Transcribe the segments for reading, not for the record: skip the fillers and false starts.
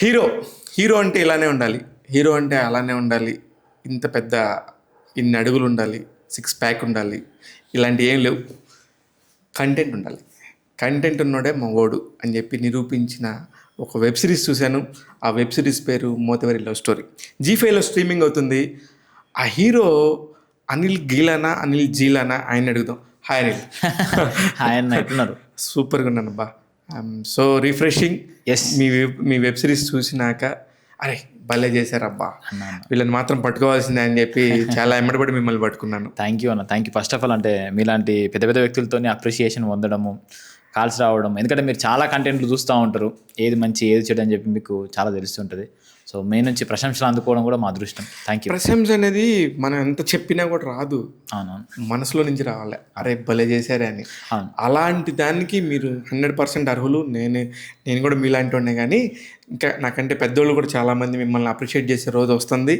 Hero hero అంటే ఇలానే ఉండాలి, హీరో అంటే అలానే ఉండాలి, ఇంత పెద్ద ఇన్ని అడుగులు ఉండాలి, సిక్స్ ప్యాక్ ఉండాలి, ఇలాంటి ఏం లేవు. కంటెంట్ ఉండాలి, కంటెంట్ ఉన్నోడే మగోడు అని చెప్పి నిరూపించిన ఒక వెబ్ సిరీస్ చూశాను. ఆ వెబ్ సిరీస్ పేరు మోతవరి లవ్ స్టోరీ. జీ5లో స్ట్రీమింగ్ అవుతుంది. ఆ హీరో అనిల్ గీలానా అనిల్ జీలానా ఆయన అడుగుదాం. హాయ్ అనిల్. ఆయన ఎట్లున్నారు? సూపర్గా ఉన్నాను బా. So refreshing. ఎస్, మీ వెబ్ సిరీస్ చూసినాక అరే భలే చేశారబ్బా, వీళ్ళని మాత్రం పట్టుకోవాల్సిందే అని చెప్పి చాలా ఎమ్మడిపడి మిమ్మల్ని పట్టుకున్నాను. థ్యాంక్ యూ అన్న, thank you. First of all అంటే మీలాంటి పెద్ద పెద్ద వ్యక్తులతో అప్రిషియేషన్ పొందడము, కాల్స్ రావడం, ఎందుకంటే మీరు చాలా కంటెంట్లు చూస్తూ ఉంటారు, ఏది మంచి ఏది చెడు అని చెప్పి మీకు చాలా తెలుస్తుంటుంది. సో మీ నుంచి ప్రశంసలు అందుకోవడం కూడా మా అదృష్టం. Thank you. ప్రశంస అనేది మనం ఎంత చెప్పినా కూడా రాదు, అవునవును, మనసులో నుంచి రావాలి. అరే భలే చేశారే అని. అవును. అలాంటి దానికి మీరు 100% అర్హులు. నేను కూడా మీలాంటి వాడినే. కానీ ఇంకా నాకంటే పెద్దోళ్ళు కూడా చాలామంది మిమ్మల్ని అప్రిషియేట్ చేసే రోజు వస్తుంది.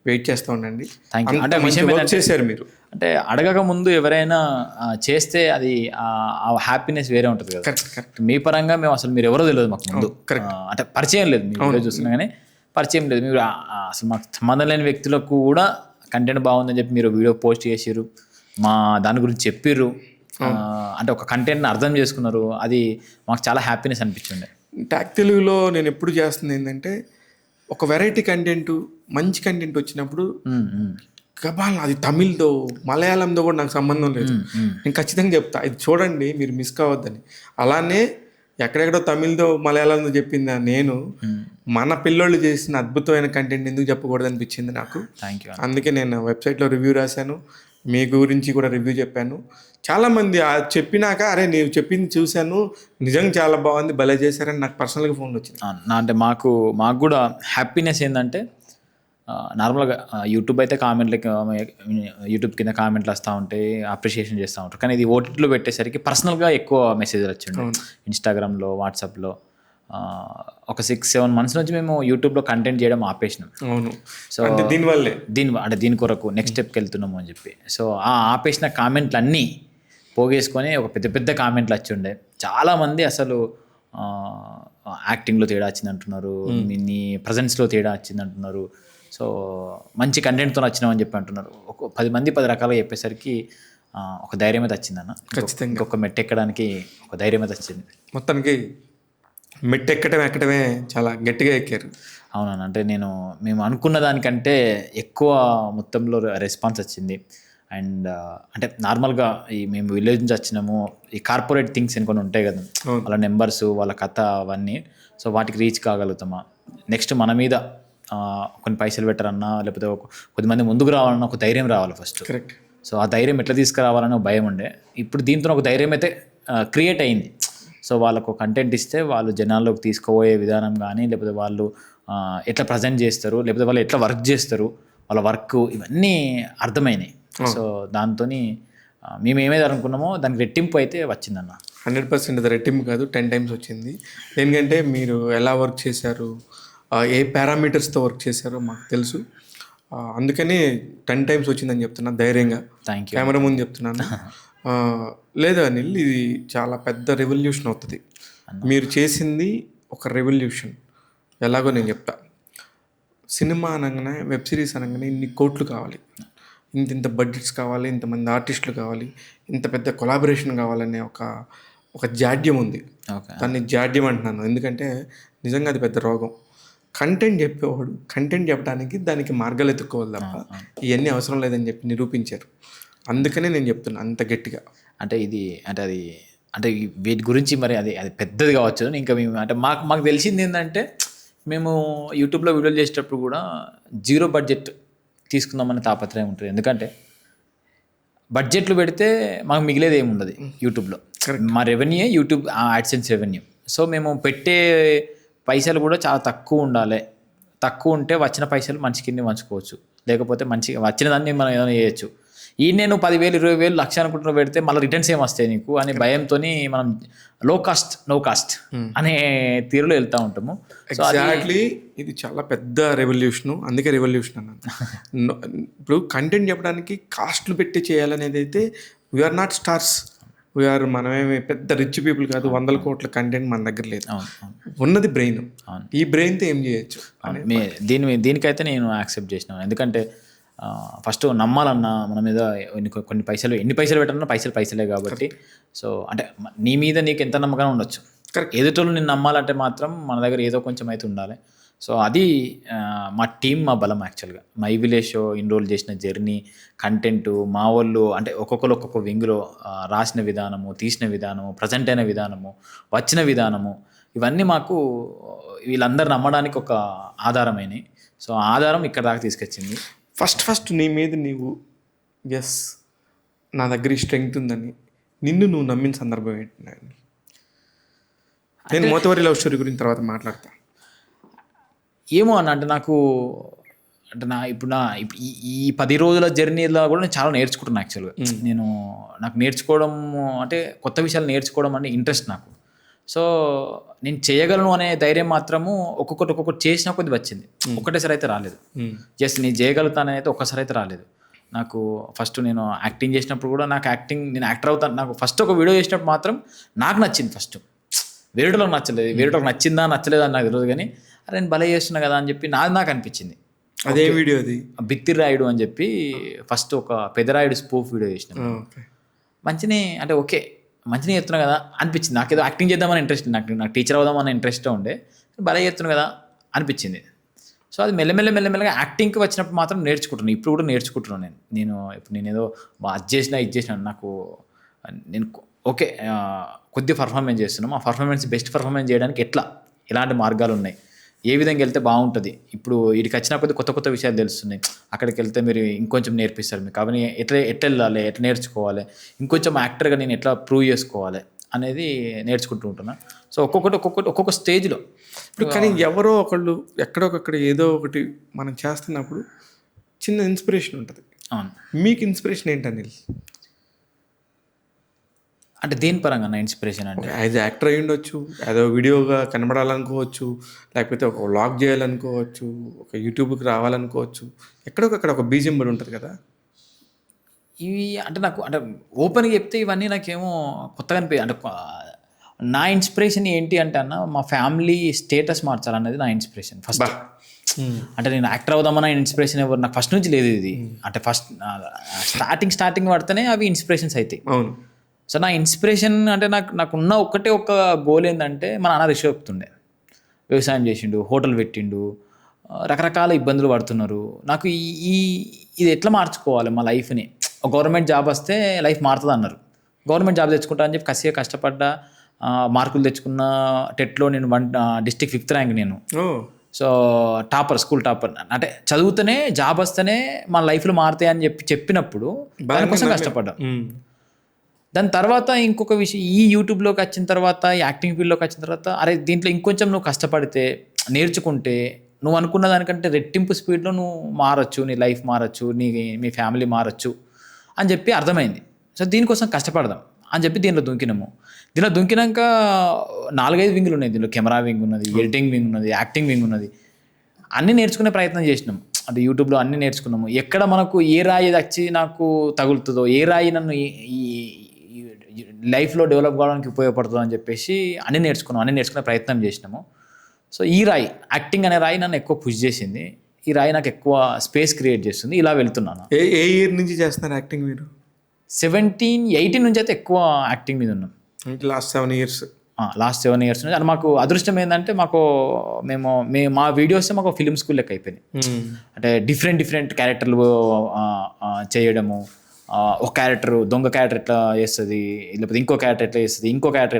వెయిట్ చేస్తూ ఉండండి. Thank you. అంత అంటే మంచి విషయం వర్క్ ఏంటంటే చేశారు మీరు. అంటే అడగక ముందు ఎవరైనా చేస్తే అది ఆ హ్యాపీనెస్ వేరే ఉంటుంది కదా. Correct correct. మీ పరంగా మేము అసలు మీరు ఎవరో తెలియదు మాకు ముందు. అంటే పరిచయం లేదు, మీరు చూస్తున్నా కానీ పరిచయం లేదు. మీరు అసలు మాకు సంబంధం లేని వ్యక్తులకు కూడా కంటెంట్ బాగుందని చెప్పి మీరు వీడియో పోస్ట్ చేసిర్రు, మా దాని గురించి చెప్పిర్రు, అంటే ఒక కంటెంట్ని అర్థం చేసుకున్నారు. అది మాకు చాలా హ్యాపీనెస్ అనిపించింది. టాక్ తెలుగులో నేను ఎప్పుడు చేస్తుంది ఏంటంటే, ఒక వెరైటీ కంటెంట్, మంచి కంటెంట్ వచ్చినప్పుడు గబాల్ అది తమిళ్తో మలయాళంతో కూడా నాకు సంబంధం లేదు, నేను ఖచ్చితంగా చెప్తా ఇది చూడండి మీరు మిస్ కావద్దని. అలానే ఎక్కడెక్కడో తమిళ్తో మలయాళంతో చెప్పిందా నేను మన పిల్లోళ్ళు చేసిన అద్భుతమైన కంటెంట్ ఎందుకు చెప్పకూడదు అనిపించింది నాకు. Thank you. అందుకే నేను వెబ్సైట్లో రివ్యూ రాశాను, మీ గురించి కూడా రివ్యూ చెప్పాను. చాలామంది చెప్పినాక అరే నేను చెప్పింది చూశాను, నిజంగా చాలా బాగుంది, భలే చేశారని నాకు పర్సనల్గా ఫోన్లు వచ్చింది. అంటే మాకు కూడా హ్యాపీనెస్ ఏంటంటే, నార్మల్గా యూట్యూబ్ అయితే యూట్యూబ్ కింద కామెంట్లు వస్తూ ఉంటాయి, అప్రిషియేషన్ చేస్తూ ఉంటారు. కానీ ఇది ఓటీటీలో పెట్టేసరికి పర్సనల్గా ఎక్కువ మెసేజ్లు వచ్చింది. ఇన్స్టాగ్రామ్లో, వాట్సాప్లో ఒక 6-7 months నుంచి మేము యూట్యూబ్లో కంటెంట్ చేయడం ఆపేసినాం. అవును. సో దీనివల్లే దీని కొరకు నెక్స్ట్ స్టెప్కి వెళ్తున్నాము అని చెప్పి. సో ఆ ఆపేసిన కామెంట్లు అన్నీ పోగేసుకొని ఒక పెద్ద పెద్ద కామెంట్లు వచ్చి ఉండే. చాలామంది అసలు యాక్టింగ్లో తేడా వచ్చింది అంటున్నారు, నీ ప్రజెన్స్లో తేడా వచ్చింది అంటున్నారు. సో మంచి కంటెంట్తో వచ్చినామని చెప్పి అంటున్నారు. ఒక 10 మంది 10 రకాలుగా చెప్పేసరికి ఒక ధైర్యం అయితే వచ్చిందన్న. ఖచ్చితంగా ఇంకొక మెట్టు ఎక్కడానికి ఒక ధైర్యం అయితే వచ్చింది. మొత్తానికి మెట్టు ఎక్కడమే చాలా గట్టిగా ఎక్కారు. అవునన్న, అంటే మేము అనుకున్న దానికంటే ఎక్కువ మొత్తంలో రెస్పాన్స్ వచ్చింది. అండ్ అంటే నార్మల్గా మేము విలేజ్ నుంచి వచ్చినాము, ఈ కార్పొరేట్ థింగ్స్ కొన్ని ఉంటాయి కదా, వాళ్ళ నెంబర్స్, వాళ్ళ కథ, అవన్నీ. సో వాటికి రీచ్ కాగలుగుతామా, నెక్స్ట్ మన మీద కొన్ని పైసలు పెట్టారన్నా, లేకపోతే కొద్దిమంది ముందుకు రావాలన్నా ఒక ధైర్యం రావాలి ఫస్ట్. కరెక్ట్. సో ఆ ధైర్యం ఎట్లా తీసుకురావాలని ఒక భయం ఉండే. ఇప్పుడు దీంతో ఒక ధైర్యం అయితే క్రియేట్ అయింది. సో వాళ్ళకు కంటెంట్ ఇస్తే వాళ్ళు జనాల్లోకి తీసుకుపోయే విధానం కానీ, లేకపోతే వాళ్ళు ఎట్లా ప్రజెంట్ చేస్తారు, లేకపోతే వాళ్ళు ఎట్లా వర్క్ చేస్తారు, వాళ్ళ వర్క్, ఇవన్నీ అర్థమైనాయి. సో దాంతో మేము ఏమైతే అనుకున్నామో దానికి రెట్టింపు అయితే వచ్చిందన్న. 100% అది రెట్టింపు కాదు, 10 times వచ్చింది. ఎందుకంటే మీరు ఎలా వర్క్ చేశారు, ఏ పారామీటర్స్తో వర్క్ చేశారో మాకు తెలుసు. అందుకని 10 times వచ్చిందని చెప్తున్నా ధైర్యంగా. Thank you. కెమెరా ముందు చెప్తున్నాను. లేదు అనిల్, ఇది చాలా పెద్ద రెవల్యూషన్ అవుతుంది. మీరు చేసింది ఒక రెవల్యూషన్. ఎలాగో నేను చెప్తా. సినిమా అనగానే, వెబ్ సిరీస్ అనగానే ఇన్ని కోట్లు కావాలి, ఇంత బడ్జెట్స్ కావాలి, ఇంతమంది ఆర్టిస్టులు కావాలి, ఇంత పెద్ద కొలాబరేషన్ కావాలనే ఒక జాడ్యం ఉంది. దాన్ని జాడ్యం అంటున్నాను ఎందుకంటే నిజంగా అది పెద్ద రోగం. కంటెంట్ చెప్పేవాడు కంటెంట్ చెప్పడానికి దానికి మార్గాలు ఎత్తుక్కోవాలి తప్ప ఇవన్నీ అవసరం లేదని చెప్పి నిరూపించారు. అందుకనే నేను చెప్తున్నా అంత గట్టిగా. అంటే అది వీటి గురించి మరి అది పెద్దది కావచ్చు. ఇంకా మేము అంటే మాకు తెలిసింది ఏంటంటే, మేము యూట్యూబ్లో వీడియోలు చేసేటప్పుడు కూడా 0 budget తీసుకుందామనే తాపత్రయం ఉంటుంది. ఎందుకంటే బడ్జెట్లు పెడితే మాకు మిగిలేది ఏమి ఉండదు యూట్యూబ్లో. మా revenue YouTube AdSense revenue. So మేము పెట్టే పైసలు కూడా చాలా తక్కువ ఉండాలి. తక్కువ ఉంటే వచ్చిన పైసలు మంచి కింద పంచుకోవచ్చు, లేకపోతే మంచిగా వచ్చిన దాన్ని మనం ఏదైనా చేయొచ్చు. ఈ నేను 10,000, 20,000, లక్ష అనుకుంటున్నా పెడితే మళ్ళీ రిటర్న్స్ ఏమి వస్తాయి నీకు అనే భయంతో మనం నో కాస్ట్ అనే తీరులో వెళ్తూ ఉంటాము. ఎగ్జాక్ట్లీ, ఇది చాలా పెద్ద రెవల్యూషను. అందుకే రెవల్యూషన్ అన్నాను. ఇప్పుడు కంటెంట్ చెప్పడానికి కాస్ట్లు పెట్టి చేయాలనేది అయితే వీఆర్ నాట్ స్టార్స్. వీఆర్ మనమేమి పెద్ద రిచ్ పీపుల్ కాదు, 100 కోట్ల కంటెంట్ మన దగ్గర లేదు, అవును అవును ఉన్నది బ్రెయిన్. అవును. ఈ బ్రెయిన్తో ఏం చేయొచ్చు? అవును. దీనికైతే నేను యాక్సెప్ట్ చేసినాను. ఎందుకంటే ఫస్ట్ నమ్మాలన్నా మన మీద కొన్ని పైసలు, ఎన్ని పైసలు పెట్టాలన్నా పైసలే కాబట్టి. సో అంటే నీ మీద నీకు ఎంత నమ్మకం ఉండొచ్చు, Correct. ఎదుటోళ్ళు నిన్ను నమ్మాలంటే మాత్రం మన దగ్గర ఏదో కొంచెం అయితే ఉండాలి. సో అది మా టీం మా బలం యాక్చువల్గా. మై విలేజ్ షో ఇన్ని రోజులు చేసిన జర్నీ, కంటెంట్, మా వాళ్ళు అంటే ఒక్కొక్కరు ఒక్కొక్క వింగ్లో రాసిన విధానము, తీసిన విధానము, ప్రజెంట్ అయిన విధానము, వచ్చిన విధానము, ఇవన్నీ మాకు వీళ్ళందరూ నమ్మడానికి ఒక ఆధారమైనవి. సో ఆ ఆధారం ఇక్కడ దాకా తీసుకొచ్చింది. ఫస్ట్ నీ మీద నీవు ఎస్ నా దగ్గర ఈ స్ట్రెంగ్త్ ఉందని నిన్ను నువ్వు నమ్మిన సందర్భం ఏంటి? నేను మోతవరి లవ్ స్టోరీ గురించి తర్వాత మాట్లాడతా. ఏమో అన్న, అంటే నాకు అంటే ఇప్పుడు ఈ 10 రోజుల జర్నీలో కూడా నేను చాలా నేర్చుకుంటున్నాను యాక్చువల్గా. నాకు నేర్చుకోవడం అంటే కొత్త విషయాలు నేర్చుకోవడం అంటే ఇంట్రెస్ట్ నాకు. సో నేను చేయగలను అనే ధైర్యం మాత్రము ఒక్కొక్కటి చేసిన కొద్ది వచ్చింది, ఒక్కటేసారి అయితే రాలేదు. జస్ట్ నేను చేయగలుగుతానని అయితే ఒక్కసారి అయితే రాలేదు నాకు. ఫస్ట్ నేను యాక్టింగ్ చేసినప్పుడు కూడా నాకు నేను యాక్టర్ అవుతాను, నాకు ఫస్ట్ ఒక వీడియో చేసినప్పుడు మాత్రం నాకు నచ్చింది. ఫస్ట్ వేరేటోళ్ళకి నచ్చలేదు, వేరేటోళ్ళకి నచ్చిందా నచ్చలేదా అని నాకు తెలియదు, కానీ అరే నేను భలే చేస్తున్నా కదా అని చెప్పి నాకు అనిపించింది. అదే వీడియో అది బిత్తిరాయుడు అని చెప్పి ఫస్ట్ ఒక పెదరాయుడు స్పూఫ్ వీడియో చేసిన. మంచినే అంటే ఓకే మంచిగా చేస్తున్నా కదా అనిపించింది. నాకేదో యాక్టింగ్ చేద్దామని ఇంట్రెస్ట్, నాకు టీచర్ అవుదామని ఇంట్రెస్ట్ ఉండే, భలే చేస్తున్నా కదా అనిపించింది. సో అది మెల్లమెల్లగా యాక్టింగ్కి వచ్చినప్పుడు మాత్రం నేర్చుకుంటున్నాను. ఇప్పుడు కూడా నేర్చుకుంటున్నాను ఇప్పుడు నేను ఏదో ఇది చేసిన నాకు నేను ఓకే కొద్ది పర్ఫార్మెన్స్ చేస్తున్నాం. ఆ పర్ఫార్మెన్స్ బెస్ట్ పర్ఫార్మెన్స్ చేయడానికి ఎలాంటి మార్గాలు ఉన్నాయి, ఏ విధంగా వెళ్తే బాగుంటుంది. ఇప్పుడు వీడికి వచ్చిన కొత్త విషయాలు తెలుస్తున్నాయి, అక్కడికి వెళ్తే మీరు ఇంకొంచెం నేర్పిస్తారు మీకు, అవన్నీ ఎట్లా వెళ్ళాలి, ఎట్లా నేర్చుకోవాలి, ఇంకొంచెం యాక్టర్గా నేను ఎట్లా ప్రూవ్ చేసుకోవాలి అనేది నేర్చుకుంటూ ఉంటున్నా. సో ఒక్కొక్క స్టేజ్లో ఇప్పుడు కానీ ఎవరో ఒకళ్ళు ఎక్కడొకక్కడ ఏదో ఒకటి మనం చేస్తున్నప్పుడు చిన్న ఇన్స్పిరేషన్ ఉంటుంది. అవును. మీకు ఇన్స్పిరేషన్ ఏంటి అనిల్? అంటే దేని పరంగా నా ఇన్స్పిరేషన్ అంటే యాజ్ యాక్టర్ అయ్యి ఉండొచ్చు, ఏదో వీడియోగా కనబడాలనుకోవచ్చు, లేకపోతే ఒక వ్లాగ్ చేయాలనుకోవచ్చు, ఒక యూట్యూబ్కి రావాలనుకోవచ్చు, ఎక్కడొకక్కడ ఒక బీజియం పడి ఉంటుంది కదా. ఇవి అంటే నాకు అంటే ఓపెన్గా చెప్తే ఇవన్నీ నాకేమో కొత్తగా అనిపించాయి. అంటే నా ఇన్స్పిరేషన్ ఏంటి అంటే అన్న, మా ఫ్యామిలీ స్టేటస్ మార్చాలన్నది నా ఇన్స్పిరేషన్ ఫస్ట్. అంటే నేను యాక్టర్ అవుదామన్న ఇన్స్పిరేషన్ ఎవరు నాకు ఫస్ట్ నుంచి లేదు. ఇది అంటే ఫస్ట్ స్టార్టింగ్ పడితేనే అవి ఇన్స్పిరేషన్స్ అవుతాయి. అవును. సో నా ఇన్స్పిరేషన్ అంటే నాకున్న ఒక గోల్ ఏంటంటే, మా నాన్న రిషి చెప్తుండే, వ్యవసాయం చేసిండు, హోటల్ పెట్టిండు, రకరకాల ఇబ్బందులు పడుతున్నారు. నాకు ఇది ఎట్లా మార్చుకోవాలి మా లైఫ్ని, గవర్నమెంట్ జాబ్ వస్తే లైఫ్ మారుతుంది అన్నారు. గవర్నమెంట్ జాబ్ తెచ్చుకుంటా అని చెప్పి కసిగా కష్టపడ్డా, మార్కులు తెచ్చుకున్న. టెట్లో నేను డిస్ట్రిక్ట్ 5th ర్యాంక్ నేను. So school topper. అంటే చదువుతూనే జాబ్ వస్తేనే మన లైఫ్లో మారుతాయి అని చెప్పినప్పుడు దానికోసం కష్టపడ్డా. దాని తర్వాత ఇంకొక విషయం, ఈ యూట్యూబ్లోకి వచ్చిన తర్వాత, ఈ యాక్టింగ్ ఫీల్డ్లోకి వచ్చిన తర్వాత, అరే దీంట్లో ఇంకొంచెం నువ్వు కష్టపడితే, నేర్చుకుంటే, నువ్వు అనుకున్న దానికంటే రెట్టింపు స్పీడ్లో నువ్వు మారచ్చు, నీ లైఫ్ మారచ్చు, మీ ఫ్యామిలీ మారచ్చు అని చెప్పి అర్థమైంది. సో దీనికోసం కష్టపడదాం అని చెప్పి దీనిలో దుంకినాక 4-5 వింగులు ఉన్నాయి. దీనిలో కెమెరా వింగ్ ఉన్నది, ఎడిటింగ్ వింగ్ ఉన్నది, యాక్టింగ్ వింగ్ ఉన్నది. అన్నీ నేర్చుకునే ప్రయత్నం చేసినాం. అంటే యూట్యూబ్లో అన్నీ నేర్చుకున్నాము. ఎక్కడ మనకు ఏ రాయి వచ్చి నాకు తగులుతుందో, ఏ రాయి నన్ను ఈ లైఫ్లో డెవలప్ కావడానికి ఉపయోగపడుతుందో అని చెప్పేసి అన్నీ నేర్చుకునే ప్రయత్నం చేసినాము. సో ఈ రాయి, యాక్టింగ్ అనే రాయి నన్ను ఎక్కువ పుష్ చేసింది. ఈ రాయి నాకు ఎక్కువ స్పేస్ క్రియేట్ చేస్తుంది. ఇలా వెళ్తున్నాను. ఏ ఇయర్ నుంచి చేస్తున్నారు యాక్టింగ్ మీరు? 17-18 నుంచి అయితే ఎక్కువ యాక్టింగ్ మీద ఉన్నాం. Last 7 years. లాస్ట్ 7 years నుంచి. అది మాకు అదృష్టం ఏంటంటే, మా వీడియోస్ మాకు ఫిలిం స్కూల్ లెక్క అయిపోయినాయి. అంటే డిఫరెంట్ క్యారెక్టర్లు చేయడము, ఒక క్యారెక్టర్ దొంగ క్యారెక్టర్ ఎట్లా చేస్తుంది, లేకపోతే ఇంకో క్యారెక్టర్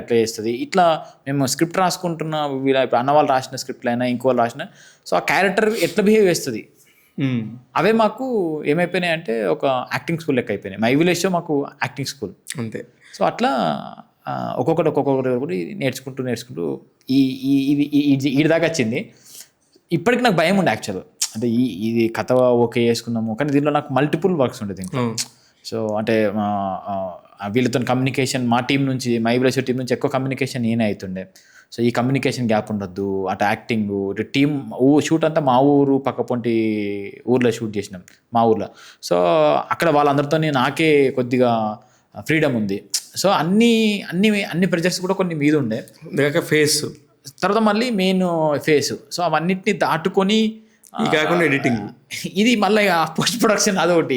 ఎట్లా చేస్తుంది, ఇట్లా మేము స్క్రిప్ట్ రాసుకుంటున్న, ఇప్పుడు అన్న వాళ్ళు రాసిన స్క్రిప్ట్లు అయినా ఇంకో వాళ్ళు రాసిన, సో ఆ క్యారెక్టర్ ఎట్లా బిహేవ్ చేస్తుంది, అవే మాకు ఏమైపోయినాయి అంటే ఒక యాక్టింగ్ స్కూల్ లెక్క అయిపోయినాయి. మై విలేజ్ షో మాకు యాక్టింగ్ స్కూల్ అంతే. సో అట్లా ఒక్కొక్కటి నేర్చుకుంటూ ఈ దాకా వచ్చింది. ఇప్పటికి నాకు భయం ఉండే యాక్చువల్గా. అంటే ఇది కథ ఓకే చేసుకున్నాము, కానీ దీనిలో నాకు మల్టిపుల్ వర్క్స్ ఉండేది ఇంకా. సో అంటే వీళ్ళతో కమ్యూనికేషన్, మా టీం నుంచి, మై విలేజ్ టీం నుంచి ఎక్కువ కమ్యూనికేషన్ నేనే అవుతుండే. సో ఈ కమ్యూనికేషన్ గ్యాప్ ఉండొద్దు, అటు యాక్టింగ్, ఇటు టీం. షూట్ అంతా మా ఊరు పక్కపొంటి ఊర్లో షూట్ చేసినాం, మా ఊర్లో. సో అక్కడ వాళ్ళందరితో నాకే కొద్దిగా ఫ్రీడమ్ ఉంది. సో అన్ని అన్ని అన్ని ప్రెజర్స్ కూడా కొన్ని మీద ఉండే. దాకా ఫేస్ తర్వాత మళ్ళీ మెయిన్ ఫేస్. సో అవన్నిటిని దాటుకొని ఈ కాకుండా ఎడిటింగ్ ఇది మళ్ళీ పోస్ట్ ప్రొడక్షన్ అదొకటి.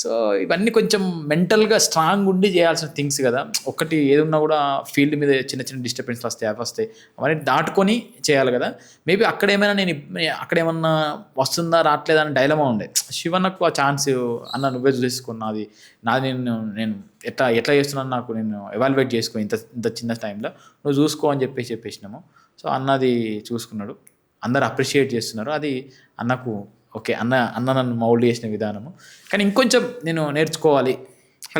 సో ఇవన్నీ కొంచెం మెంటల్గా స్ట్రాంగ్ ఉండి చేయాల్సిన థింగ్స్ కదా. ఒకటి ఏదున్నా కూడా ఫీల్డ్ మీద చిన్న చిన్న డిస్టర్బెన్స్లు వస్తాయి, అవి వస్తాయి, అవన్నీ దాటుకొని చేయాలి కదా. మేబీ అక్కడేమన్నా వస్తుందా రావట్లేదా అని డైలమా ఉండే. శివన్నకు ఆ ఛాన్స్, అన్న నువ్వే చూసేసుకున్నది నాది, నేను ఎట్లా చేస్తున్నాను నాకు నేను ఎవాల్యుయేట్ చేసుకో ఇంత చిన్న టైంలో, నువ్వు చూసుకో అని చెప్పేసినాము. సో అన్నది చూసుకున్నాడు, అందరు అప్రిషియేట్ చేస్తున్నారు. అది అన్నకు ఓకే, అన్న నన్ను మౌల్డ్ చేసిన విధానము. కానీ ఇంకొంచెం నేను నేర్చుకోవాలి,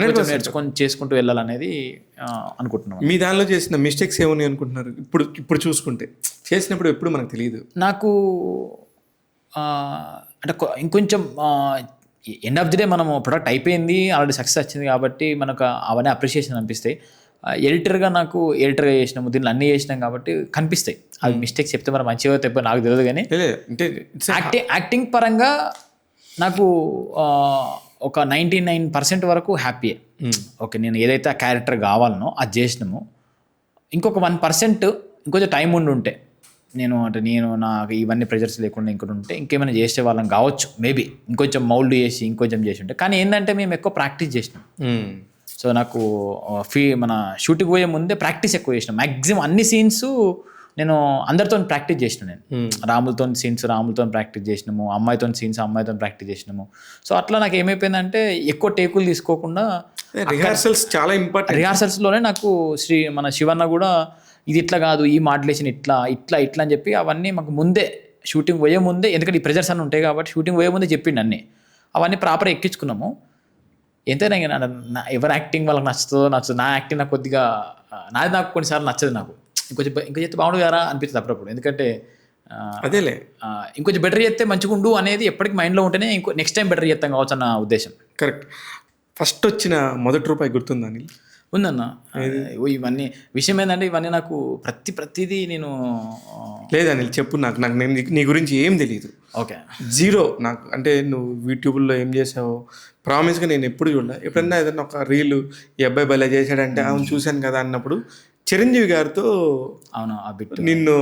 నేర్చుకొని చేసుకుంటూ వెళ్ళాలనేది అనుకుంటున్నాను. మీ దానిలో చేసిన మిస్టేక్స్ ఏమని అనుకుంటున్నారు ఇప్పుడు చూసుకుంటే? చేసినప్పుడు ఎప్పుడు మనకు తెలియదు. నాకు అంటే ఇంకొంచెం ఎండ్ ఆఫ్ ది డే మనము ప్రొడక్ట్ అయిపోయింది, ఆల్రెడీ సక్సెస్ వచ్చింది కాబట్టి మనకు అవన్నీ అప్రిషియేషన్ అనిపిస్తాయి. ఎడిటర్గా చేసినాము, దీనిలో అన్నీ చేసినాం కాబట్టి కనిపిస్తాయి. అవి మిస్టేక్స్ చెప్తే మరి మంచిగా తెప్ప నాకు తెలియదు. కానీ యాక్టింగ్ పరంగా నాకు ఒక 99% వరకు హ్యాపీయే. ఓకే, నేను ఏదైతే ఆ క్యారెక్టర్ కావాలనో అది చేసినాము. ఇంకొక 1% ఇంకొంచెం టైం ఉంటే నేను నాకు ఇవన్నీ ప్రెజర్స్ లేకుండా ఉంటే ఇంకేమైనా చేసే వాళ్ళం కావచ్చు. మేబీ ఇంకొంచెం మౌల్డ్ చేసి ఇంకొంచెం చేసి ఉంటే. కానీ ఏంటంటే మేము ఎక్కువ ప్రాక్టీస్ చేసినాం. సో నాకు మన షూటింగ్ పోయే ముందే ప్రాక్టీస్ ఎక్కువ చేసినాం. మ్యాక్సిమం అన్ని సీన్స్ నేను అందరితో ప్రాక్టీస్ చేసిన. నేను రాములతో సీన్స్ ప్రాక్టీస్ చేసినాము, అమ్మాయితో సీన్స్ అమ్మాయితో ప్రాక్టీస్ చేసినాము. సో అట్లా నాకు ఏమైపోయిందంటే ఎక్కువ టేకులు తీసుకోకుండా రిహార్సల్స్ చాలా ఇంపార్టెంట్. రిహార్సల్స్లోనే నాకు మన శివన్న కూడా ఇది ఇట్లా కాదు, ఈ మాడ్యులేషన్ ఇట్లా అని చెప్పి అవన్నీ మాకు ముందే షూటింగ్ పోయే ముందే, ఎందుకంటే ఈ ప్రెజర్స్ అన్నీ ఉంటాయి కాబట్టి షూటింగ్ పోయే ముందే చెప్పిండు అన్నీ. అవన్నీ ప్రాపర్గా ఎక్కించుకున్నాము. ఎంతైనా ఎవరి యాక్టింగ్ వాళ్ళకి నచ్చదు. నా యాక్టింగ్ నాకు కొద్దిగా నాకు కొన్నిసార్లు నచ్చదు. నాకు ఇంకొంచెం చేస్తే బాగుండు కదా అనిపిస్తుంది అప్పుడప్పుడు. ఎందుకంటే అదేలే ఇంకొంచెం బెటర్ చేస్తే మంచిగుండు అనేది ఎప్పటికీ మైండ్లో ఉంటేనే నెక్స్ట్ టైం బెటర్ చేస్తాం కావచ్చు అన్న ఉద్దేశం. కరెక్ట్. ఫస్ట్ వచ్చిన మొదటి రూపాయి గుర్తుందని? ఉందన్న. ఇవన్నీ విషయం ఏంటంటే ఇవన్నీ నాకు ప్రతిదీ నేను లేదని చెప్పు. నాకు నీ గురించి ఏం తెలియదు. Okay, zero. నాకు అంటే నువ్వు యూట్యూబ్లో ఏం చేసావో ప్రామిస్గా నేను ఎప్పుడు చూడలే. ఎప్పుడన్నా ఏదన్నా ఒక రీలు ఈ అబ్బాయి భలే చేశాడంటే అవును చూశాను కదా అన్నప్పుడు చిరంజీవి గారితో అవును ఆ బిట్ నిన్ను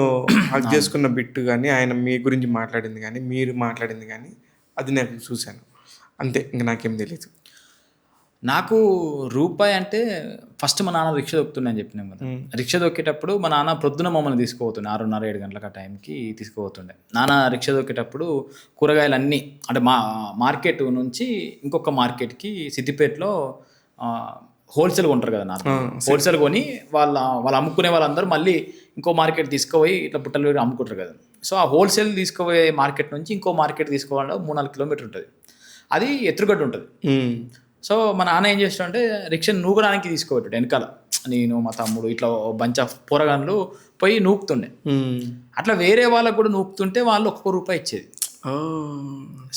హక్ చేసుకున్న బిట్ కానీ ఆయన మీ గురించి మాట్లాడింది కానీ మీరు మాట్లాడింది కానీ అది నేను చూశాను అంతే. ఇంకా నాకేం తెలియదు. నాకు రూపాయి అంటే ఫస్ట్ మా నాన్న రిక్షా దొక్కుతున్నాయని చెప్పినాం కదా. రిక్షా దొక్కేటప్పుడు మా నాన్న ప్రొద్దున మమ్మల్ని తీసుకుపోతుండే 6:30-7 గంటలకు ఆ టైంకి తీసుకుపోతుండే. నాన్న రిక్షా దొక్కేటప్పుడు కూరగాయలు అన్నీ అంటే మార్కెట్ నుంచి ఇంకొక మార్కెట్కి సిద్దిపేటలో హోల్సేల్ కొంటారు కదా నాన్న. హోల్సేల్ కొని వాళ్ళు అమ్ముకునే వాళ్ళందరూ మళ్ళీ ఇంకో మార్కెట్ తీసుకుపోయి ఇట్లా బుట్టలు వేడి అమ్ముకుంటారు కదా. సో ఆ హోల్సేల్ తీసుకుపోయే మార్కెట్ నుంచి ఇంకో మార్కెట్ తీసుకోవాలంటే 3-4 కిలోమీటర్ ఉంటుంది. అది ఎత్తుగడ్డ ఉంటుంది. సో మా నాన్న ఏం చేస్తాడంటే రిక్షా నూకడానికి తీసుకోబెట్టాడు వెనకాల. నేను మా తమ్ముడు ఇట్లా బంచ్ ఆఫ్ పోరగాన్లు పోయి నూకుతుండే. అట్లా వేరే వాళ్ళకు కూడా నూకుతుంటే వాళ్ళు ₹1 ఇచ్చేది.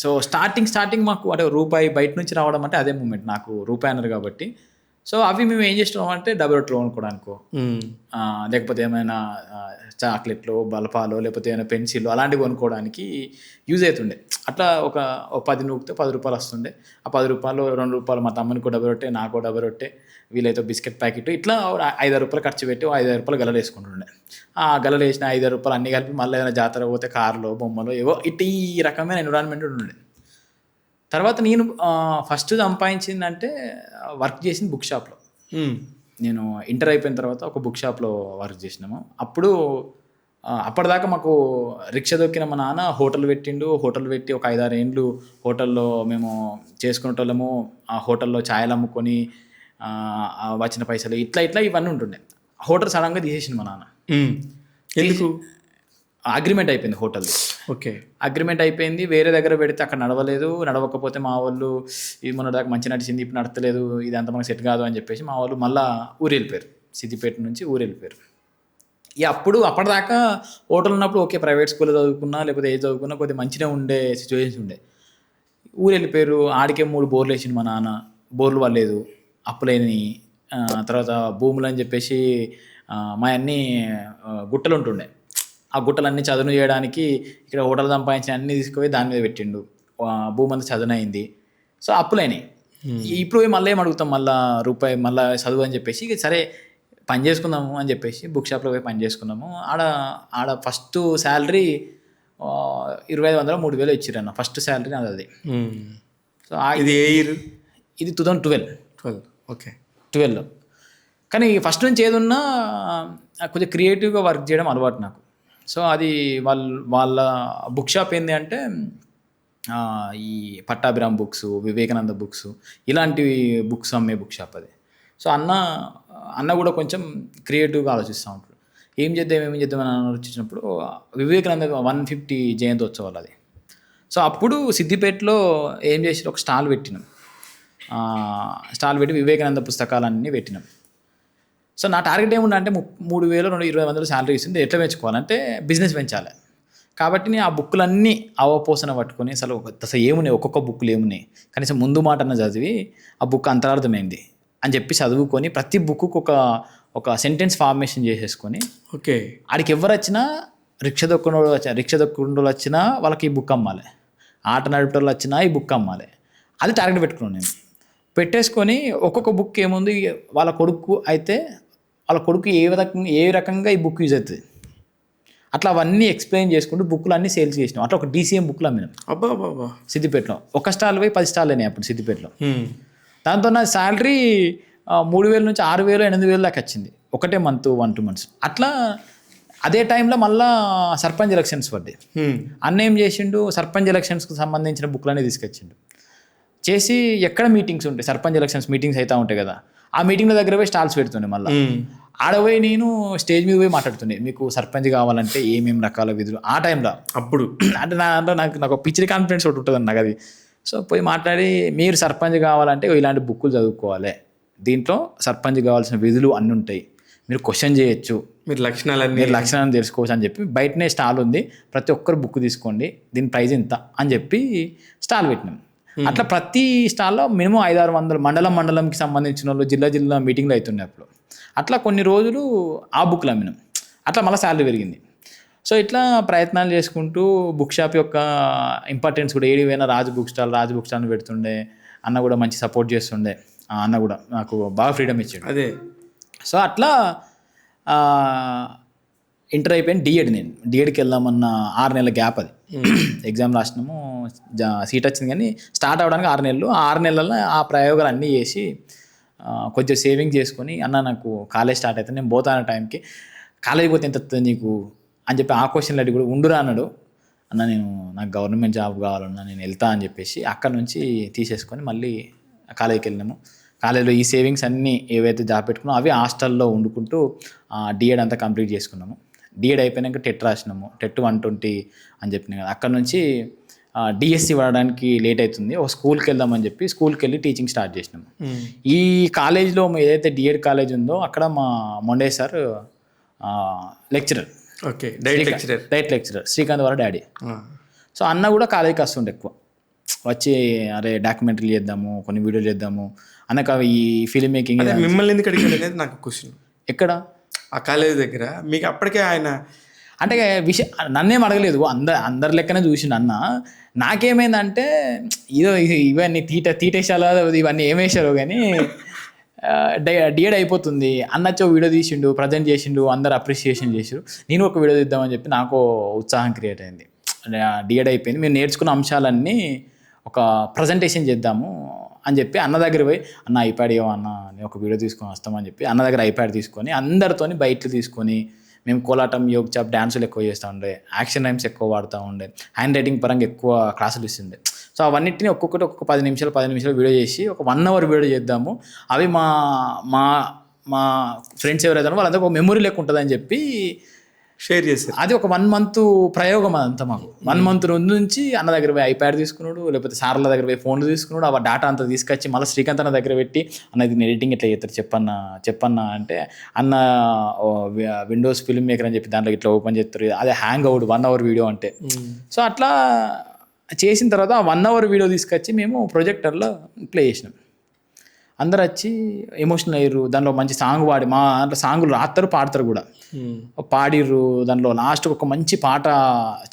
సో స్టార్టింగ్ మాకు అంటే రూపాయి బయట నుంచి రావడం అంటే అదే మూమెంట్. నాకు రూపాయి అన్నారు కాబట్టి. సో అవి మేము ఏం చేస్తున్నాం అంటే డబుల్ రొట్టెలు కొనుక్కోవడానికో లేకపోతే ఏమైనా చాక్లెట్లు బలపాలు లేకపోతే ఏమైనా పెన్సిల్ అలాంటివి కొనుక్కోవడానికి యూజ్ అవుతుండే. అట్లా ఒక 10 నూకితే ₹10 వస్తుండే. ఆ ₹10 ₹2 మా తమ్మునికో డబ్బు రొట్టె, నాకో డబ్బు రొట్టె, వీలైతే బిస్కెట్ ప్యాకెట్, ఇట్లా ₹5 ఖర్చు పెట్టి ₹5 గలలు వేసుకుంటుండే. ఆ గలలు వేసిన ₹5 అన్నీ కలిపి మళ్ళీ ఏదైనా జాతర పోతే కార్లో బొమ్మలో ఏవో ఇట్లా ఈ రకమైన ఎన్విరాన్మెంట్ ఉండే. తర్వాత నేను ఫస్ట్ సంపాదించిందంటే వర్క్ చేసింది బుక్ షాప్లో. నేను ఇంటర్ అయిపోయిన తర్వాత ఒక బుక్ షాప్లో వర్క్ చేసినాము. అప్పటిదాకా మాకు రిక్షా దొక్కిన మా నాన్న హోటల్ పెట్టి ఒక 5-6 ఏండ్లు హోటల్లో మేము చేసుకునేటోళ్ళము. ఆ హోటల్లో ఛాయలు అమ్ముకొని వచ్చిన పైసలు ఇట్లా ఇవన్నీ ఉంటుండే. హోటల్ సడన్గా తీసేసింది మా నాన్న. ఎందుకు? అగ్రిమెంట్ అయిపోయింది హోటల్ది. ఓకే, అగ్రిమెంట్ అయిపోయింది. వేరే దగ్గర పెడితే అక్కడ నడవకపోతే మా వాళ్ళు ఇది మొన్నటిదాకా మంచి నడిచింది ఇప్పుడు నడతలేదు, ఇది అంత మనకు సెట్ కాదు అని చెప్పేసి మా వాళ్ళు మళ్ళీ ఊరు వెళ్ళిపోయారు. సిద్దిపేట నుంచి ఊరు వెళ్ళిపోయారు. అప్పటిదాకా హోటల్ ఉన్నప్పుడు ఓకే ప్రైవేట్ స్కూల్లో చదువుకున్నా లేకపోతే ఏది చదువుకున్నా కొద్దిగా మంచిగా ఉండే సిచ్యువేషన్స్ ఉండే. ఊరు వెళ్ళిపోయారు. ఆడికే 3 బోర్లు వేసింది మా నాన్న. బోర్లు పడలేదు, అప్పులేని. తర్వాత భూములు అని చెప్పేసి మా అన్ని గుట్టలు ఉంటుండే. ఆ గుట్టలన్నీ చదును చేయడానికి ఇక్కడ హోటల్ సంపాదించిన అన్నీ తీసుకుపోయి దాని మీద పెట్టిండు. భూమి అంతా చదునైంది. సో అప్పులైనాయి. ఇప్పుడు పోయి మళ్ళీ ఏం అడుగుతాం, మళ్ళీ రూపాయి మళ్ళీ చదువు అని చెప్పేసి ఇక సరే పని చేసుకుందాము అని చెప్పేసి బుక్ షాప్లో పోయి పని చేసుకున్నాము. ఆడ ఫస్ట్ శాలరీ 2,500 3,000 ఇచ్చిరన్న, ఫస్ట్ శాలరీ నాది అది. సో ఇది ఏ ఇయర్? ఇది 2012. 12. ఓకే. 12. కానీ ఫస్ట్ నుంచి ఏదున్నా కొంచెం క్రియేటివ్గా వర్క్ చేయడం అలవాటు నాకు. సో అది వాళ్ళ బుక్ షాప్ ఏంటి అంటే ఈ పట్టాభిరామ్ బుక్స్, వివేకానంద బుక్స్, ఇలాంటివి బుక్స్ అమ్మే బుక్ షాప్ అది. సో అన్న కూడా కొంచెం క్రియేటివ్గా ఆలోచిస్తూ ఉంటాడు. ఏం చేద్దాం అని ఆలోచించినప్పుడు వివేకానంద 150 జయంతోత్సవాలు అది. సో అప్పుడు సిద్దిపేటలో ఏం చేసి ఒక స్టాల్ పెట్టినాం. స్టాల్ పెట్టి వివేకానంద పుస్తకాలన్నీ పెట్టినాం. సో నా టార్గెట్ ఏముండే అంటే 3,000-2,500 శాలరీ ఇస్తుంది, ఎట్లా పెంచుకోవాలంటే బిజినెస్ పెంచాలి. కాబట్టి నేను ఆ బుక్కులన్నీ అవపోసన పట్టుకొని అసలు ఏమున్నాయి, ఒక్కొక్క బుక్లు ఏమున్నాయి, కనీసం ముందు మాట అన్న చదివి ఆ బుక్ అంతరార్థమైంది అని చెప్పి చదువుకొని ప్రతి బుక్కు ఒక సెంటెన్స్ ఫార్మేషన్ చేసేసుకొని, ఓకే ఆడికి ఎవరు వచ్చినా రిక్షా దొక్కుండోళ్ళు వచ్చినా వాళ్ళకి ఈ బుక్ అమ్మాలి, ఆట నడిపేటోళ్ళు వచ్చినా ఈ బుక్ అమ్మాలి, అది టార్గెట్ పెట్టుకున్నాను నేను. పెట్టేసుకొని ఒక్కొక్క బుక్ ఏముంది, వాళ్ళ కొడుకు అయితే వాళ్ళ కొడుకు ఏ రకంగా ఈ బుక్ యూజ్ అవుతుంది అట్లా అవన్నీ ఎక్స్ప్లెయిన్ చేసుకుంటూ బుక్లు అన్నీ సేల్స్ చేసినాం. అట్లా ఒక DCM బుక్లు అమ్మినాం సిద్దిపేటలో. ఒక స్టాల్ పోయి 10 స్టాల్ అయినాయి అప్పుడు సిద్దిపేటలో. దాంతో నా శాలరీ 3,000 నుంచి 6,000 8,000 దాకా వచ్చింది ఒకటే మంత్ 1-2 months. అట్లా అదే టైంలో మళ్ళీ సర్పంచ్ ఎలక్షన్స్ పడ్డాయి. అన్న ఏం చేసిండు, సర్పంచ్ ఎలక్షన్స్కి సంబంధించిన బుక్లన్నీ తీసుకొచ్చిండు. చేసి ఎక్కడ మీటింగ్స్ ఉంటాయి, సర్పంచ్ ఎలక్షన్స్ మీటింగ్స్ అయితే ఉంటాయి కదా, ఆ మీటింగ్ల దగ్గర పోయి స్టాల్స్ పెడుతుండే. మళ్ళీ ఆడపోయి నేను స్టేజ్ మీద పోయి మాట్లాడుతుండే, మీకు సర్పంచ్ కావాలంటే ఏమేమి రకాల విధులు ఆ టైంలో. అప్పుడు అంటే నాకు పిచ్చిడి కాన్ఫిడెన్స్ ఒకటి ఉంటుంది నాకు అది. సో పోయి మాట్లాడి, మీరు సర్పంచ్ కావాలంటే ఇలాంటి బుక్కులు చదువుకోవాలి, దీంట్లో సర్పంచ్ కావాల్సిన విధులు అన్నీ ఉంటాయి, మీరు క్వశ్చన్ చేయొచ్చు, మీరు లక్షణాలను తెలుసుకోవచ్చు అని చెప్పి బయటనే స్టాల్ ఉంది, ప్రతి ఒక్కరు బుక్ తీసుకోండి, దీని ప్రైజ్ ఎంత అని చెప్పి స్టాల్ పెట్టినాం. అట్లా ప్రతి స్టాల్లో మినిమం 500-600 మండలంకి సంబంధించిన వాళ్ళు జిల్లా మీటింగ్లు అవుతున్నాయి అప్పుడు. అట్లా కొన్ని రోజులు ఆ బుక్లు అమ్మినాం. అట్లా మళ్ళీ శాలరీ పెరిగింది. సో ఇట్లా ప్రయత్నాలు చేసుకుంటూ బుక్ షాప్ యొక్క ఇంపార్టెన్స్ కూడా ఏడివైనా రాజు బుక్ స్టాల్ని పెడుతుండే. అన్న కూడా మంచి సపోర్ట్ చేస్తుండే. అన్న కూడా నాకు బాగా ఫ్రీడమ్ ఇచ్చాడు. అదే. సో అట్లా ఇంటర్ అయిపోయింది. నేను డిఎడ్కి వెళ్దామన్న 6 నెలల గ్యాప్ అది. ఎగ్జామ్ రాసినాము, సీట్ వచ్చింది, కానీ స్టార్ట్ అవ్వడానికి 6 నెలలు. 6 నెలల్లో ఆ ప్రయోగాలు అన్నీ చేసి కొంచెం సేవింగ్ చేసుకొని, అన్న నాకు కాలేజ్ స్టార్ట్ అవుతుంది, నేను పోతాను టైంకి, కాలేజ్ పోతే ఎంత వస్తుంది నీకు అని చెప్పి ఆ క్వశ్చన్లు అడిగి కూడా ఉండురా అన్నాడు. అన్న నాకు గవర్నమెంట్ జాబ్ కావాలన్నా నేను వెళ్తా అని చెప్పేసి అక్కడ నుంచి తీసేసుకొని మళ్ళీ కాలేజీకి వెళ్ళినాము. కాలేజీలో ఈ సేవింగ్స్ అన్నీ ఏవైతే జాబ్ పెట్టుకున్నామో అవి హాస్టల్లో వండుకుంటూ డిఎడ్ అంతా కంప్లీట్ చేసుకున్నాము. డిఎడ్ అయిపోయినాక టెట్ రాసినాము. టెట్ 120 అని చెప్పినా కదా. అక్కడ నుంచి డిఎస్సి వాడడానికి లేట్ అవుతుంది, ఒక స్కూల్కి వెళ్దామని చెప్పి స్కూల్కి వెళ్ళి టీచింగ్ స్టార్ట్ చేసినాము. ఈ కాలేజ్లో ఏదైతే డిఎడ్ కాలేజ్ ఉందో అక్కడ మా మొండే sir lecturer. Okay. DIET lecturer Srikanth వాళ్ళ డాడీ. సో అన్న కూడా కాలేజీకి వస్తుండే ఎక్కువ, వచ్చి అరే డాక్యుమెంటరీ చేద్దాము, కొన్ని వీడియోలు చేద్దాము అన్నకు. ఈ ఫిల్మ్ మేకింగ్ మిమ్మల్ని ఎందుకు అడిగాడు నాకు క్వశ్చన్. ఎక్కడ? ఆ కాలేజ్ దగ్గర. మీకు అప్పటికే ఆయన అంటే నన్నేం అడగలేదు, అందరి లెక్కనే చూసిండు అన్న. నాకేమైందంటే ఇవన్నీ తీటేసాలో ఇవన్నీ ఏమేసారో కానీ డిఎడ్ అయిపోతుంది, అన్నచ్చో వీడియో తీసిండు, ప్రజెంట్ చేసిండు, అందరు అప్రిషియేషన్ చేసారు, నేను ఒక వీడియో తీద్దామని చెప్పి నాకు ఉత్సాహం క్రియేట్ అయింది. డిఎడ్ అయిపోయింది, మేము నేర్చుకున్న అంశాలన్నీ ఒక ప్రజెంటేషన్ చేద్దాము అని చెప్పి అన్న దగ్గర పోయి, అన్న ఐప్యాడ్ అన్న నేను ఒక వీడియో తీసుకొని వస్తామని చెప్పి అన్న దగ్గర ఐప్యాడ్ తీసుకొని అందరితోని బయటలు తీసుకొని మేము కోలాటం, యోగ్ చాప్, డ్యాన్సులు ఎక్కువ చేస్తూ ఉండే, యాక్షన్ రైమ్స్ ఎక్కువ వాడుతూ ఉండే, హ్యాండ్ రైటింగ్ పరంగా ఎక్కువ క్లాసులు ఇస్తుండే. సో అవన్నిటిని ఒక్కొక్క 10 నిమిషాలు వీడియో చేసి ఒక 1 hour వీడియో చేద్దాము, అవి మా మా మా ఫ్రెండ్స్ ఎవరైతే వాళ్ళందరూ ఒక మెమొరీ లెక్క ఉంటుందని చెప్పి షేర్ చేశారు. అది ఒక 1 month ప్రయోగం అదంతా మాకు. 1 month నుంచి అన్న దగ్గర పోయి ఐప్యాడ్ తీసుకున్నాడు, లేకపోతే సార్ల దగ్గర పోయి ఫోన్లు తీసుకున్నాడు, ఆ డేటా అంతా తీసుకొచ్చి మళ్ళీ శ్రీకాంత్ అన్న దగ్గర పెట్టి, అన్న ఇది ఎడిటింగ్ ఎట్లా చేస్తారు చెప్పన్న అంటే, అన్న విండోస్ ఫిల్మ్ మేకర్ అని చెప్పి దాంట్లో ఇట్లా ఓపెన్ చేస్తారు, అదే హ్యాంగ్ అవుట్ 1 hour వీడియో అంటే. సో అట్లా చేసిన తర్వాత 1 hour వీడియో తీసుకొచ్చి మేము ప్రొజెక్టర్లో ప్లే చేసినాం. అందరు వచ్చి ఎమోషనల్ అయ్యారు. దానిలో మంచి సాంగ్ పాడి మా దాంట్లో సాంగులు రాస్తారు, పాడతారు కూడా. పాడిర్రు. దాంట్లో లాస్ట్ ఒక మంచి పాట,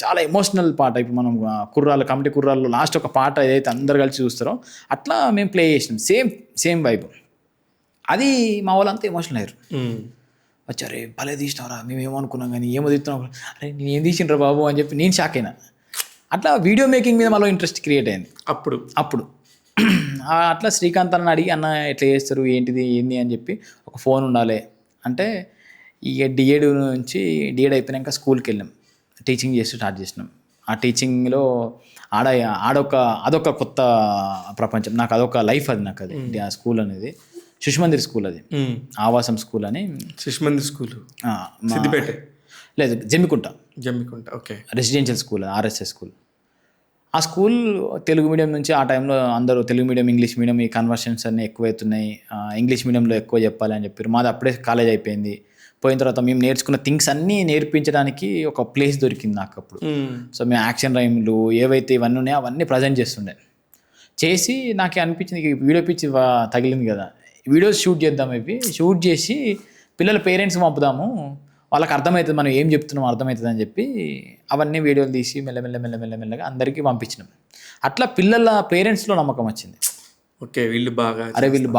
చాలా ఎమోషనల్ పాట. ఇప్పుడు మనం కుర్రాళ్ళు, కమిటీ కుర్రాళ్ళు లాస్ట్ ఒక పాట ఏదైతే అందరు కలిసి చూస్తారో అట్లా మేము ప్లే చేసినాం. Same vibe. అది మా వాళ్ళంతా ఎమోషనల్ అయ్యారు. వచ్చారే భలే తీసినారా, మేము ఏమనుకున్నాం కానీ ఏమో తీస్తున్నాం, అరే నేను ఏం తీసిండ్రా బాబు అని చెప్పి నేను షాక్ అయినా. అట్లా వీడియో మేకింగ్ మీద మళ్ళీ ఇంట్రెస్ట్ క్రియేట్ అయింది అప్పుడు. అట్లా శ్రీకాంత్ అన్న అడిగి, అన్న ఎట్లా చేస్తారు ఏంటిది ఏంది అని చెప్పి, ఒక ఫోన్ ఉండాలి అంటే ఇక డిఎడ్ నుంచి డిఎడ్ అయిపోయాక స్కూల్కి వెళ్ళాం, టీచింగ్ చేసి స్టార్ట్ చేసినాం. ఆ టీచింగ్లో అదొక కొత్త ప్రపంచం నాకు, అదొక లైఫ్. అది నాకు అది ఆ స్కూల్ అనేది శిశుమందిర్ స్కూల్, అది ఆవాసం స్కూల్ అని. శిశుమందిర్ స్కూల్ సిద్దిపేట లేదు, Jammikunta. Okay. Residential school, RSS school. ఆ స్కూల్ తెలుగు మీడియం నుంచి ఆ టైంలో అందరూ తెలుగు మీడియం, ఇంగ్లీష్ మీడియం ఈ కన్వర్షన్స్ అన్నీ ఎక్కువవుతున్నాయి, ఇంగ్లీష్ మీడియంలో ఎక్కువ చెప్పాలి అని చెప్పారు. మాది అప్పుడే కాలేజ్ అయిపోయింది. పోయిన తర్వాత మేము నేర్చుకున్న థింగ్స్ అన్నీ నేర్పించడానికి ఒక ప్లేస్ దొరికింది నాకు అప్పుడు. సో మేము యాక్షన్ రైమ్లు ఏవైతే ఇవన్నీ ఉన్నాయో అవన్నీ ప్రజెంట్ చేసి నాకు అనిపించింది వీడియో పిచ్చి తగిలింది కదా, వీడియోస్ షూట్ చేద్దాం. ఇవి షూట్ చేసి పిల్లల పేరెంట్స్ పంపుదాము, వాళ్ళకి అర్థమవుతుంది మనం ఏం చెప్తున్నాం అర్థమవుతుంది అని చెప్పి అవన్నీ వీడియోలు తీసి మెల్లమెల్లగా అందరికీ పంపించినాం. అట్లా పిల్లల పేరెంట్స్లో నమ్మకం వచ్చింది. ఓకే, వీళ్ళు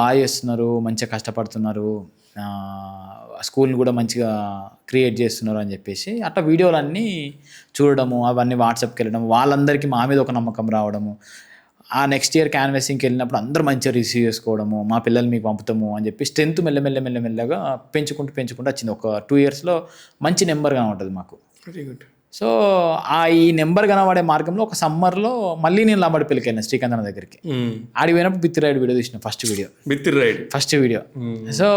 బాగా చేస్తున్నారు, మంచిగా కష్టపడుతున్నారు, స్కూల్ని కూడా మంచిగా క్రియేట్ చేస్తున్నారు అని చెప్పేసి అట్లా వీడియోలన్నీ చూడడము, అవన్నీ వాట్సాప్కి వెళ్ళడం, వాళ్ళందరికీ మా మీద ఒక నమ్మకం రావడము. ఆ నెక్స్ట్ ఇయర్ క్యాన్వాసింగ్కి వెళ్ళినప్పుడు అందరూ మంచిగా రిసీవ్ చేసుకోవడము, మా పిల్లలు మీకు పంపుతాము అని చెప్పి స్ట్రెంత్ మెల్లమెల్లగా పెంచుకుంటూ వచ్చింది. ఒక 2 yearsలో మంచి నెంబర్ కనబడుతుంది మాకు. Very good. సో ఈ నెంబర్ కనబడే మార్గంలో ఒక సమ్మర్లో మళ్ళీ నేను లంబడిపల్లికి వెళ్ళాను శ్రీకాంత్ అన్న దగ్గరికి. ఆడికి పోయినప్పుడు బిత్తి రైడ్ వీడియో తీసిన ఫస్ట్ వీడియో. సో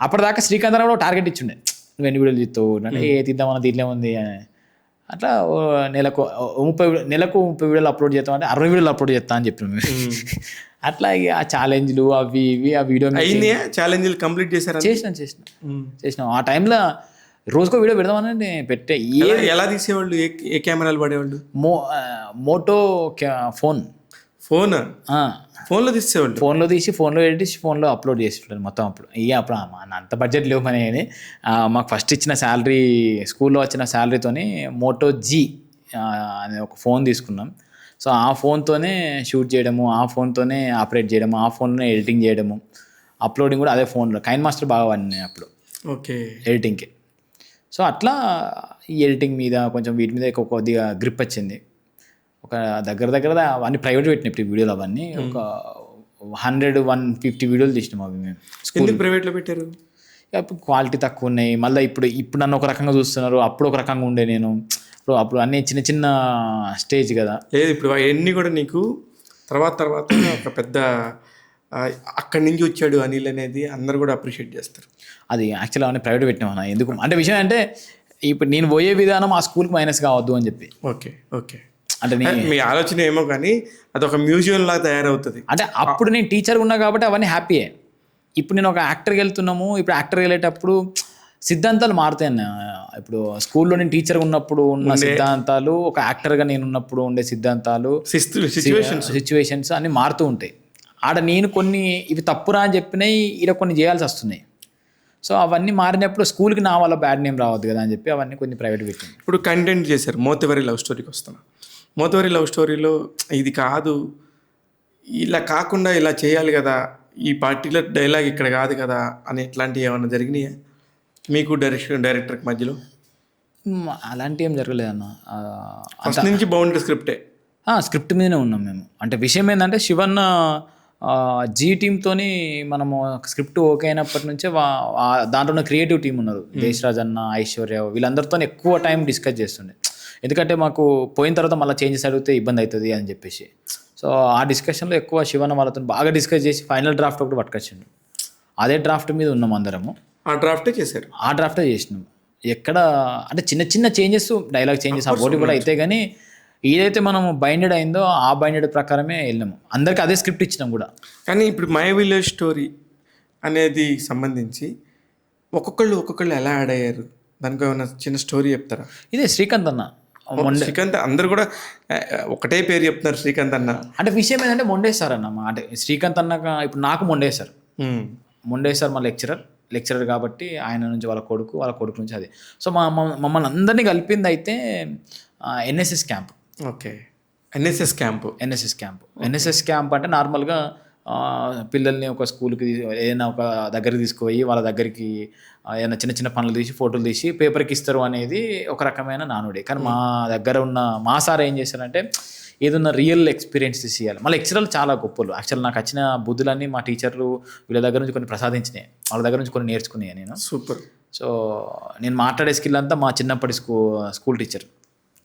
అప్పటిదాకా శ్రీకాంత్ అన్న కూడా టార్గెట్ ఇచ్చిండే, నువ్వు ఎన్ని వీడియోలు తీస్తావు అంటే తీద్దామన్న దీంట్లో ఉంది. అట్లా నెలకు 30 వీడియోలు అప్లోడ్ చేస్తాం అంటే 60 వీడియోలు అప్లోడ్ చేస్తా అని చెప్పినాం మేము. అట్లా ఆ ఛాలెంజ్లు అవి ఇవి ఆ వీడియో ఛాలెంజ్లు కంప్లీట్ చేసినాం. ఆ టైంలో రోజుకో వీడియో పెడదామని పెట్టే. ఎలా తీసేవాళ్ళు, ఏ కెమెరాలు పడేవాళ్ళు? మోటో ఫోన్లో తీసేవాళ్ళు. ఫోన్లో తీసి ఫోన్లో ఎడిట్ చేసి ఫోన్లో అప్లోడ్ చేసేవాళ్ళు మొత్తం. అప్పుడు అప్పుడు అంత బడ్జెట్ లేవు మన అని మాకు ఫస్ట్ ఇచ్చిన శాలరీ, స్కూల్లో వచ్చిన శాలరీతోని మోటో జీ అనే ఒక ఫోన్ తీసుకున్నాం. సో ఆ ఫోన్తోనే షూట్ చేయడము, ఆ ఫోన్తోనే ఆపరేట్ చేయడము, ఆ ఫోన్లోనే ఎడిటింగ్ చేయడము, అప్లోడింగ్ కూడా అదే ఫోన్లో. కైన్ మాస్టర్ బాగా వాడినాయి అప్పుడు ఎడిటింగ్కి. సో అట్లా ఈ ఎడిటింగ్ మీద కొంచెం వీటి మీద కొద్దిగా గ్రిప్ వచ్చింది. ఒక దగ్గర అవన్నీ ప్రైవేట్ పెట్టినాయి ఇప్పుడు వీడియోలు, అవన్నీ ఒక 100-150 వీడియోలు తీసినాం అవి మేము. స్కూల్ ప్రైవేట్లో పెట్టారు, క్వాలిటీ తక్కువ ఉన్నాయి. మళ్ళీ ఇప్పుడు నన్ను ఒక రకంగా చూస్తున్నారు, అప్పుడు ఒక రకంగా ఉండే నేను. అప్పుడు అన్నీ చిన్న స్టేజ్ కదా. లేదు ఇప్పుడు అవన్నీ కూడా నీకు తర్వాత ఒక పెద్ద అక్కడి నుంచి వచ్చాడు అనిల్ అనేది అందరు కూడా అప్రిషియేట్ చేస్తారు. అది యాక్చువల్గా అవన్నీ ప్రైవేట్ పెట్టినామన్నా. ఎందుకు అంటే విషయం అంటే ఇప్పుడు నేను పోయే విధానం ఆ స్కూల్కి మైనస్ కావద్దు అని చెప్పి. ఓకే అంటే మీ ఆలోచన ఏమో కానీ అదొక మ్యూజియం లాగా తయారవుతుంది. అంటే అప్పుడు నేను టీచర్ ఉన్నా కాబట్టి అవన్నీ హ్యాపీయే. ఇప్పుడు నేను ఒక యాక్టర్కి వెళ్తున్నాము, ఇప్పుడు యాక్టర్కి వెళ్ళేటప్పుడు సిద్ధాంతాలు మారుతాయి అన్న. ఇప్పుడు స్కూల్లో నేను టీచర్గా ఉన్నప్పుడు ఉన్న సిద్ధాంతాలు, ఒక యాక్టర్గా నేను ఉన్నప్పుడు ఉండే సిద్ధాంతాలు, సిచ్యువేషన్స్ అన్నీ మారుతూ ఉంటాయి. ఆడ నేను కొన్ని ఇవి తప్పురా అని చెప్పినాయి, ఈడ కొన్ని చేయాల్సి వస్తున్నాయి. సో అవన్నీ మారినప్పుడు స్కూల్కి నా వల్ల బ్యాడ్ నేమ్ రావద్దు కదా అని చెప్పి అవన్నీ కొన్ని ప్రైవేట్ పెట్టింది. ఇప్పుడు కంటెంట్ చేశారు, మోతవరి లవ్ స్టోరీకి వస్తున్నా. మోతవరి లవ్ స్టోరీలో ఇది కాదు, ఇలా కాకుండా ఇలా చేయాలి కదా, ఈ పర్టికులర్ డైలాగ్ ఇక్కడ కాదు కదా అని ఇట్లాంటివి ఏమైనా జరిగినాయా మీకు డైరెక్టర్కి మధ్యలో? అలాంటి ఏం జరగలేదన్న. ఫస్ట్ నుంచి బాగుంటుంది స్క్రిప్ట్ మీదనే ఉన్నాం మేము. అంటే విషయం ఏంటంటే శివన్న జీ టీమ్తోని మనము స్క్రిప్ట్ ఓకే అయినప్పటి నుంచే దాంట్లో ఉన్న క్రియేటివ్ టీం ఉన్నారు, దేశరాజ్ అన్న, ఐశ్వర్య, వీళ్ళందరితో ఎక్కువ టైం డిస్కస్ చేస్తుండే. ఎందుకంటే మాకు పోయిన తర్వాత మళ్ళీ చేంజెస్ అడిగితే ఇబ్బంది అవుతుంది అని చెప్పేసి. సో ఆ డిస్కషన్లో ఎక్కువ శివన్న వాళ్ళతో బాగా డిస్కస్ చేసి ఫైనల్ డ్రాఫ్ట్ ఒకటి పట్టుకొచ్చిండు. అదే డ్రాఫ్ట్ మీద ఉన్నాం అందరము. ఆ డ్రాఫ్టే చేసినాం. ఎక్కడ అంటే చిన్న చేంజెస్, డైలాగ్ చేంజెస్ ఆ పోటీ కూడా అయితే, కానీ ఏదైతే మనం బైండెడ్ అయిందో ఆ బైండెడ్ ప్రకారమే వెళ్ళాము. అందరికీ అదే స్క్రిప్ట్ ఇచ్చినాం కూడా. కానీ ఇప్పుడు మై విలేజ్ స్టోరీ అనేది సంబంధించి ఒక్కొక్కళ్ళు ఎలా యాడ్ అయ్యారు, దానికి ఏమైనా చిన్న స్టోరీ చెప్తారా? ఇదే శ్రీకాంత్ అన్న శ్రీకాంత్ అందరు కూడా ఒకటే పేరు చెప్తున్నారు శ్రీకాంత్ అన్న. అంటే విషయం ఏంటంటే మొండే సార్ అన్న అంటే శ్రీకాంత్ అన్నాక ఇప్పుడు నాకు మొండే సార్ మా లెక్చరర్ కాబట్టి ఆయన నుంచి వాళ్ళ కొడుకు నుంచి అది. సో మమ్మల్ని అందరినీ కలిపింది అయితే NSS camp. Okay, NSS camp అంటే నార్మల్గా పిల్లల్ని ఒక స్కూల్కి ఏదైనా ఒక దగ్గరికి తీసుకుపోయి వాళ్ళ దగ్గరికి ఏదైనా చిన్న చిన్న పనులు తీసి ఫోటోలు తీసి పేపర్కి ఇస్తారు అనేది ఒక రకమైన నానుడి. కానీ మా దగ్గర ఉన్న మా సార్ ఏం చేశారంటే ఏదన్నా రియల్ ఎక్స్పీరియన్స్ తీసేయాలి. మా లెక్చరర్లు చాలా గొప్పలు. యాక్చువల్ నాకు వచ్చిన బుద్ధులన్నీ మా టీచర్లు వీళ్ళ దగ్గర నుంచి కొన్ని ప్రసాదించినాయి, వాళ్ళ దగ్గర నుంచి కొన్ని నేర్చుకున్నాయి నేను. సూపర్. సో నేను మాట్లాడే స్కిల్ అంతా మా చిన్నప్పటి స్కూల్ టీచర్.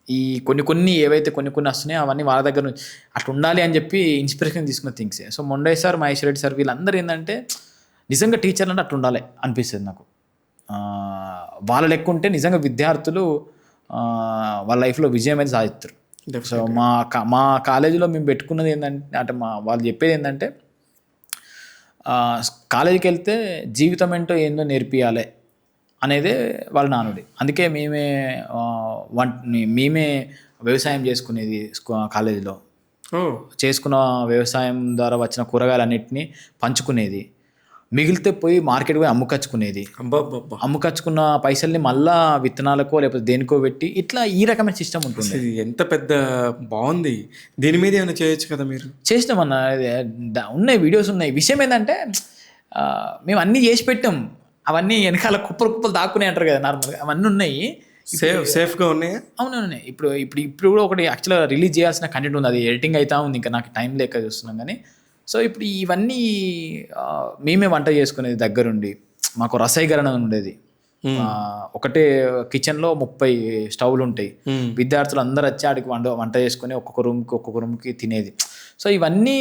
ఈ కొన్ని ఏవైతే కొన్ని వస్తున్నాయో అవన్నీ వాళ్ళ దగ్గర నుంచి అట్లా ఉండాలి అని చెప్పి ఇన్స్పిరేషన్ తీసుకున్న థింగ్సే. So మొండే sir, Maheshwar Reddy sir వీళ్ళందరూ ఏంటంటే నిజంగా టీచర్లు అంటే అట్లా ఉండాలి అనిపిస్తుంది నాకు. వాళ్ళ లెక్క ఉంటే నిజంగా విద్యార్థులు వాళ్ళ లైఫ్లో విజయం అనేది సాధిస్తారు. సో మా కాలేజీలో మేము పెట్టుకున్నది ఏంటంటే అంటే వాళ్ళు చెప్పేది ఏంటంటే కాలేజీకి వెళ్తే జీవితం ఏంటో ఏందో నేర్పియాలి అనేదే వాళ్ళ నానుడి. అందుకే మేమే వ్యవసాయం చేసుకునేది కాలేజీలో. చేసుకున్న వ్యవసాయం ద్వారా వచ్చిన కూరగాయలన్నింటినీ పంచుకునేది, మిగిలితే పోయి మార్కెట్ పోయి అమ్ముకచ్చుకున్న పైసల్ని మళ్ళా విత్తనాలకో లేకపోతే దేనికో పెట్టి ఇట్లా ఈ రకమైన సిస్టమ్ ఉంటుంది. ఎంత పెద్ద బాగుంది. దీని మీద ఏమైనా చేయొచ్చు కదా మీరు. చేసినామన్న, ఉన్నాయి వీడియోస్ ఉన్నాయి. విషయం ఏంటంటే మేము అన్నీ చేసి పెట్టాం, అవన్నీ వెనకాల కుప్పలు దాక్కునే అంటారు కదా నార్మల్గా, అవన్నీ ఉన్నాయి. సేఫ్గా ఉన్నాయా? అవును. ఇప్పుడు కూడా ఒకటి యాక్చువల్గా రిలీజ్ చేయాల్సిన కంటెంట్ ఉంది, అది ఎడిటింగ్ అవుతా ఉంది, ఇంకా నాకు టైం లేక చూస్తున్నాం. కానీ సో ఇప్పుడు ఇవన్నీ మేమే వంట చేసుకునేది దగ్గరుండి. మాకు రసాయకరణ ఉండేది. ఒకటే కిచెన్లో 30 స్టవ్లు ఉంటాయి. విద్యార్థులు అందరూ వచ్చి ఆడికి వంట చేసుకుని ఒక్కొక్క రూమ్కి తినేది. సో ఇవన్నీ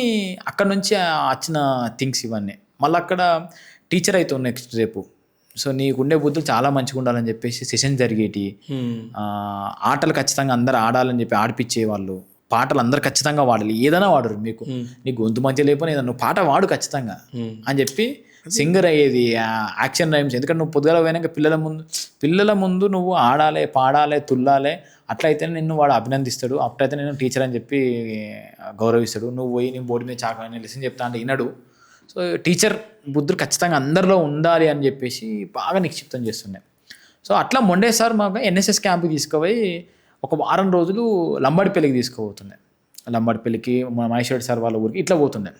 అక్కడ నుంచి వచ్చిన థింగ్స్ ఇవన్నీ. మళ్ళీ అక్కడ టీచర్ అవుతాం నెక్స్ట్ రేపు. సో నీకుండే బుద్ధులు చాలా మంచిగా ఉండాలని చెప్పేసి సెషన్ జరిగేటి. ఆటలు ఖచ్చితంగా అందరు ఆడాలని చెప్పి ఆడిపించేవాళ్ళు. పాటలు అందరు ఖచ్చితంగా వాడాలి, ఏదైనా వాడరు. నీ గొంతు మంచిగా లేకపోయినా ఏదైనా నువ్వు పాట వాడు ఖచ్చితంగా అని చెప్పి సింగర్ అయ్యేది. యాక్షన్ రైమ్స్, ఎందుకంటే నువ్వు పొద్దుగా పోయినాక పిల్లల ముందు నువ్వు ఆడాలి, పాడాలి, తుల్లాలి. అట్లయితే నిన్ను వాడు అభినందిస్తాడు, అట్లయితే నేను టీచర్ అని చెప్పి గౌరవిస్తాడు. నువ్వు పోయి నీ బోర్డు మీద చాకని లెసన్ చెప్తా అంటే వినడు. సో టీచర్ బుద్ధులు ఖచ్చితంగా అందరిలో ఉండాలి అని చెప్పేసి బాగా నిక్షిప్తం చేస్తుండే. సో అట్లా మొండే సార్ మాకు ఎన్ఎస్ఎస్ క్యాంప్కి తీసుకుపోయి ఒక వారం రోజులు లంబాడిపల్లికి తీసుకుపోతుండే. లంబాడిపల్లికి మన మహేశ్వర్ సార్ వాళ్ళ ఊరికి ఇట్లా పోతుండే.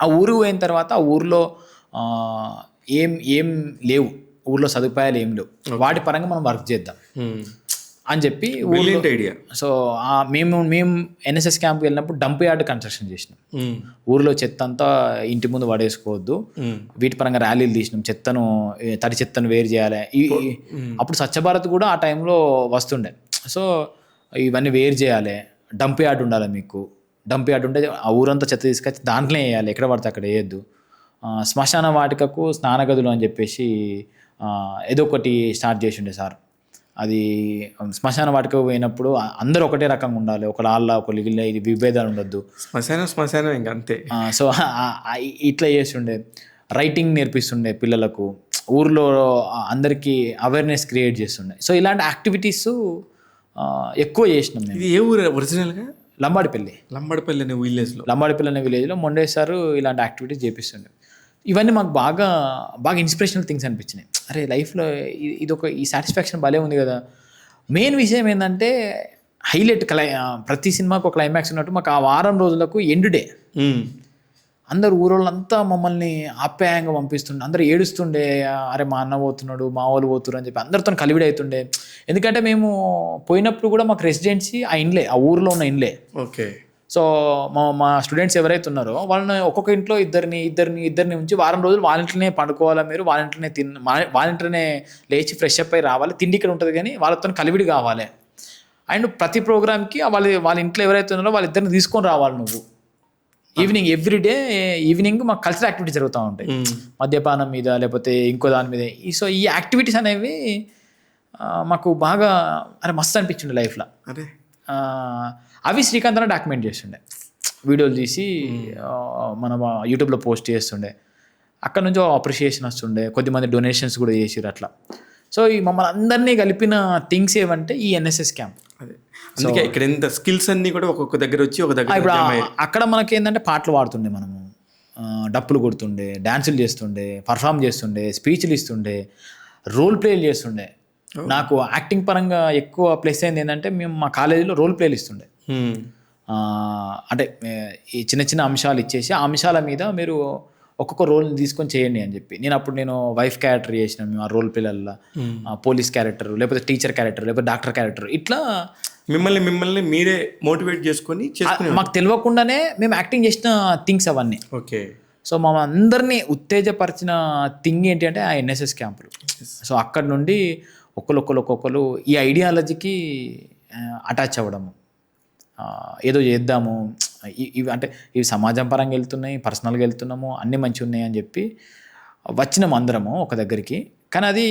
ఆ ఊరికి పోయిన తర్వాత ఆ ఊరిలో ఏం లేవు, ఊర్లో సదుపాయాలు ఏం లేవు, వాటి పరంగా మనం వర్క్ చేద్దాం అని చెప్పి ఐడియా. సో మేము ఎన్ఎస్ఎస్ క్యాంప్కి వెళ్ళినప్పుడు డంప్ యార్డ్ కన్స్ట్రక్షన్ చేసినాం. ఊర్లో చెత్త అంతా ఇంటి ముందు పడేసుకోవద్దు, వీటి పరంగా ర్యాలీలు తీసినాం. తడి చెత్తను వేరు చేయాలి. అప్పుడు స్వచ్ఛ భారత్ కూడా ఆ టైంలో వస్తుండే. సో ఇవన్నీ వేరు చేయాలి, డంప్ యార్డ్ ఉండాలి. డంప్ యార్డ్ ఉంటే ఆ ఊరంతా చెత్త తీసుకొచ్చి దాంట్లో వేయాలి, ఎక్కడ పడితే అక్కడ వేయద్దు. శ్మశాన వాటికకు స్నానగదులు అని చెప్పేసి ఏదో ఒకటి స్టార్ట్ చేసిండే సార్. అది శ్మశాన వాటికకు పోయినప్పుడు అందరూ ఒకటే రకంగా ఉండాలి, ఒక లాళ్ళ ఒక లిగిల్ల, ఇది విభేదాలు ఉండొద్దు. శ్మశానం ఇంకా అంతే. సో ఇట్లా చేస్తుండే. రైటింగ్ నేర్పిస్తుండే పిల్లలకు, ఊర్లో అందరికీ అవేర్నెస్ క్రియేట్ చేస్తుండే. సో ఇలాంటి యాక్టివిటీస్ ఎక్కువ చేసినాం. ఇది ఏ ఊరు ఒరిజినల్గా? లంబాడిపల్లి అనే విలేజ్లో మొండే సార్ ఇలాంటి యాక్టివిటీస్ చేపిస్తుండే. ఇవన్నీ మాకు బాగా ఇన్స్పిరేషనల్ థింగ్స్ అనిపించినాయి. అరే లైఫ్లో ఈ సాటిస్ఫాక్షన్ భలే ఉంది కదా. మెయిన్ విషయం ఏంటంటే హైలైట్ ప్రతి సినిమాకు ఒక క్లైమాక్స్ ఉన్నట్టు మాకు ఆ వారం రోజులకు ఎండ్ డే. అందరు ఊరోళ్ళంతా మమ్మల్ని ఆప్యాయంగా పంపిస్తుండే, అందరూ ఏడుస్తుండే. అరే మా అన్న పోతున్నాడు, మా వాళ్ళు పోతున్నారు అని చెప్పి అందరితో కలివిడి అవుతుండే. ఎందుకంటే మేము పోయినప్పుడు కూడా మాకు రెసిడెన్సీ ఆ ఊరిలో ఉన్న ఇండ్లే. ఓకే. సో మా స్టూడెంట్స్ ఎవరైతే ఉన్నారో వాళ్ళని ఒక్కొక్క ఇంట్లో ఇద్దరిని ఉంచి వారం రోజులు వాళ్ళ ఇంట్లోనే పండుకోవాలా, మీరు వాళ్ళ ఇంట్లోనే లేచి ఫ్రెష్ అప్ అయి రావాలి. తిండి ఇక్కడ ఉంటుంది కానీ వాళ్ళతో కలివిడి కావాలి. అండ్ ప్రతి ప్రోగ్రామ్కి వాళ్ళ ఇంట్లో ఎవరైతే ఉన్నారో వాళ్ళిద్దరిని తీసుకొని రావాలి నువ్వు. ఎవ్రీడే ఈవినింగ్ మాకు కల్చరల్ యాక్టివిటీస్ జరుగుతూ ఉంటాయి, మద్యపానం మీద లేకపోతే ఇంకో దాని మీద. సో ఈ యాక్టివిటీస్ అనేవి మాకు బాగా మస్తు అనిపించిండే లైఫ్లో. అవి శ్రీకాంత్ అన్న డాక్యుమెంట్ చేస్తుండే, వీడియోలు తీసి మన యూట్యూబ్లో పోస్ట్ చేస్తుండే. అక్కడ నుంచి అప్రిషియేషన్ వస్తుండే, కొద్దిమంది డొనేషన్స్ కూడా చేసిరు. అట్లా సో ఈ మమ్మల్ని అందరినీ కలిపిన థింగ్స్ ఏమంటే ఈ ఎన్ఎస్ఎస్ క్యాంప్. అదే అందుకే ఇక్కడ ఎంత స్కిల్స్ అన్నీ కూడా ఒక్కొక్క దగ్గర వచ్చి ఒక దగ్గర ఇప్పుడు అక్కడ మనకి ఏంటంటే పాటలు పాడుతుండే, మనము డప్పులు కొడుతుండే, డాన్సులు చేస్తుండే, పర్ఫామ్ చేస్తుండే, స్పీచ్లు ఇస్తుండే, రోల్ ప్లేలు చేస్తుండే. నాకు యాక్టింగ్ పరంగా ఎక్కువ ప్లస్ అయింది ఏంటంటే మేము మా కాలేజీలో రోల్ ప్లేలు ఇస్తుండే. అంటే ఈ చిన్న చిన్న అంశాలు ఇచ్చేసి ఆ అంశాల మీద మీరు ఒక్కొక్క రోల్ని తీసుకొని చేయండి అని చెప్పి. నేను వైఫ్ క్యారెక్టర్ చేసిన మేము ఆ రోల్ ప్లేలల్లో, పోలీస్ క్యారెక్టర్, లేకపోతే టీచర్ క్యారెక్టర్, లేకపోతే డాక్టర్ క్యారెక్టర్, ఇట్లా మిమ్మల్ని మీరే మోటివేట్ చేసుకొని మాకు తెలియకుండానే మేము యాక్టింగ్ చేసిన థింగ్స్ అవన్నీ. ఓకే. సో మా అందరినీ ఉత్తేజపరిచిన థింగ్ ఏంటి అంటే ఆ ఎన్ఎస్ఎస్ క్యాంపులు. సో అక్కడ నుండి ఒక్కొక్కరు ఈ ఐడియాలజీకి అటాచ్ అవ్వడము, ఏదో చేద్దాము, ఇవి అంటే ఇవి సమాజం పరంగా వెళ్తున్నాయి, పర్సనల్గా వెళ్తున్నాము, అన్నీ మంచిగా ఉన్నాయి అని చెప్పి వచ్చినాము అందరము ఒక దగ్గరికి. కానీ అది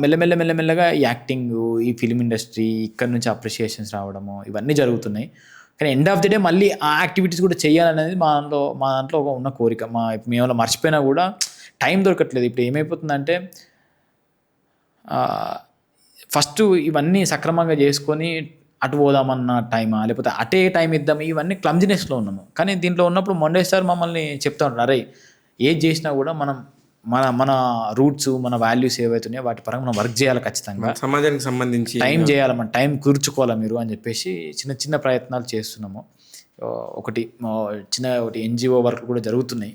మెల్లమెల్లగా ఈ యాక్టింగ్, ఈ ఫిలిం ఇండస్ట్రీ, ఇక్కడ నుంచి అప్రిషియేషన్స్ రావడము, ఇవన్నీ జరుగుతున్నాయి. కానీ ఎండ్ ఆఫ్ ది డే మళ్ళీ ఆ యాక్టివిటీస్ కూడా చేయాలనేది మా దాంట్లో ఉన్న కోరిక. మేము మర్చిపోయినా కూడా టైం దొరకట్లేదు. ఇప్పుడు ఏమైపోతుందంటే ఫస్ట్ ఇవన్నీ సక్రమంగా చేసుకొని అటు పోదామన్న టైమా, లేకపోతే అటే టైం ఇద్దాం, ఇవన్నీ క్లమ్జినెస్లో ఉన్నాము. కానీ దీంట్లో ఉన్నప్పుడు మొండే సార్ మమ్మల్ని చెప్తా ఉంటారు, అరే ఏది చేసినా కూడా మనం మన రూట్స్, మన వాల్యూస్ ఏవైతున్నాయో వాటి పరంగా మనం వర్క్ చేయాలి, ఖచ్చితంగా సమాజానికి సంబంధించి టైం చేయాలి, మన టైం కూర్చుకోవాలి మీరు అని చెప్పేసి చిన్న ప్రయత్నాలు చేస్తున్నాము. ఒకటి ఎన్జిఓ వర్క్ కూడా జరుగుతున్నాయి.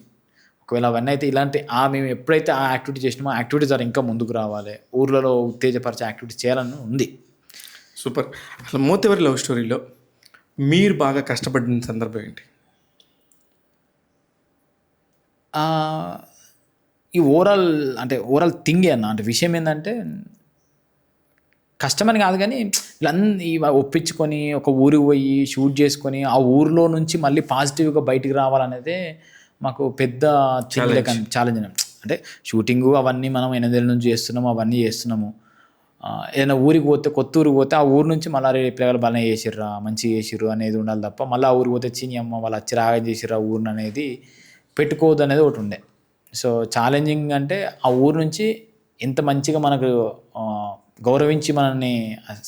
ఒకవేళ అవన్నీ అయితే ఇలాంటి మేము ఎప్పుడైతే ఆ యాక్టివిటీ చేసినామో ఆ యాక్టివిటీ ద్వారా ఇంకా ముందుకు రావాలి, ఊర్లలో ఉత్తేజపరిచే యాక్టివిటీ చేయాలని ఉంది. సూపర్. అసలు మోతేవరి లవ్ స్టోరీలో మీరు బాగా కష్టపడిన సందర్భం ఏంటి? ఈ ఓవరాల్ థింగ్ అన్న, అంటే విషయం ఏంటంటే కష్టమని కాదు, కానీ ఇలా ఒప్పించుకొని ఒక ఊరికి పోయి షూట్ చేసుకొని ఆ ఊరిలో నుంచి మళ్ళీ పాజిటివ్గా బయటికి రావాలనేదే మాకు పెద్ద ఛాలెంజ్. అంటే షూటింగు అవన్నీ మనం 8 ఏళ్ళ నుంచి చేస్తున్నాము, అవన్నీ చేస్తున్నాము. ఏదైనా ఊరికి పోతే, కొత్త ఊరికి పోతే ఆ ఊరు నుంచి మళ్ళీ పిల్లలు బాగానే చేసిర్రా, మంచిగా చేసిర్రు అనేది ఉండాలి తప్ప మళ్ళీ ఆ ఊరికి పోతే చిని అమ్మ వాళ్ళు వచ్చి రాగా చేసిర్రా ఊరిని అనేది పెట్టుకోవద్దు అనేది ఒకటి ఉండే. సో ఛాలెంజింగ్ అంటే ఆ ఊరు నుంచి ఎంత మంచిగా మనకు గౌరవించి మనల్ని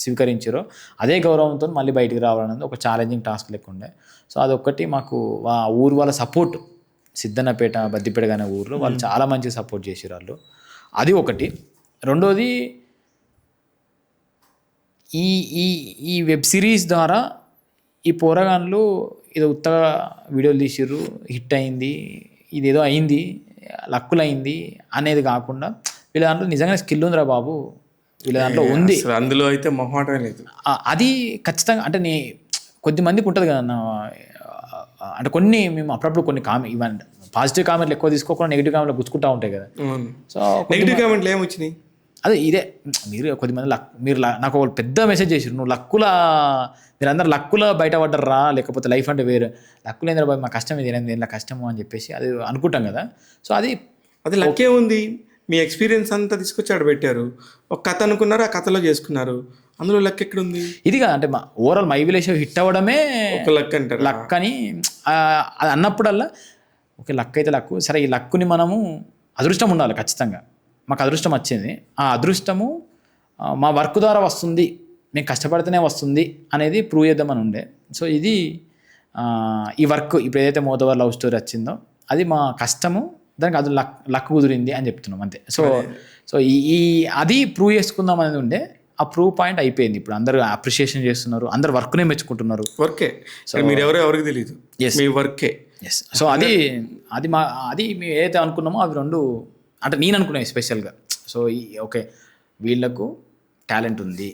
స్వీకరించారో అదే గౌరవంతో మళ్ళీ బయటికి రావాలనేది ఒక ఛాలెంజింగ్ టాస్క్ లెక్క ఉండే. సో అదొక్కటి మాకు ఆ ఊరు వాళ్ళ సపోర్ట్, సిద్ధన్నపేట, బద్దిపేట అనే ఊర్లో వాళ్ళు చాలా మంచిగా సపోర్ట్ చేసారు వాళ్ళు. అది ఒకటి. రెండోది ఈ వెబ్ సిరీస్ ద్వారా ఈ పోరగాన్లు ఏదో ఉత్తగా వీడియోలు తీసిర్రు, హిట్ అయింది, ఇదేదో అయింది, లక్కులు అయింది అనేది కాకుండా వీళ్ళ దాంట్లో నిజంగా స్కిల్ ఉందిరా బాబు, వీళ్ళ దాంట్లో ఉంది, అందులో అయితే మొహమాటమే లేదు. అది ఖచ్చితంగా. అంటే కొద్దిమందికి ఉంటుంది కదా అన్న, అంటే మేము అప్పుడప్పుడు కొన్ని ఇవన్నీ పాజిటివ్ కామెంట్లు ఎక్కువ తీసుకోకుండా నెగిటివ్ కామెంట్లు గుచ్చుకుంటూ ఉంటాయి కదా. సో నెగిటివ్ కామెంట్లు ఏమొచ్చినాయి? అదే ఇదే మీరు కొద్దిమంది మీరు నాకు ఒక పెద్ద మెసేజ్ చేసారు, నువ్వు మీరందరూ లక్కులో బయటపడ్డరా, లేకపోతే లైఫ్ అంటే వేరు, లక్కులు ఏంద్రా బాయ్, మా కష్టం ఇది ఇలా కష్టము అని చెప్పేసి అది అనుకుంటాం కదా. సో అది లక్కే ఉంది. మీ ఎక్స్పీరియన్స్ అంతా తీసుకొచ్చి ఆడ పెట్టారు, ఒక కథ అనుకున్నారు, ఆ కథలో చేసుకున్నారు, అందులో లక్ ఎక్కడ ఉంది? ఇది కదా అంటే ఓవరాల్ మై విలేజ్ హిట్ అవ్వడమే ఒక లక్ అంటారు. లక్ అని అది అన్నప్పుడల్లా ఓకే లక్ అయితే లక్, సరే ఈ లక్కుని మనము అదృష్టం ఉండాలి ఖచ్చితంగా. మాకు అదృష్టం వచ్చింది, ఆ అదృష్టము మా వర్క్ ద్వారా వస్తుంది, మేము కష్టపడితేనే వస్తుంది అనేది ప్రూవ్ చేద్దామని ఉండే. సో ఇది ఈ వర్క్ ఇప్పుడు ఏదైతే మోతవర్ లవ్ స్టోరీ వచ్చిందో అది మా కష్టము, దానికి అది లక్ కుదిరింది అని చెప్తున్నాం అంతే. సో అది ప్రూవ్ చేసుకుందాం అనేది ఉండే, ఆ ప్రూవ్ పాయింట్ అయిపోయింది. ఇప్పుడు అందరూ అప్రిషియేషన్ చేస్తున్నారు, అందరు వర్క్నే మెచ్చుకుంటున్నారు. వర్కే. సో మీరు ఎవరికి తెలియదు, మీ వర్కే. ఎస్. సో అది మేము ఏదైతే అనుకున్నామో అవి రెండు, అంటే నేను అనుకున్నాను స్పెషల్గా. సో ఓకే వీళ్ళకు టాలెంట్ ఉంది.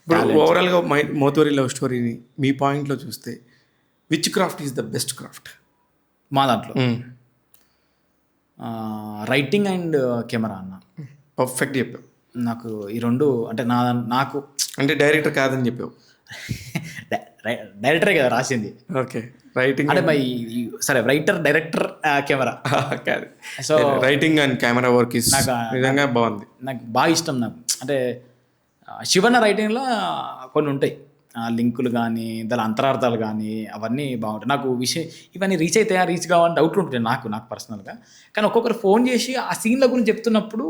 ఇప్పుడు ఓవరాల్గా మోతవరి లవ్ స్టోరీని మీ పాయింట్లో చూస్తే which craft is the best craft? మా దాంట్లో రైటింగ్ అండ్ కెమెరా అన్న. పర్ఫెక్ట్ చెప్పావు. నాకు ఈ రెండు అంటే నాకు అంటే డైరెక్టర్ కాదని చెప్పావు. డైరెక్టరే కదా రాసింది. ఓకే. రైటింగ్ అంటే సరే రైటర్, డైరెక్టర్, కెమెరా కాదు. So writing and camera work is నిజంగా బాగుంది. నాకు బాగా ఇష్టం. నాకు అంటే శివన్న రైటింగ్లో కొన్ని ఉంటాయి, లింకులు కానీ దాని అంతరార్థాలు కానీ అవన్నీ బాగుంటాయి. నాకు విషయం ఇవన్నీ రీచ్ అవుతాయా రీచ్ కావాలని డౌట్లు ఉంటాయి నాకు పర్సనల్గా. కానీ ఒక్కొక్కరు ఫోన్ చేసి ఆ సీన్ల గురించి చెప్తున్నప్పుడు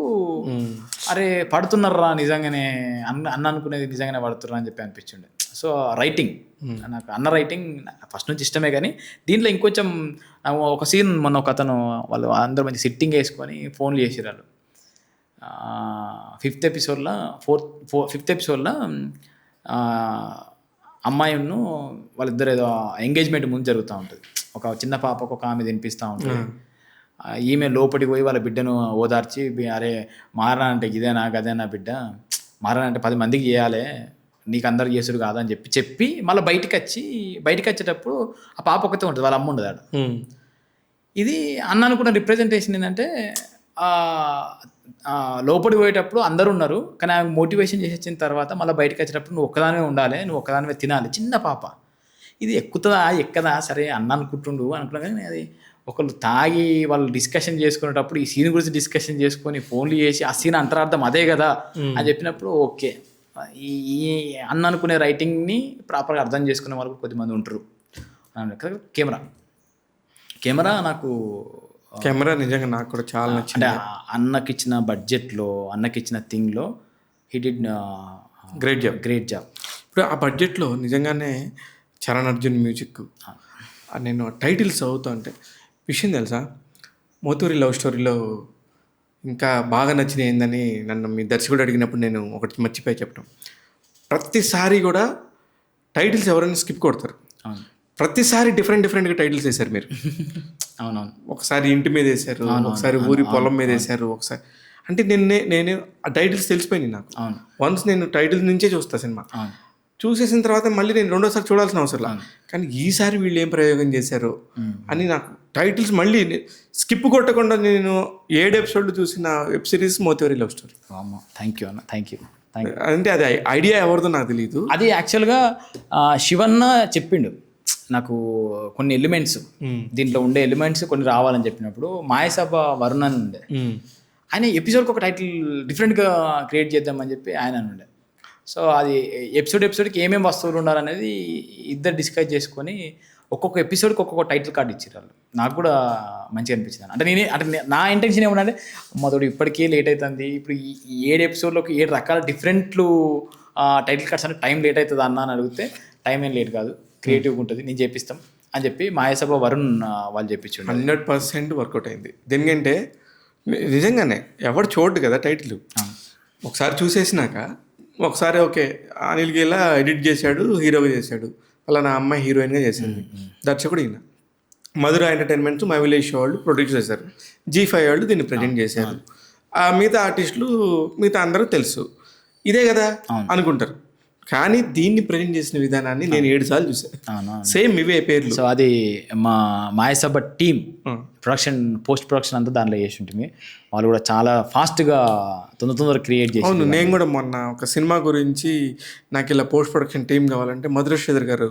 అరే పడుతున్నారా నిజంగానే అన్న అనుకునేది నిజంగానే పడుతుర్రా అని చెప్పి అనిపించిండే. సో రైటింగ్ నాకు అన్న రైటింగ్ ఫస్ట్ నుంచి ఇష్టమే, కానీ దీంట్లో ఇంకొంచెం ఒక సీన్ మొన్న ఒక అతను వాళ్ళు అందరూ మంచి సిట్టింగ్ వేసుకొని ఫోన్లు చేసిర్రు వాళ్ళు. ఫిఫ్త్ ఎపిసోడ్లో అమ్మాయిను వాళ్ళిద్దరు ఏదో ఎంగేజ్మెంట్ ముందు జరుగుతూ ఉంటుంది. ఒక చిన్న పాపకు ఒక ఆమె తినిపిస్తూ ఉంటుంది. ఈమె లోపలికి పోయి వాళ్ళ బిడ్డను ఓదార్చి అరే మారనా అంటే ఇదేనా గదేనా బిడ్డ, మారనా అంటే 10 మందికి చేయాలి, నీకు అందరు చేసుడు కాదని చెప్పి మళ్ళీ బయటికి వచ్చేటప్పుడు ఆ పాప ఒకతే ఉంటుంది, వాళ్ళ అమ్మ ఉండదు ఆడ. ఇది అన్న అనుకున్న రిప్రజెంటేషన్ ఏంటంటే లోపలికి పోయేటప్పుడు అందరూ ఉన్నారు, కానీ ఆమె మోటివేషన్ చేసి వచ్చిన తర్వాత మళ్ళీ బయటకు వచ్చేటప్పుడు నువ్వు ఒక్కదానివే ఉండాలి, నువ్వు ఒక్కదానివే తినాలి. చిన్న పాప ఇది ఎక్కుతుందా ఎక్కదా సరే అన్న అనుకుంటుండు అనుకున్నా, కానీ అది ఒకళ్ళు తాగి వాళ్ళు డిస్కషన్ చేసుకునేటప్పుడు ఈ సీన్ గురించి డిస్కషన్ చేసుకొని ఫోన్లు చేసి ఆ సీన్ అంతరార్థం అదే కదా అని చెప్పినప్పుడు ఓకే, ఈ అన్న అనుకునే రైటింగ్ని ప్రాపర్గా అర్థం చేసుకునే వాళ్ళు కొద్దిమంది ఉంటారు. కెమెరా నాకు నిజంగా నాకు కూడా చాలా నచ్చింది. అంటే అన్నకిచ్చిన బడ్జెట్లో అన్నకిచ్చిన థింగ్లో హీ డిడ్ గ్రేట్ జాబ్. ఇప్పుడు ఆ బడ్జెట్లో నిజంగానే చరణ్ అర్జున్ మ్యూజిక్ నేను టైటిల్స్ చదువుతా అంటే విషయం తెలుసా, మోతూరి లవ్ స్టోరీలో ఇంకా బాగా నచ్చింది ఏందని నన్ను మీ దర్శకుడు అడిగినప్పుడు నేను ఒకటి మర్చిపోయి చెప్పడం, ప్రతిసారి కూడా టైటిల్స్ ఎవరైనా స్కిప్ కొడతారు, ప్రతిసారి డిఫరెంట్గా టైటిల్స్ వేశారు మీరు. అవునవును, ఒకసారి ఇంటి మీద వేశారు, ఒకసారి ఊరి పొలం మీద వేశారు, ఒకసారి అంటే నేను ఆ టైటిల్స్ తెలిసిపోయింది నాకు. వన్స్ నేను టైటిల్స్ నుంచే చూస్తా సినిమా, చూసేసిన తర్వాత మళ్ళీ నేను రెండోసారి చూడాల్సిన అవసరం. కానీ ఈసారి వీళ్ళు ఏం ప్రయోగం చేశారు అని నాకు టైటిల్స్ మళ్ళీ స్కిప్ కొట్టకుండా నేను 7 ఎపిసోడ్లు చూసిన web series Moturi love story. Thank you. అంటే అది ఐడియా ఎవరిదో నాకు తెలియదు. అది యాక్చువల్గా శివన్న చెప్పిండు నాకు కొన్ని ఎలిమెంట్స్, దీంట్లో ఉండే ఎలిమెంట్స్ కొన్ని రావాలని చెప్పినప్పుడు మాయసభ వరుణ్ అని ఉండే, ఆయన ఎపిసోడ్కి ఒక టైటిల్ డిఫరెంట్గా క్రియేట్ చేద్దామని చెప్పి ఆయన ఉండే. సో అది ఎపిసోడ్కి ఏమేమి వస్తువులు ఉండాలనేది ఇద్దరు డిస్కస్ చేసుకొని ఒక్కొక్క ఎపిసోడ్కి ఒక్కొక్క టైటిల్ కార్డు ఇచ్చారు వాళ్ళు. నాకు కూడా మంచిగా అనిపించింది. అంటే నా ఇంటెన్షన్ ఏమన్నా మొదటి ఇప్పటికే లేట్ అవుతుంది, ఇప్పుడు ఈ 7 ఎపిసోడ్లోకి 7 రకాల డిఫరెంట్లు టైటిల్ కార్డ్స్ అంటే టైం లేట్ అవుతుంది అన్న అని అడిగితే టైం ఏం లేట్ కాదు, క్రియేటివ్గా ఉంటుంది, నేను చేపిస్తాం అని చెప్పి మాయసభ వరుణ్ వాళ్ళు చెప్పించు 100% వర్కౌట్ అయింది. దేనికంటే నిజంగానే ఎవరు చూడడు కదా టైటిల్, ఒకసారి చూసేసినాక ఒకసారి ఓకే అనిల్ గీలా ఎడిట్ చేశాడు, హీరోగా చేశాడు, అలా నా అమ్మాయి హీరోయిన్గా చేసింది, దర్శకుడు ఈయన, మధుర ఎంటర్టైన్మెంట్స్ మై విలేజ్ షో వాళ్ళు ప్రొడ్యూస్ చేశారు, G5 వాళ్ళు దీన్ని ప్రజెంట్ చేశారు, మిగతా ఆర్టిస్టులు మిగతా అందరూ తెలుసు, ఇదే కదా అనుకుంటారు. కానీ దీన్ని ప్రజెంట్ చేసిన విధానాన్ని నేను 7 సార్లు చూసాను, సేమ్ ఇవే పేర్లు. సో అది మా మాయసభ టీమ్ పోస్ట్ ప్రొడక్షన్ అంతా దాంట్లో చేసి ఉంటుంది. వాళ్ళు కూడా చాలా ఫాస్ట్గా తొందర క్రియేట్ చేసి. అవును, నేను కూడా మొన్న ఒక సినిమా గురించి నాకు ఇలా పోస్ట్ ప్రొడక్షన్ టీం కావాలంటే మధుర శ్రీధర్ గారు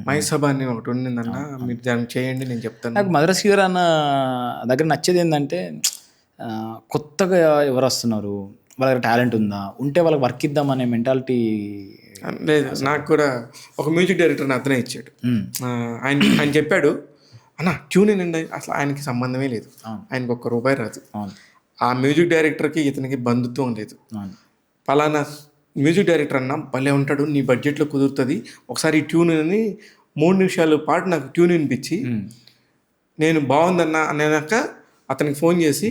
మాయసభ అని ఒకటి ఉండిందన్న, మీరు దాన్ని చేయండి నేను చెప్తాను. నాకు మధుర శ్రీధర్ అన్న దగ్గర నచ్చేది ఏంటంటే కొత్తగా ఎవరు వస్తున్నారు, వాళ్ళ దగ్గర టాలెంట్ ఉందా, ఉంటే వాళ్ళకి వర్క్ ఇద్దాం అనే మెంటాలిటీ లేదు. నాకు కూడా ఒక మ్యూజిక్ డైరెక్టర్ని అతనే ఇచ్చాడు, ఆయన చెప్పాడు అన్న ట్యూన్ ఏంటండి, అసలు ఆయనకి సంబంధమే లేదు, ఆయనకు ₹1 రాదు, ఆ మ్యూజిక్ డైరెక్టర్కి ఇతనికి బంధుత్వం లేదు, పలానా మ్యూజిక్ డైరెక్టర్ అన్న భలే ఉంటాడు, నీ బడ్జెట్లో కుదురుతుంది, ఒకసారి ఈ ట్యూన్ అని 3 నిమిషాల పాటు నాకు ట్యూన్ వినిపించి నేను బాగుందన్న అనేనాక అతనికి ఫోన్ చేసి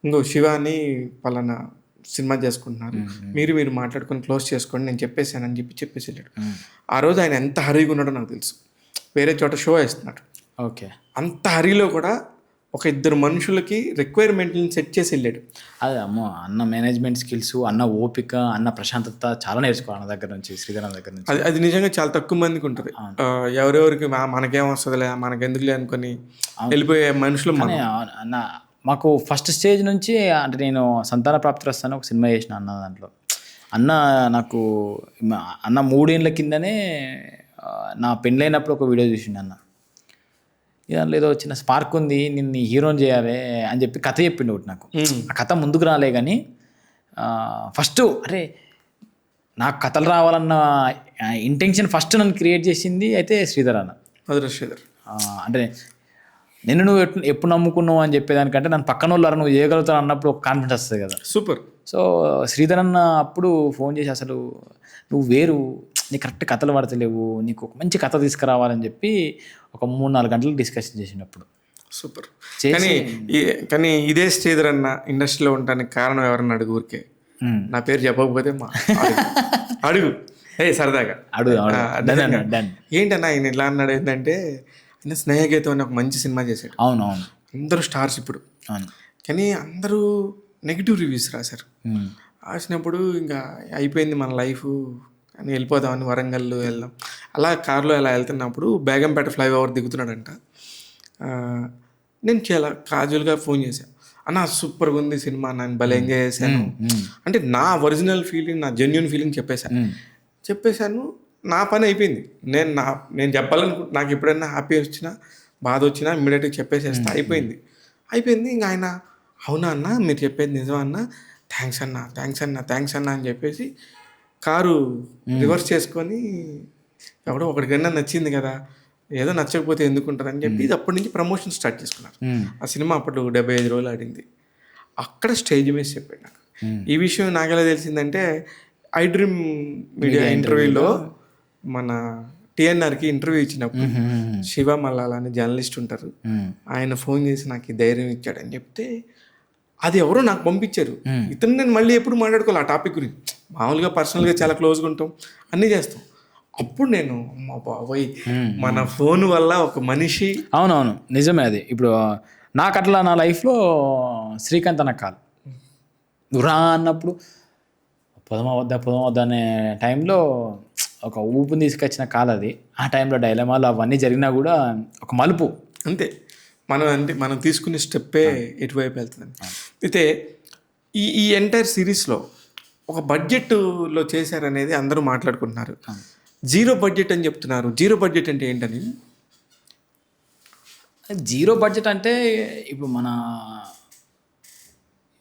ఇంకో శివాని పలానా సినిమా చేసుకుంటున్నారు, మీరు మాట్లాడుకొని క్లోజ్ చేసుకోండి నేను చెప్పేశానని చెప్పేసి వెళ్ళాడు. ఆ రోజు ఆయన ఎంత హరీగా ఉన్నాడో నాకు తెలుసు, వేరే చోట షో వేస్తున్నాడు, ఓకే అంత హరీలో కూడా ఒక 2 మనుషులకి రిక్వైర్మెంట్ని సెట్ చేసి వెళ్ళాడు. అదే అమ్మో, అన్న మేనేజ్మెంట్ స్కిల్స్, అన్న ఓపిక, అన్న ప్రశాంతత చాలా నేర్చుకోవాలి అన్న దగ్గర నుంచి, శ్రీధర్ దగ్గర నుంచి. అది నిజంగా చాలా తక్కువ మందికి ఉంటుంది. ఎవరెవరికి మనకేం వస్తుందిలే మనకెందుకులే అనుకొని వెళ్ళిపోయే మనుషులు. అన్న మాకు ఫస్ట్ స్టేజ్ నుంచి అంటే నేను సంతాన ప్రాప్తి వస్తాను ఒక సినిమా చేసిన అన్న దాంట్లో. నాకు 3 ఏళ్ళ కిందనే నా పెళ్ళైనప్పుడు ఒక వీడియో చూసిండు అన్న, దాంట్లో ఏదో చిన్న స్పార్క్ ఉంది, నిన్ను హీరోని చేయాలి అని చెప్పి కథ చెప్పిండు ఒకటి నాకు. ఆ కథ ముందుకు రాలే కానీ ఫస్ట్ అరే నాకు కథలు రావాలన్న ఇంటెన్షన్ ఫస్ట్ నన్ను క్రియేట్ చేసింది అయితే శ్రీధర్ అన్న. మధుర శ్రీధర్. అంటే నిన్ను నువ్వు ఎప్పుడు నమ్ముకున్నావు అని చెప్పేదానికంటే నన్ను పక్కన వాళ్ళు నువ్వు చేయగలుగుతావు అన్నప్పుడు ఒక కాన్ఫిడెన్స్ వస్తుంది కదా. సూపర్. సో శ్రీధర్ అన్న అప్పుడు ఫోన్ చేసి అసలు నువ్వు వేరు, నీకు కరెక్ట్ కథలు పడతలేవు, నీకు ఒక మంచి కథ తీసుకురావాలని చెప్పి ఒక 3-4 గంటలు డిస్కషన్ చేసినప్పుడు. సూపర్. కానీ ఇదే శ్రీధర్ అన్న ఇండస్ట్రీలో ఉండడానికి కారణం ఎవరన్నా అడుగు. ఊరికే నా పేరు చెప్పకపోతే అడుగు సరదాగా అడుగు. ఏంటన్నా ఆయన ఇలా అన్నాడు ఏంటంటే, ఆయన స్నేహగీతం అని ఒక మంచి సినిమా చేశాడు. అవునవును, అందరూ స్టార్స్ ఇప్పుడు. కానీ అందరూ నెగిటివ్ రివ్యూస్ రాశారు. రాసినప్పుడు ఇంకా అయిపోయింది మన లైఫ్ అని వెళ్ళిపోదామని వరంగల్ వెళ్దాం. అలా కారులో ఇలా వెళ్తున్నప్పుడు బేగంపేట ఫ్లైఓవర్ దిగుతున్నాడంట. నేను చాలా క్యాజువల్గా ఫోన్ చేశాను, అన్న సూపర్గా ఉంది సినిమా, నేను భలే ఎంజాయ్ చేశాను అంటే నా ఒరిజినల్ ఫీలింగ్, నా జెన్యున్ ఫీలింగ్ చెప్పేశాను. నా పని అయిపోయింది. నేను నాకు ఎప్పుడైనా హ్యాపీ వచ్చినా బాధ వచ్చినా ఇమ్మీడియట్గా చెప్పేసేస్తా. అయిపోయింది. ఇంకా ఆయన అవునా అన్న మీరు చెప్పేది నిజమా అన్న, థ్యాంక్స్ అన్న అని చెప్పేసి కారు రివర్స్ చేసుకొని ఎవడో ఒకడికన్నా నచ్చింది కదా, ఏదో నచ్చకపోతే ఎందుకుంటారు అని చెప్పి అప్పటి నుంచి ప్రమోషన్ స్టార్ట్ చేసుకున్నారు. ఆ సినిమా అప్పుడు 75 రోజులు ఆడింది. అక్కడ స్టేజ్ మీద చెప్పాడు నాకు ఈ విషయం. నాకు ఎలా తెలిసిందంటే, ఐ డ్రీమ్ మీడియా ఇంటర్వ్యూలో మన టిఎన్ఆర్కి ఇంటర్వ్యూ ఇచ్చినప్పుడు శివ మల్లాల అని జర్నలిస్ట్ ఉంటారు, ఆయన ఫోన్ చేసి నాకు ఈ ధైర్యం ఇచ్చాడని చెప్తే అది ఎవరో నాకు పంపించారు. ఇతను నేను మళ్ళీ ఎప్పుడు మాట్లాడుకోవాలి ఆ టాపిక్ గురించి. మామూలుగా పర్సనల్గా చాలా క్లోజ్గా ఉంటాం, అన్నీ చేస్తాం. అప్పుడు నేను అమ్మ బాబోయ్ మన ఫోన్ వల్ల ఒక మనిషి. అవునవును నిజమే. అది ఇప్పుడు నాకు అట్లా నా లైఫ్లో శ్రీకాంత్ అన్న కాల్ రా అన్నప్పుడు పొదమవద్దా అనే టైంలో ఒక ఊపుని తీసుకొచ్చిన కాల్ అది. ఆ టైంలో డైలమాలు అవన్నీ జరిగినా కూడా ఒక మలుపు అంతే. మనం తీసుకునే స్టెప్పే ఎటువైపు వెళ్తుంది. అయితే ఈ ఎంటైర్ సిరీస్లో ఒక బడ్జెట్లో చేశారనేది అందరూ మాట్లాడుకుంటున్నారు. 0 బడ్జెట్ అని చెప్తున్నారు. 0 బడ్జెట్ అంటే ఏంటని? 0 బడ్జెట్ అంటే ఇప్పుడు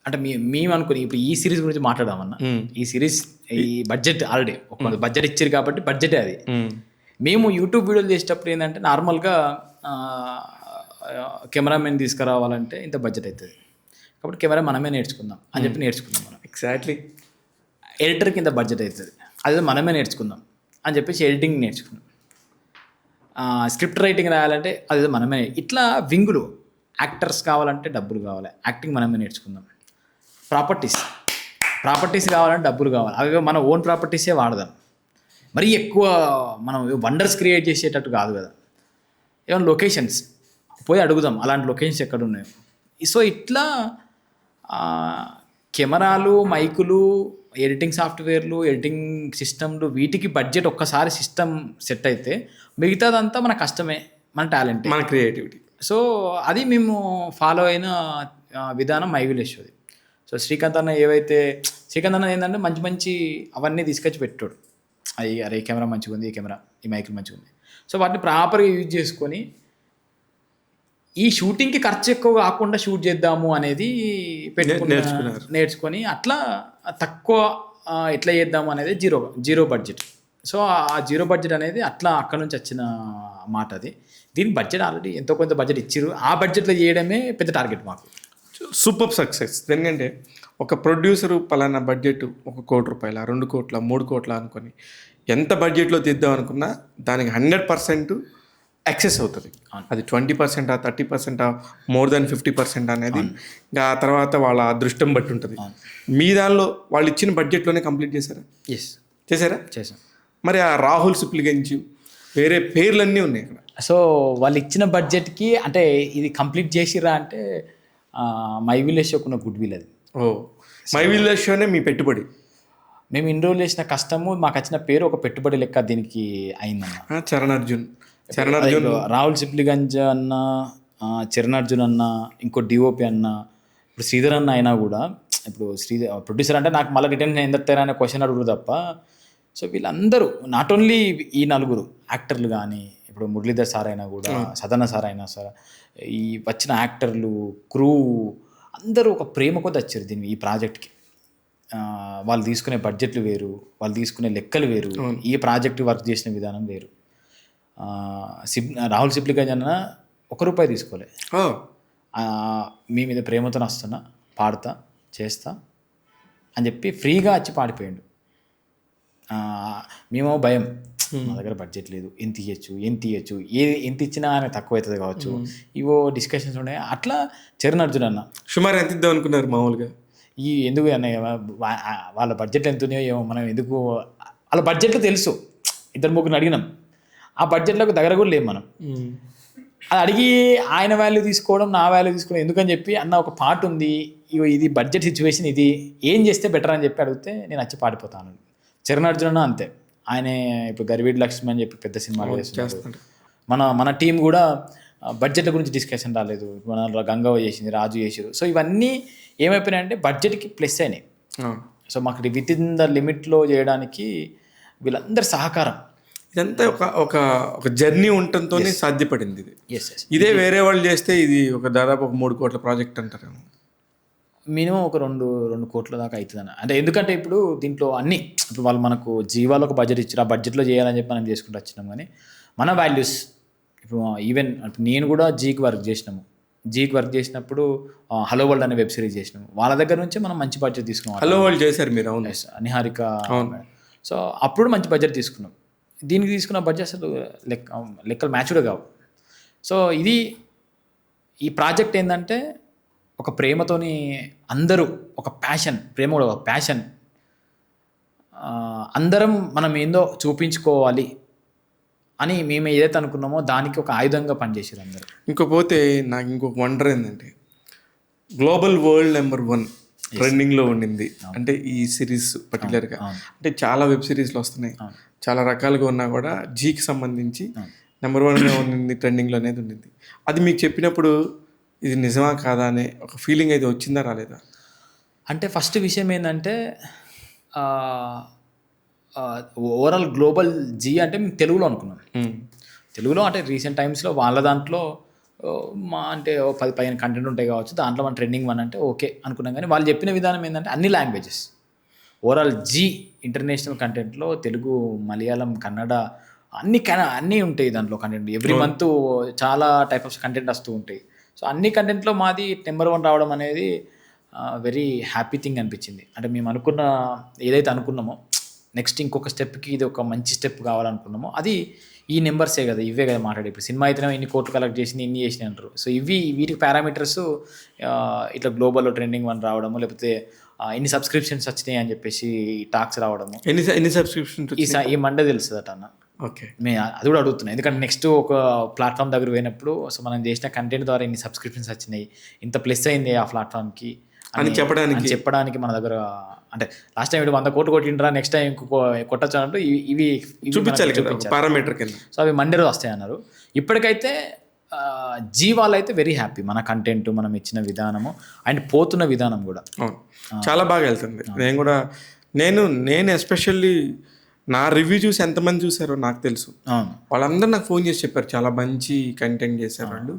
అంటే మేము అనుకుని ఇప్పుడు ఈ సిరీస్ గురించి మాట్లాడామన్నా, ఈ సిరీస్ ఈ బడ్జెట్ ఆల్రెడీ ఒక బడ్జెట్ ఇచ్చారు కాబట్టి బడ్జెటే అది. మేము యూట్యూబ్ వీడియోలు చేసేటప్పుడు ఏంటంటే నార్మల్గా కెమెరామెన్ తీసుకురావాలంటే ఇంత బడ్జెట్ అవుతుంది కాబట్టి కెమెరా మనమే నేర్చుకుందాం అని చెప్పి నేర్చుకుందాం మనం. ఎగ్జాక్ట్లీ. ఎడిటర్కి ఇంత బడ్జెట్ అవుతుంది, అదే మనమే నేర్చుకుందాం అని చెప్పేసి ఎడిటింగ్ నేర్చుకున్నాం. స్క్రిప్ట్ రైటింగ్ రాయాలంటే అదే మనమే. ఇట్లా వింగులు యాక్టర్స్ కావాలంటే డబ్బులు కావాలి, యాక్టింగ్ మనమే నేర్చుకుందాం. ప్రాపర్టీస్ కావాలంటే డబ్బులు కావాలి, అవి మన ఓన్ ప్రాపర్టీసే వాడదాం. మరీ ఎక్కువ మనం వండర్స్ క్రియేట్ చేసేటట్టు కాదు కదా. ఏమైనా లొకేషన్స్ పోయి అడుగుదాం అలాంటి లొకేషన్స్ ఎక్కడ ఉన్నాయో. సో ఇట్లా కెమెరాలు, మైకులు, ఎడిటింగ్ సాఫ్ట్వేర్లు, ఎడిటింగ్ సిస్టమ్లు, వీటికి బడ్జెట్ ఒక్కసారి సిస్టమ్ సెట్ అయితే మిగతాదంతా మన కష్టమే, మన టాలెంట్, మన క్రియేటివిటీ. సో అది మేము ఫాలో అయిన విధానం మైవిలేశ్వది. సో శ్రీకాంత్ అన్న ఏంటంటే మంచి మంచి అవన్నీ తీసుకొచ్చి పెట్టాడు. అరే ఈ కెమెరా మంచిగా ఉంది, ఈ కెమెరా ఈ మైకులు మంచిగా ఉంది. సో వాటిని ప్రాపర్గా యూజ్ చేసుకొని ఈ షూటింగ్కి ఖర్చు ఎక్కువ కాకుండా షూట్ చేద్దాము అనేది నేర్చుకొని అట్లా తక్కువ ఎట్లా చేద్దాము అనేది జీరో బడ్జెట్. సో ఆ 0 బడ్జెట్ అనేది అట్లా అక్కడ నుంచి వచ్చిన మాట అది. దీనికి బడ్జెట్ ఆల్రెడీ ఎంతో కొంత బడ్జెట్ ఇచ్చారు, ఆ బడ్జెట్లో చేయడమే పెద్ద టార్గెట్ మాకు. Super success. ఎందుకంటే ఒక ప్రొడ్యూసరు పలానా బడ్జెట్ 1 కోటి రూపాయల, 2 కోట్ల, 3 కోట్ల అనుకొని ఎంత బడ్జెట్లో తీద్దాం అనుకున్నా దానికి 100% యాక్సెస్ అవుతుంది. అది 20%, 30%, మోర్ దాన్ 50% అనేది ఇంకా ఆ తర్వాత వాళ్ళ అదృష్టం బట్టి ఉంటుంది. మీ దానిలో వాళ్ళు ఇచ్చిన బడ్జెట్లోనే కంప్లీట్ చేశారా? చేశాం. మరి ఆ రాహుల్ సిప్లిగంజ్ వేరే పేర్లన్నీ ఉన్నాయి అక్కడ. సో వాళ్ళు ఇచ్చిన బడ్జెట్కి అంటే ఇది కంప్లీట్ చేసిరా అంటే మై విలేజ్ షోకున్న గుడ్ విల్ అది. మై విలేజ్ షోనే మీ పెట్టుబడి. మేము ఇన్ని రోజులు చేసిన కష్టము మాకు వచ్చిన పేరు ఒక పెట్టుబడి లెక్క దీనికి అయిందన్న. చరణ్ అర్జున్, రాహుల్ సిప్లిగంజ్ అన్న, చరణ్ అర్జున్ అన్న, ఇంకో డిఓపి అన్న, ఇప్పుడు శ్రీధర్ అన్న అయినా కూడా ఇప్పుడు ప్రొడ్యూసర్ అంటే నాకు మళ్ళీ రిటర్న్ ఎందుకు అనే క్వశ్చన్ అడుగురు తప్ప. సో వీళ్ళందరూ నాట్ ఓన్లీ ఈ 4 యాక్టర్లు కానీ, ఇప్పుడు మురళీధర్ సార్ అయినా కూడా, సదన్న సార్ అయినా సార్, ఈ వచ్చిన యాక్టర్లు, క్రూ అందరూ ఒక ప్రేమ కొద్ది వచ్చారు ఈ ప్రాజెక్ట్కి. వాళ్ళు తీసుకునే బడ్జెట్లు వేరు, వాళ్ళు తీసుకునే లెక్కలు వేరు, ఈ ప్రాజెక్ట్ వర్క్ చేసిన విధానం వేరు. రాహుల్ సిప్లిగంజ్ అన్న ₹1 తీసుకోలే. మీ మీద ప్రేమతో వస్తున్నా, పాడతా, చేస్తా అని చెప్పి ఫ్రీగా వచ్చి పాడిపోయాడు. మేము భయం, మా దగ్గర బడ్జెట్ లేదు, ఎంత ఇవ్వచ్చు, ఎంత ఇచ్చినా ఆయన తక్కువ అవుతుంది కావచ్చు, ఇవో డిస్కషన్స్ ఉన్నాయి. అట్లా చరణ్ అర్జున్ అన్న సుమారు ఎంత ఇద్దాం అనుకున్నారు మామూలుగా? ఎందుకు అన్నయ్య వాళ్ళ బడ్జెట్ ఎంత ఉన్నాయో ఏమో, మనం ఎందుకు వాళ్ళ బడ్జెట్లో తెలుసు, 2-3 అడిగినాం, ఆ బడ్జెట్లకు దగ్గర కూడా లేము మనం. అది అడిగి ఆయన వాల్యూ తీసుకోవడం, నా వాల్యూ తీసుకోవడం ఎందుకని చెప్పి, అన్న ఒక పాట ఉంది, ఇది బడ్జెట్ సిచ్యువేషన్, ఇది ఏం చేస్తే బెటర్ అని చెప్పి అడిగితే నేను వచ్చి పాడిపోతాను. చరణ్ అర్జున్ అన్న అంతే, ఆయనే ఇప్పుడు గరివీడి లక్ష్మి అని చెప్పి పెద్ద సినిమాలు చేస్తున్నాడు. మన టీం కూడా బడ్జెట్ల గురించి డిస్కషన్ రాలేదు, మన గంగవ్వ చేసింది, రాజు చేసారు. సో ఇవన్నీ ఏమైపోయినాయంటే బడ్జెట్కి ప్లస్ అయినాయి. సో మాకు విత్ ఇన్ ద లిమిట్లో చేయడానికి వీళ్ళందరి సహకారం, ఇదంతా ఒక జర్నీ ఉండటంతోనే సాధ్యపడింది ఇది. ఇదే వేరే వాళ్ళు చేస్తే ఇది దాదాపు 3 కోట్ల ప్రాజెక్ట్ అంటారేమో. మినిమం ఒక 2 కోట్ల దాకా అవుతుందని. అంటే ఎందుకంటే ఇప్పుడు దీంట్లో అన్నీ, ఇప్పుడు వాళ్ళు మనకు జీవాలకు బడ్జెట్ ఇచ్చారు, ఆ బడ్జెట్లో చేయాలని చెప్పి మనం చేసుకుంటూ వచ్చినాం. కానీ మన వాల్యూస్, ఇప్పుడు ఈవెన్ నేను కూడా జీకి వర్క్ చేసినప్పుడు హలో వరల్డ్ అనే వెబ్ సిరీస్ చేసినాము. వాళ్ళ దగ్గర నుంచి మనం మంచి బడ్జెట్ తీసుకున్నాం. హలో వరల్డ్ చేశారు మీరు? అవును, నిహారిక. సో అప్పుడు మంచి బడ్జెట్ తీసుకున్నాం. దీనికి తీసుకున్న బడ్జెట్ అసలు లెక్కలు మ్యాచ్డ్ కావు. సో ఈ ప్రాజెక్ట్ ఏంటంటే ఒక ప్రేమతోని అందరూ, ఒక ప్యాషన్, ప్రేమ కూడా ఒక ప్యాషన్, అందరం మనం ఏందో చూపించుకోవాలి అని మేము ఏదైతే అనుకున్నామో దానికి ఒక ఆయుధంగా పనిచేసారు అందరూ. ఇంకపోతే నాకు ఇంకొక వండర్ ఏంటంటే, గ్లోబల్ వరల్డ్ నెంబర్ 1 ట్రెండింగ్లో ఉండింది అంటే ఈ సిరీస్ పర్టికులర్గా. అంటే చాలా వెబ్ సిరీస్లు వస్తున్నాయి, చాలా రకాలుగా ఉన్నా కూడా జీకి సంబంధించి నెంబర్ 1గా ఉండింది, ట్రెండింగ్లో అనేది ఉండింది. అది మీకు చెప్పినప్పుడు ఇది నిజమా కాదా అనే ఒక ఫీలింగ్ అయితే వచ్చిందా రాలేదా? అంటే ఫస్ట్ విషయం ఏంటంటే ఓవరాల్ గ్లోబల్ జీ అంటే మేము తెలుగులో అనుకున్నాం. తెలుగులో అంటే రీసెంట్ టైమ్స్లో వాళ్ళ దాంట్లో అంటే 10-15 కంటెంట్ ఉంటాయి కావచ్చు, దాంట్లో మన ట్రెండింగ్ 1 అంటే ఓకే అనుకున్నాం. కానీ వాళ్ళు చెప్పిన విధానం ఏంటంటే అన్ని లాంగ్వేజెస్, ఓవరాల్ జీ ఇంటర్నేషనల్ కంటెంట్లో తెలుగు, మలయాళం, కన్నడ అన్నీ ఉంటాయి దాంట్లో కంటెంట్. ఎవ్రీ మంత్ చాలా టైప్ ఆఫ్ కంటెంట్ వస్తూ ఉంటాయి. సో అన్ని కంటెంట్లో మాది నెంబర్ 1 రావడం అనేది వెరీ హ్యాపీ థింగ్ అనిపించింది. అంటే మేము ఏదైతే అనుకున్నామో నెక్స్ట్ ఇంకొక స్టెప్కి ఇది ఒక మంచి స్టెప్ కావాలనుకున్నామో అది ఈ నెంబర్సే కదా, ఇవే కదా మాట్లాడే. ఇప్పుడు సినిమా అయితేనే ఇన్ని కోట్లు కలెక్ట్ చేసింది, ఇన్ని చేసినాయి అంటారు. సో వీటికి పారామీటర్స్ ఇట్లా గ్లోబల్లో ట్రెండింగ్ 1 రావడము, లేకపోతే ఎన్ని సబ్స్క్రిప్షన్స్ వచ్చినాయి అని చెప్పేసి టాక్స్ రావడము. ఎన్ని సబ్స్క్రిప్షన్స్ ఈ మండే తెలుస్తుందట అన్న. ఓకే, మేము అది కూడా అడుగుతున్నాం, ఎందుకంటే నెక్స్ట్ ఒక ప్లాట్ఫామ్ దగ్గర పోయినప్పుడు సో మనం చేసిన కంటెంట్ ద్వారా ఇన్ని సబ్స్క్రిప్షన్స్ వచ్చినాయి, ఇంత ప్లస్ అయింది ఆ ప్లాట్ఫామ్కి అని చెప్పడానికి మన దగ్గర. అంటే లాస్ట్ టైం 100 కోట్లు కొట్టిండ్రా, నెక్స్ట్ టైం కొట్టచ్చు అన్నట్టు ఇవి చూపించాలి పారామీటర్ కింద. సో అవి మండే రోజు వస్తాయి అన్నారు. ఇప్పటికైతే జీ వాళ్ళు అయితే వెరీ హ్యాపీ, మన కంటెంట్, మనం ఇచ్చిన విధానము అండ్ పోతున్న విధానం కూడా చాలా బాగా వెళ్తుంది. నేను ఎస్పెషల్లీ నా రివ్యూ చూసి ఎంతమంది చూసారో నాకు తెలుసు. వాళ్ళందరూ నాకు ఫోన్ చేసి చెప్పారు చాలా మంచి కంటెంట్ చేశారు వాళ్ళు.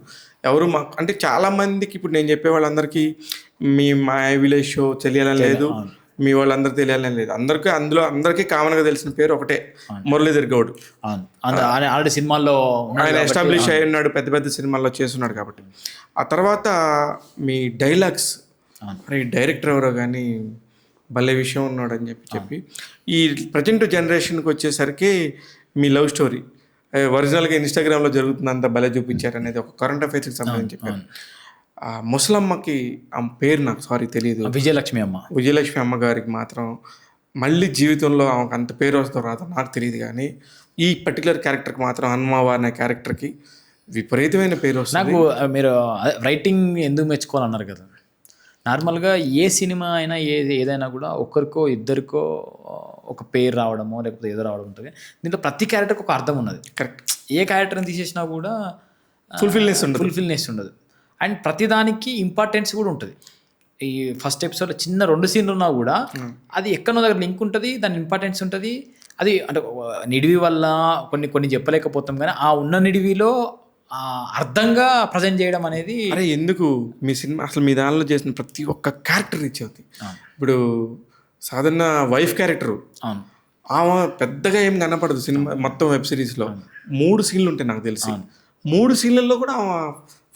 ఎవరు మాకు అంటే చాలా మందికి ఇప్పుడు నేను చెప్పే వాళ్ళందరికీ మీ మై విలేజ్ షో తెలియాలని లేదు, మీ వాళ్ళందరూ తెలియాలని లేదు. అందరికీ కామన్గా తెలిసిన పేరు ఒకటే, మురళీధర్ గౌడ్. ఆల్రెడీ సినిమాల్లో ఆయన ఎస్టాబ్లిష్ అయి ఉన్నాడు, పెద్ద పెద్ద సినిమాల్లో చేస్తున్నాడు కాబట్టి. ఆ తర్వాత మీ డైలాగ్స్, ఈ డైరెక్టర్ ఎవరో కానీ భలే విషయం ఉన్నాడు అని చెప్పి ఈ ప్రజెంట్ జనరేషన్కి వచ్చేసరికి మీ లవ్ స్టోరీ ఒరిజినల్గా ఇన్స్టాగ్రామ్లో జరుగుతుందంత భలే చూపించారు అనేది ఒక కరెంట్ అఫైర్స్కి సంబంధించి చెప్పారు. ముసలమ్మకి ఆ పేరు నాకు తెలియదు, విజయలక్ష్మి అమ్మ గారికి మాత్రం మళ్ళీ జీవితంలో ఆమెకు అంత పేరు వస్తుందో రాదో నాకు తెలియదు. కానీ ఈ పర్టికులర్ క్యారెక్టర్కి మాత్రం హనుమావా అనే క్యారెక్టర్కి విపరీతమైన పేరు వస్తుంది. నాకు మీరు రైటింగ్ ఎందుకు మెచ్చుకోవాలన్నారు కదా, నార్మల్గా ఏ సినిమా అయినా ఏదైనా కూడా ఒకరికో ఇద్దరికో ఒక పేరు రావడమో లేకపోతే ఏదో రావడం ఉంటుంది. దీంట్లో ప్రతి క్యారెక్టర్కి ఒక అర్థం ఉన్నది. కరెక్ట్. ఏ క్యారెక్టర్ని తీసేసినా కూడా ఫుల్ఫిల్నెస్ ఉండదు. అండ్ ప్రతిదానికి ఇంపార్టెన్స్ కూడా ఉంటుంది. ఈ ఫస్ట్ ఎపిసోడ్లో చిన్న 2 సీన్లు ఉన్నా కూడా అది ఎక్కడో దగ్గర లింక్ ఉంటుంది, దాని ఇంపార్టెన్స్ ఉంటుంది. అది అంటే నిడివి వల్ల కొన్ని చెప్పలేకపోతాం, కానీ ఆ ఉన్న నిడివిలో అర్థంగా ప్రజెంట్ చేయడం అనేది. ఎందుకు మీ సినిమా అసలు మీ దానిలో చేసిన ప్రతి ఒక్క క్యారెక్టర్ రీచ్ అవుతుంది. ఇప్పుడు సాధారణ వైఫ్ క్యారెక్టరు. అవును ఆమె పెద్దగా ఏం కనపడదు సినిమా మొత్తం వెబ్ సిరీస్లో. 3 సీన్లు ఉంటాయి నాకు తెలిసి. 3 సీన్లలో కూడా ఆమె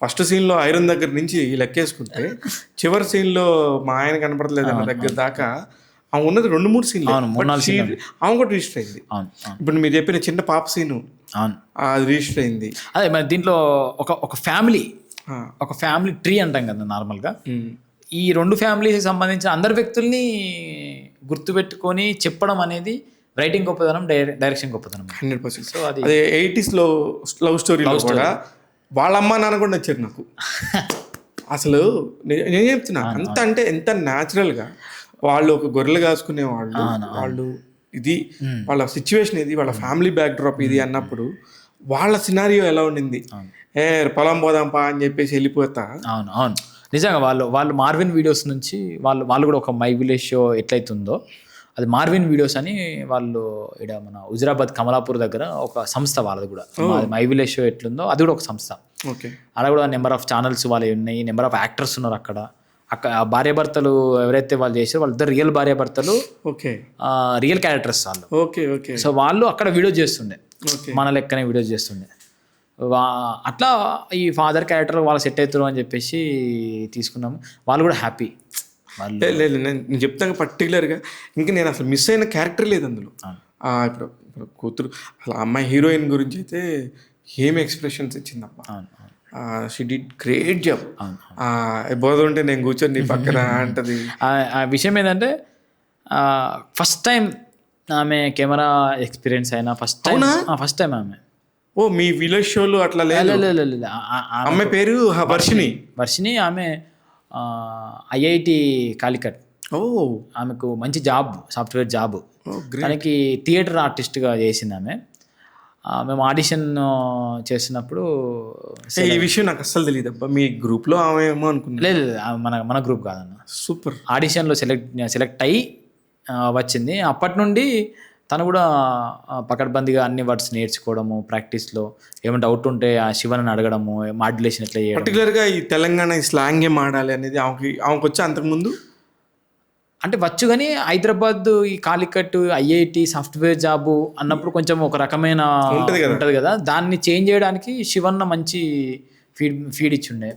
ఫస్ట్ సీన్లో ఐరన్ దగ్గర నుంచి లెక్కేసుకుంటే చివరి సీన్లో మా ఆయన కనపడలేదు అన్న దగ్గర దాకా ఆమె ఉన్నది 2-3 సీన్లు. అవును, 3-4 సీన్లు. ఆమె కూడా రిజిస్టర్ అయింది. అవును ఇప్పుడు మీరు చెప్పిన చిన్న పాప సీను అవును అది రిజిస్టర్ అయింది. అదే మరి దీంట్లో ఒక ఫ్యామిలీ ఆ, ఒక ఫ్యామిలీ ట్రీ అంటాం కదా నార్మల్గా. ఉమ్, ఈ 2 ఫ్యామిలీస్కి సంబంధించిన అందరి వ్యక్తుల్ని గుర్తుపెట్టుకొని చెప్పడం అనేది రైటింగ్ గొప్పదనం, డైరెక్షన్ గొప్పదనం. 100%. సో అది అదే 80s లవ్ స్టోరీలో కూడా వాళ్ళ అమ్మ నాన్న కూడా నచ్చారు నాకు. అసలు నేను చెప్తున్నా అంత అంటే ఎంత న్యాచురల్గా వాళ్ళు ఒక గొర్రెలు కాసుకునే వాళ్ళు ఇది వాళ్ళ సిచ్యువేషన్ ఇది, వాళ్ళ ఫ్యామిలీ బ్యాక్ డ్రాప్ ఇది అన్నప్పుడు వాళ్ళ సినారియో ఎలా ఉండింది. పొలం పోదాంపా అని చెప్పేసి వెళ్ళిపోతా. అవును అవును నిజంగా వాళ్ళు మార్విన్ వీడియోస్ నుంచి వాళ్ళు కూడా ఒక మై విలేజ్ షో ఎట్లయితుందో అది మార్విన్ వీడియోస్ అని వాళ్ళు ఇక్కడ మన హుజరాబాద్ కమలాపూర్ దగ్గర ఒక సంస్థ వాళ్ళది కూడా. మై విలేజ్ షో ఎట్లుందో అది కూడా ఒక సంస్థ. ఓకే, అలా కూడా నెంబర్ ఆఫ్ ఛానల్స్ వాళ్ళు ఉన్నాయి, నెంబర్ ఆఫ్ యాక్టర్స్ ఉన్నారు అక్కడ. ఆ భార్యాభర్తలు ఎవరైతే వాళ్ళు చేశారో వాళ్ళిద్దరు రియల్ భార్యాభర్తలు, ఓకే, రియల్ క్యారెక్టర్స్ వాళ్ళు. ఓకే, ఓకే, సో వాళ్ళు అక్కడ వీడియోస్ చేస్తుండే, ఓకే. మన లెక్కనే వీడియోస్ చేస్తుండే. అట్లా ఈ ఫాదర్ క్యారెక్టర్ వాళ్ళు సెట్ అవుతారు అని చెప్పేసి తీసుకున్నాము. వాళ్ళు కూడా హ్యాపీ. వాళ్ళు లేదు నేను చెప్తాను పర్టికులర్గా. ఇంకా నేను అసలు మిస్ అయిన క్యారెక్టర్ లేదు అందులో. ఇప్పుడు కూతురు అసలు అమ్మాయి హీరోయిన్ గురించి అయితే ఏం ఎక్స్ప్రెషన్స్ ఇచ్చిందమ్మా. She did great job. బోధ ఉంటే నేను కూర్చొని నీ పక్కన అంటది. ఆ విషయం ఏంటంటే ఫస్ట్ టైం ఆమె కెమెరా ఎక్స్పీరియన్స్ అయినా ఫస్ట్ టైం ఆమె. ఓ మీ విలేజ్ షోలు అట్లా లేదు. అమ్మాయి పేరు వర్షిని. ఆమె ఐఐటి కాలికట్. ఓ ఆమెకు మంచి జాబ్, సాఫ్ట్వేర్ జాబ్. తనకి థియేటర్ ఆర్టిస్ట్గా చేసింది ఆమె. మేము ఆడిషన్ చేస్తున్నప్పుడు ఈ విషయం నాకు అస్సలు తెలియదు అబ్బా. మీ గ్రూప్లో ఆమె ఏమో అనుకున్నా. లేదు మన గ్రూప్ కాదన్న. సూపర్. ఆడిషన్లో సెలెక్ట్ అయ్యి వచ్చింది. అప్పటి నుండి తను కూడా పకడ్బందీగా అన్ని వర్డ్స్ నేర్చుకోవడము, ప్రాక్టీస్లో ఏమైనా డౌట్ ఉంటే ఆ శివని అడగడము, మాడ్యులేషన్ ఎట్లా చేయడం. పర్టికులర్గా ఈ తెలంగాణ ఈ స్లాంగ్ ఏం ఆడాలి అనేది ఆమెకు వచ్చి అంతకుముందు అంటే వచ్చు. కానీ హైదరాబాద్ ఈ కాలికట్ ఐఐటి సాఫ్ట్వేర్ జాబు అన్నప్పుడు కొంచెం ఒక రకమైన ఉంటుంది కదా, దాన్ని చేంజ్ చేయడానికి శివన్న మంచి ఫీడ్ ఇచ్చిండే.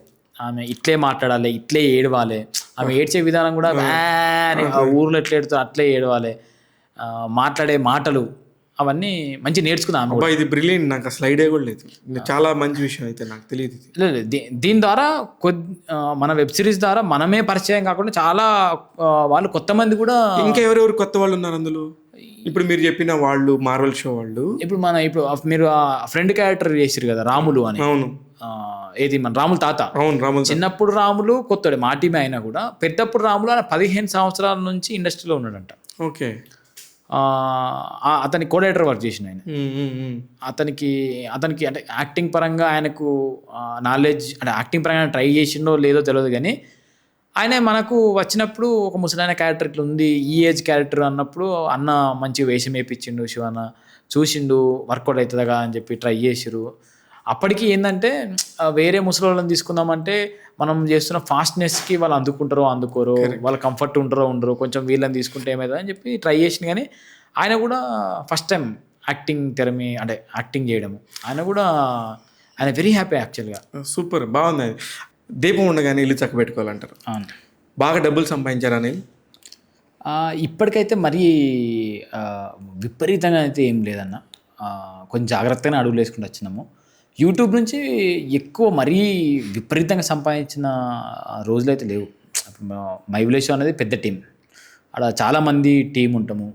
ఆమె ఇట్లే మాట్లాడాలి, ఇట్లే ఏడవాలి. ఆమె ఏడ్చే విధానం కూడా ఆ ఊర్లో ఎట్లా ఏడుతారు అట్లే ఏడవాలి. మాట్లాడే మాటలు అవన్నీ మంచి నేర్చుకుందాం. ఇది బ్రిలియంట్. నాకు అసలు ఐడియా కూడా లేదు. చాలా మంచి విషయం అయితే నాకు తెలియదు. దీని ద్వారా మన వెబ్ సిరీస్ ద్వారా మనమే పరిచయం కాకుండా చాలా వాళ్ళు కొత్త మంది కూడా. ఇంకా ఎవరెవరు కొత్త వాళ్ళు ఉన్నారు అందులో? ఇప్పుడు మీరు చెప్పిన వాళ్ళు మార్వెల్ షో వాళ్ళు. ఇప్పుడు మీరు ఫ్రెండ్ క్యారెక్టర్ చేసారు కదా రాములు అని. అవును. ఏది మన రాములు తాత. అవును, రాములు. చిన్నప్పుడు రాములు కొత్తడే మా టీమే అయినా కూడా పెద్దప్పుడు రాములు ఆయన 15 సంవత్సరాల నుంచి ఇండస్ట్రీలో ఉన్నాడంట. ఓకే. అతని కోడైటర్ వర్క్ చేసిన ఆయన. అతనికి అంటే యాక్టింగ్ పరంగా ఆయనకు నాలెడ్జ్, అంటే యాక్టింగ్ పరంగా ట్రై చేసిండో లేదో తెలియదు. కానీ ఆయన మనకు వచ్చినప్పుడు ఒక ముసలైన క్యారెక్టర్ ఇట్లా ఉంది, ఈ ఏజ్ క్యారెక్టర్ అన్నప్పుడు అన్న మంచి వేషం వేయించిండు. శివన్న చూసిండు వర్కౌట్ అవుతుందిగా అని చెప్పి ట్రై చేసిరు. అప్పటికి ఏంటంటే వేరే ముసలోళ్ళని తీసుకుందామంటే మనం చేస్తున్న ఫాస్ట్నెస్కి వాళ్ళు అందుకోరు, వాళ్ళ కంఫర్ట్ ఉండరు, కొంచెం వీళ్ళని తీసుకుంటే ఏమవుతుంది అని చెప్పి ట్రై చేసింది. కానీ ఆయన కూడా ఫస్ట్ టైం యాక్టింగ్ తెరమి అంటే యాక్టింగ్ చేయడము ఆయన వెరీ హ్యాపీ యాక్చువల్గా. సూపర్, బాగుంది. దీపం ఉండగానే ఇల్లు చక్క పెట్టుకోవాలంటారు. బాగా డబ్బులు సంపాదించారా నేను? ఇప్పటికైతే మరీ విపరీతంగా అయితే ఏం లేదన్న. కొంచెం జాగ్రత్తగానే అడుగులు వేసుకుంటూ వచ్చినాము. యూట్యూబ్ నుంచి ఎక్కువ మరీ విపరీతంగా సంపాదించిన రోజులైతే లేవు. మై విలేజ్ అనేది పెద్ద టీం, అక్కడ చాలామంది టీం ఉంటాము,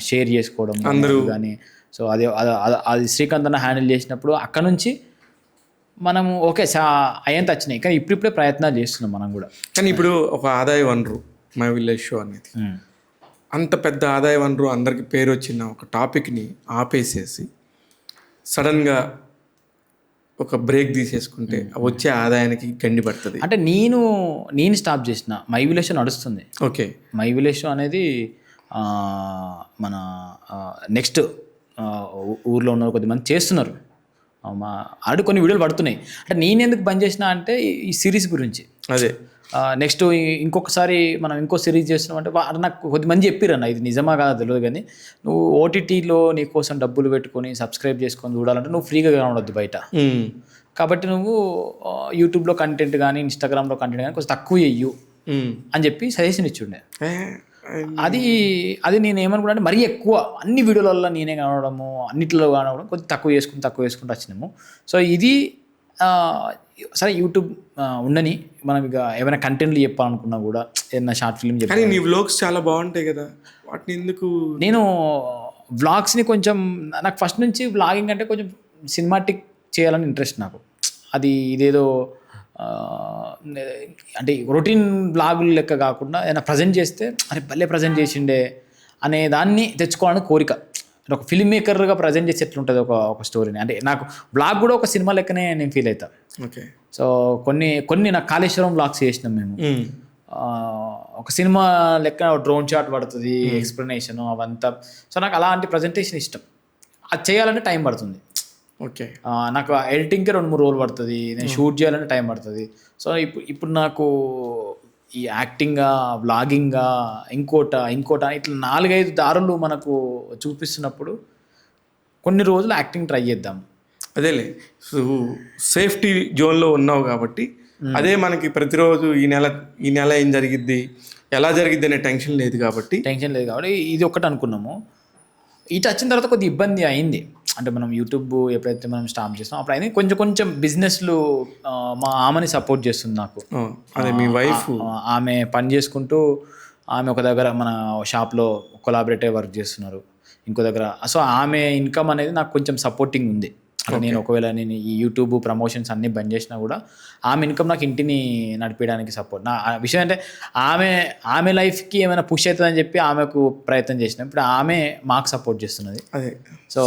షేర్ చేసుకోవడం అందరూ కానీ. సో అది శ్రీకాంత్ అన్న హ్యాండిల్ చేసినప్పుడు అక్కడ నుంచి మనము ఓకే అయ్యేంత వచ్చినాయి. కానీ ఇప్పుడిప్పుడే ప్రయత్నాలు చేస్తున్నాం మనం కూడా. కానీ ఇప్పుడు ఒక ఆదాయ వనరు మై విలేజ్ షో అనేది, అంత పెద్ద ఆదాయ వనరు, అందరికి పేరు వచ్చిన ఒక టాపిక్ని ఆపేసేసి సడన్గా ఒక బ్రేక్ తీసేసుకుంటే వచ్చే ఆదాయానికి గండి పడుతుంది. అంటే నేను స్టాప్ చేసిన మై విలేజ్ షో నడుస్తుంది. ఓకే. మై విలేజ్ షో అనేది మన నెక్స్ట్ ఊర్లో ఉన్న కొద్దిమంది చేస్తున్నారు. ఆడు కొన్ని వీడియోలు పడుతున్నాయి. అంటే నేను ఎందుకు బంద్ చేసిన అంటే ఈ సిరీస్ గురించి. అదే నెక్స్ట్ ఇంకొకసారి మనం ఇంకో సిరీస్ చేస్తున్నాం అంటే నాకు కొద్దిమంది చెప్పిరన్న ఇది నిజమా కాదా తెలియదు, కానీ నువ్వు ఓటీటీలో నీ కోసం డబ్బులు పెట్టుకొని సబ్స్క్రైబ్ చేసుకొని చూడాలంటే నువ్వు ఫ్రీగా కనబడద్దు బయట. కాబట్టి నువ్వు యూట్యూబ్లో కంటెంట్ కానీ ఇన్స్టాగ్రామ్లో కంటెంట్ కానీ కొంచెం తక్కువ చెయ్యు అని చెప్పి సజెషన్ ఇచ్చిండే. అది నేను ఏమనుకున్నా అంటే మరీ ఎక్కువ అన్ని వీడియోలలో నేనే కనవడము, అన్నిట్లో కనవడం, కొంచెం తక్కువ చేసుకుంటూ వచ్చినాము. సో ఇది సరే యూట్యూబ్ ఉండని మనం ఇక ఏమైనా కంటెంట్లు చెప్పాలనుకున్నా కూడా ఏదైనా షార్ట్ ఫిల్మ్ చెప్పాలి. నీ వ్లాగ్స్ చాలా బాగుంటాయి కదా, వాటిని ఎందుకు? నేను వ్లాగ్స్ని కొంచెం నాకు ఫస్ట్ నుంచి వ్లాగింగ్ అంటే కొంచెం సినిమాటిక్ చేయాలని ఇంట్రెస్ట్ నాకు. అది ఇదేదో అంటే రొటీన్ బ్లాగులు లెక్క కాకుండా ఏదైనా ప్రజెంట్ చేస్తే అరే భలే ప్రజెంట్ చేసిండే అనే దాన్ని తెచ్చుకోవాలని కోరిక. అంటే ఒక ఫిల్మ్ మేకర్గా ప్రజెంట్ చేసి ఎట్లుంటుంది ఒక స్టోరీని, అంటే నాకు బ్లాగ్ కూడా ఒక సినిమా లెక్కనే నేను ఫీల్ అవుతాను. ఓకే. సో కొన్ని నాకు కాళేశ్వరం బ్లాగ్స్ చేసినాం మేము. ఒక సినిమా లెక్క డ్రోన్ షాట్ పడుతుంది, ఎక్స్ప్లెనేషన్ అవంతా. సో నాకు అలాంటి ప్రజెంటేషన్ ఇష్టం. అది చేయాలంటే టైం పడుతుంది. ఓకే. నాకు ఎడిటింగ్కి 2-3 రోజులు పడుతుంది, నేను షూట్ చేయాలంటే టైం పడుతుంది. సో ఇప్పుడు నాకు ఈ యాక్టింగ్గా, వ్లాగింగ్గా, ఇంకోట ఇట్లా 4-5 దారులు మనకు చూపిస్తున్నప్పుడు కొన్ని రోజులు యాక్టింగ్ ట్రై చేద్దాం. అదేలే, సేఫ్టీ జోన్లో ఉన్నావు కాబట్టి అదే మనకి ప్రతిరోజు ఈ నెల ఏం జరిగిద్ది, ఎలా జరిగిద్ది అనే టెన్షన్ లేదు కాబట్టి ఇది ఒక్కటి అనుకున్నాము. ఇటు వచ్చిన తర్వాత కొద్దిగా ఇబ్బంది అయింది. అంటే మనం యూట్యూబ్ ఎప్పుడైతే మనం స్టార్ట్ చేస్తాం అప్పుడు అయింది కొంచెం బిజినెస్లు. మా ఆమెని సపోర్ట్ చేస్తుంది నాకు. అదే మీ వైఫ్. ఆమె పని చేసుకుంటూ ఆమె ఒక దగ్గర మన షాప్లో కొలాబరేటివ్ వర్క్ చేస్తున్నారు ఇంకో దగ్గర. సో ఆమె ఇన్కమ్ అనేది నాకు కొంచెం సపోర్టింగ్ ఉంది. అంటే నేను ఒకవేళ నేను ఈ యూట్యూబ్ ప్రమోషన్స్ అన్నీ బంద్ చేసినా కూడా ఆమె ఇన్కమ్ నాకు ఇంటిని నడిపించడానికి సపోర్ట్. నా విషయం అంటే ఆమె లైఫ్కి ఏమైనా పుష్ అవుతుందని చెప్పి ఆమెకు ప్రయత్నం చేసినా ఇప్పుడు ఆమె మాకు సపోర్ట్ చేస్తున్నది. అదే. సో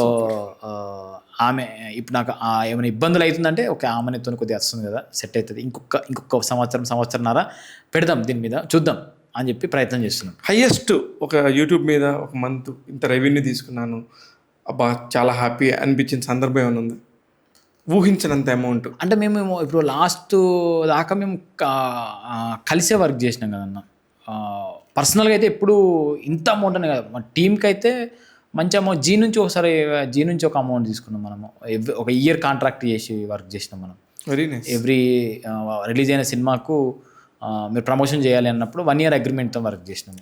ఆమె ఇప్పుడు నాకు ఏమైనా ఇబ్బందులు అవుతుందంటే ఓకే ఆమెనితో కొద్దిగా వస్తుంది కదా, సెట్ అవుతుంది, ఇంకొక సంవత్సరంన్నర పెడదాం దీని మీద చూద్దాం అని చెప్పి ప్రయత్నం చేస్తున్నాం. హైయెస్ట్ ఒక యూట్యూబ్ మీద ఒక మంత్ ఇంత రెవెన్యూ తీసుకున్నాను, అబ్బా చాలా హ్యాపీ అనిపించిన సందర్భం ఏమైనా ఉంది? ఊహించినంత అమౌంట్ అంటే మేము ఇప్పుడు లాస్ట్ దాకా మేము కలిసే వర్క్ చేసినాం కదన్న. పర్సనల్గా అయితే ఎప్పుడు ఇంత అమౌంట్ అనే కదా, మా టీంకి అయితే మంచి అమౌంట్ జీ నుంచి ఒక అమౌంట్ తీసుకున్నాం మనము. ఒక ఇయర్ కాంట్రాక్ట్ చేసి వర్క్ చేసినాం మనం. Very nice. ఎవ్రీ రిలీజ్ అయిన సినిమాకు మీరు ప్రమోషన్ చేయాలి అన్నప్పుడు 1 year అగ్రిమెంట్తో వర్క్ చేసినాం.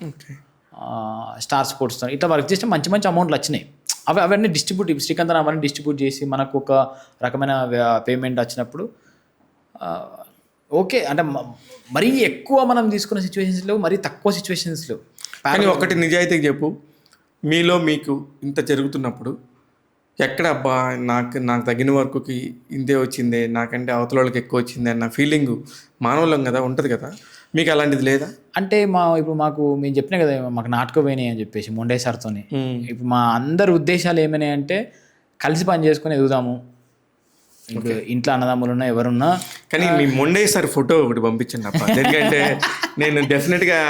స్టార్ స్పోర్ట్స్తో ఇట్లా వర్క్ చేస్తే మంచి అమౌంట్లు వచ్చినాయి. అవన్నీ శ్రీకాంత్ అవన్నీ డిస్ట్రిబ్యూట్ చేసి మనకు ఒక రకమైన పేమెంట్ వచ్చినప్పుడు ఓకే. అంటే మరీ ఎక్కువ మనం తీసుకున్న సిచ్యువేషన్స్లో, మరీ తక్కువ సిచ్యువేషన్స్లో. కానీ ఒకటి నిజాయితీగా చెప్పు, మీలో మీకు ఇంత జరుగుతున్నప్పుడు ఎక్కడ అబ్బా నాకు తగిన వరకుకి ఇంతే వచ్చిందే, నాకంటే అవతల వాళ్ళకి ఎక్కువ వచ్చింది అన్న ఫీలింగ్ మానవులం కదా ఉంటుంది కదా, మీకు అలాంటిది లేదా? అంటే ఇప్పుడు మేము చెప్పినా కదా మాకు నాటకం పోయినాయి అని చెప్పేసి మొండే సార్తోని. ఇప్పుడు మా అందరి ఉద్దేశాలు ఏమైనాయి అంటే కలిసి పని చేసుకొని ఎదుగుదాము, ఇంట్లో అన్నదమ్ములున్నా ఎవరున్నా. కానీ మీ మొండే సార్ ఫోటో ఒకటి పంపించండి అప్ప, ఎందుకంటే నేను డెఫినెట్గా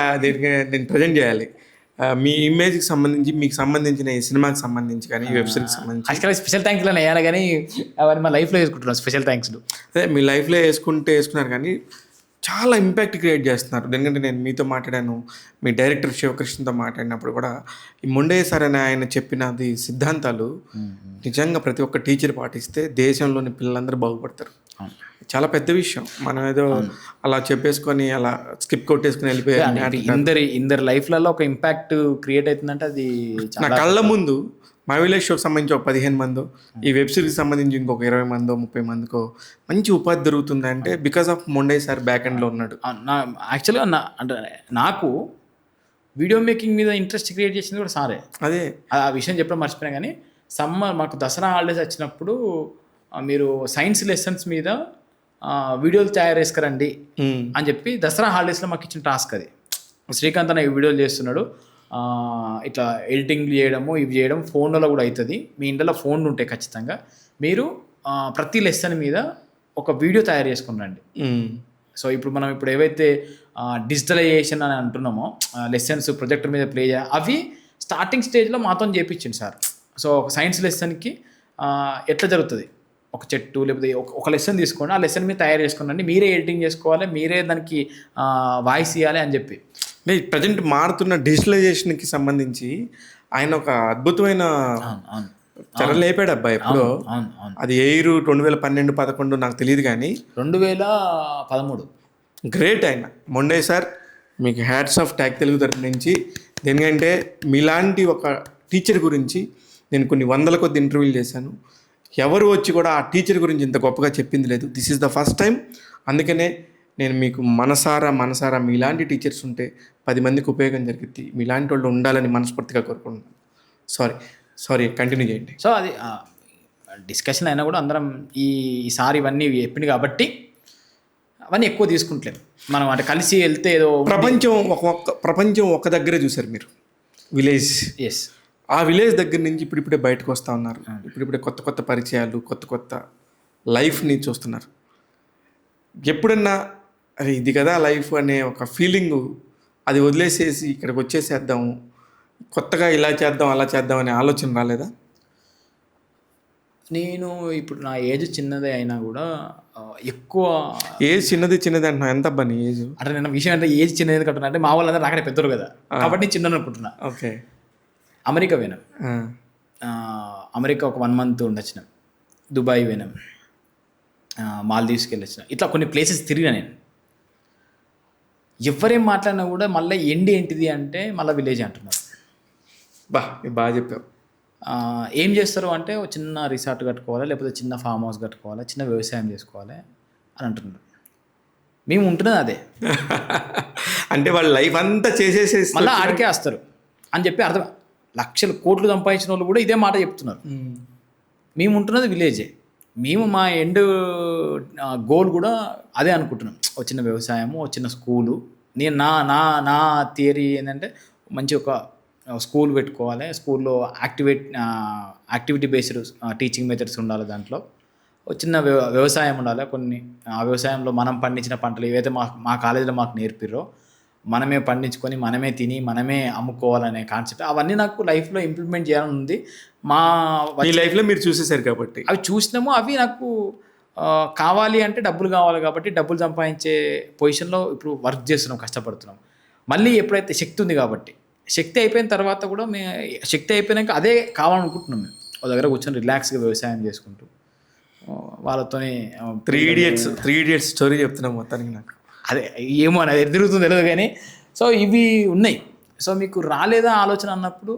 నేను ప్రజెంట్ చేయాలి. మీ ఇమేజ్కి సంబంధించి, మీకు సంబంధించిన ఈ సినిమాకి సంబంధించి కానీ వెబ్ సిరీస్కి సంబంధించి యాక్చువల్గా స్పెషల్ థ్యాంక్స్ వేయాలి, కానీ అవన్నీ మా లైఫ్లో వేసుకుంటున్నాను స్పెషల్ థ్యాంక్స్లు. అదే మీ లైఫ్లో వేసుకున్నారు కానీ చాలా ఇంపాక్ట్ క్రియేట్ చేస్తున్నారు. ఎందుకంటే నేను మీతో మాట్లాడాను, మీ డైరెక్టర్ శివకృష్ణతో మాట్లాడినప్పుడు కూడా ఈ మొండే సార్ అని ఆయన చెప్పినది సిద్ధాంతాలు నిజంగా ప్రతి ఒక్క టీచర్ పాటిస్తే దేశంలోని పిల్లలందరూ బాగుపడతారు. చాలా పెద్ద విషయం. మనం ఏదో అలా చెప్పేసుకొని అలా స్కిప్ కొట్టేసుకుని వెళ్ళిపోయారు. ఇందరి లైఫ్లలో ఒక ఇంపాక్ట్ క్రియేట్ అవుతుందంటే అది నా కళ్ళ ముందు మై విలేజ్ షోకి సంబంధించి ఒక 15 మందో, ఈ వెబ్ సిరీస్కి సంబంధించి ఇంకొక 20 మందో 30 మందికో మంచి ఉపాధి దొరుకుతుంది అంటే బికాస్ ఆఫ్ మొండే సార్ బ్యాక్ ఎండ్లో ఉన్నాడు. యాక్చువల్గా అంటే నాకు వీడియో మేకింగ్ మీద ఇంట్రెస్ట్ క్రియేట్ చేసింది కూడా సారే. అదే ఆ విషయం చెప్పడం మర్చిపోయినా, కానీ మాకు దసరా హాలిడేస్ వచ్చినప్పుడు మీరు సైన్స్ లెసన్స్ మీద వీడియోలు తయారు చేసుకురండి అని చెప్పి దసరా హాలిడేస్లో మాకు ఇచ్చిన టాస్క్ అది. శ్రీకాంత్ అన్న ఈ వీడియోలు చేస్తున్నాడు, ఇట్లా ఎడిటింగ్ చేయడము ఇవి చేయడం ఫోన్లలో కూడా అవుతుంది, మీ ఇంట్లో ఫోన్లు ఉంటాయి ఖచ్చితంగా, మీరు ప్రతి లెసన్ మీద ఒక వీడియో తయారు చేసుకుని రండి. సో మనం ఏవైతే డిజిటలైజేషన్ అని అంటున్నామో, లెసన్స్ ప్రొజెక్టర్ మీద ప్లే చేయాలి, అవి స్టార్టింగ్ స్టేజ్లో మాతో చేయించింది సార్. సో ఒక సైన్స్ లెసన్కి ఎట్లా జరుగుతుంది, ఒక చెట్టు లేకపోతే ఒక లెసన్ తీసుకోండి, ఆ లెసన్ మీద తయారు చేసుకోండి, మీరే ఎడిటింగ్ చేసుకోవాలి, మీరే దానికి వాయిస్ ఇవ్వాలి అని చెప్పి. అంటే ప్రజెంట్ మారుతున్న డిజిటలైజేషన్కి సంబంధించి ఆయన ఒక అద్భుతమైన అవును చర్యలు లేపాడు అబ్బాయి ఎప్పుడో. అవును అవును అది ఎయిర్ 2012-11 నాకు తెలియదు కానీ 2013. గ్రేట్ ఆయన. మొండే సార్ మీకు హ్యాట్స్ ఆఫ్ ట్యాగ్ తెలుగు తరపు నుంచి. దేనికంటే మీలాంటి ఒక టీచర్ గురించి నేను కొన్ని వందల కొద్ది ఇంటర్వ్యూలు చేశాను, ఎవరు వచ్చి కూడా ఆ టీచర్ గురించి ఇంత గొప్పగా చెప్పింది లేదు. This is the first time. అందుకనే నేను మీకు మనసారా మీలాంటి టీచర్స్ ఉంటే 10 మందికి ఉపయోగం జరుగుద్ది, మీలాంటి వాళ్ళు ఉండాలని మనస్ఫూర్తిగా కోరుకుంటున్నాను. సారీ కంటిన్యూ చేయండి. సో అది డిస్కషన్ అయినా కూడా అందరం ఈసారి ఇవన్నీ చెప్పింది కాబట్టి అవన్నీ ఎక్కువ తీసుకుంటలేము మనం, అంటే కలిసి వెళ్తే ఏదో ప్రపంచం ఒక దగ్గరే చూసారు మీరు, విలేజ్. ఎస్, ఆ విలేజ్ దగ్గర నుంచి ఇప్పుడిప్పుడే బయటకు వస్తూ ఉన్నారు. ఇప్పుడిప్పుడే కొత్త పరిచయాలు, కొత్త లైఫ్ని చూస్తున్నారు. ఎప్పుడన్నా అరే ఇది కదా లైఫ్ అనే ఒక ఫీలింగు అది వదిలేసేసి ఇక్కడికి వచ్చేసేద్దాము, కొత్తగా ఇలా చేద్దాం అలా చేద్దాం అనే ఆలోచన రాలేదా? నేను ఇప్పుడు నా ఏజ్ చిన్నదే అయినా కూడా ఎక్కువ ఏజ్ చిన్నది అంటున్నా. ఎంత అబ్బా నీ ఏజ్? అంటే నేను విషయం అంటే ఏజ్ చిన్నది ఎందుకంటున్నా అంటే మా వాళ్ళందరూ నాకంటే పెద్దరు కదా, కాబట్టి నేను చిన్న అనుకుంటున్నా. ఓకే. అమెరికా పోయినాం, అమెరికా ఒక 1 month ఉండొచ్చిన, దుబాయ్ పోయినాం, మాల్దీవ్స్కి వెళ్ళొచ్చిన, ఇట్లా కొన్ని ప్లేసెస్ తిరిగా నేను. ఎవరేం మాట్లాడినా కూడా మళ్ళీ ఏంటిది అంటే మళ్ళీ విలేజ్ అంటున్నారు. బాగా చెప్పావు. ఏం చేస్తారు అంటే ఒక చిన్న రిసార్ట్ కట్టుకోవాలి, లేకపోతే చిన్న ఫామ్ హౌస్ కట్టుకోవాలి, చిన్న వ్యవసాయం చేసుకోవాలి అని అంటున్నారు. మేము ఉంటున్నది అదే. అంటే వాళ్ళ లైఫ్ అంతా చేసేసేసి మళ్ళీ ఆడికే వస్తారు అని చెప్పి అర్థం. లక్షల కోట్లు సంపాదించిన వాళ్ళు కూడా ఇదే మాట చెప్తున్నారు. మేము ఉంటున్నది విలేజే, మేము మా ఎండ్ గోల్ కూడా అదే అనుకుంటున్నాం, ఒక చిన్న వ్యవసాయము, ఒక చిన్న స్కూలు. నేను నా థియరీ ఏంటంటే మంచి ఒక స్కూల్ పెట్టుకోవాలి, స్కూల్లో యాక్టివిటీ బేస్డ్ టీచింగ్ మెథడ్స్ ఉండాలి, దాంట్లో ఒక చిన్న వ్యవసాయం ఉండాలి. కొన్ని ఆ వ్యవసాయంలో మనం పండించిన పంటలు ఏవైతే మా కాలేజీలో మాకు నేర్పిర్రో మనమే పండించుకొని మనమే తిని మనమే అమ్ముకోవాలనే కాన్సెప్ట్, అవన్నీ నాకు లైఫ్లో ఇంప్లిమెంట్ చేయాలని ఉంది. మీ లైఫ్లో మీరు చూసేసారు కాబట్టి అవి చూసినాము. అవి నాకు కావాలి అంటే డబ్బులు కావాలి కాబట్టి డబ్బులు సంపాదించే పొజిషన్లో ఇప్పుడు వర్క్ చేస్తున్నాం, కష్టపడుతున్నాం. మళ్ళీ ఎప్పుడైతే శక్తి ఉంది కాబట్టి, శక్తి అయిపోయిన తర్వాత కూడా శక్తి అయిపోయినాక అదే కావాలనుకుంటున్నాం. మేము ఒక దగ్గర కూర్చొని రిలాక్స్గా వ్యవసాయం చేసుకుంటూ వాళ్ళతోనే 3 Idiots స్టోరీ చెప్తున్నాం మొత్తానికి. నాకు అదే ఏమో అని అది తిరుగుతుంది తెలియదు కానీ, సో ఇవి ఉన్నాయి. సో మీకు రాలేదా ఆలోచన అన్నప్పుడు,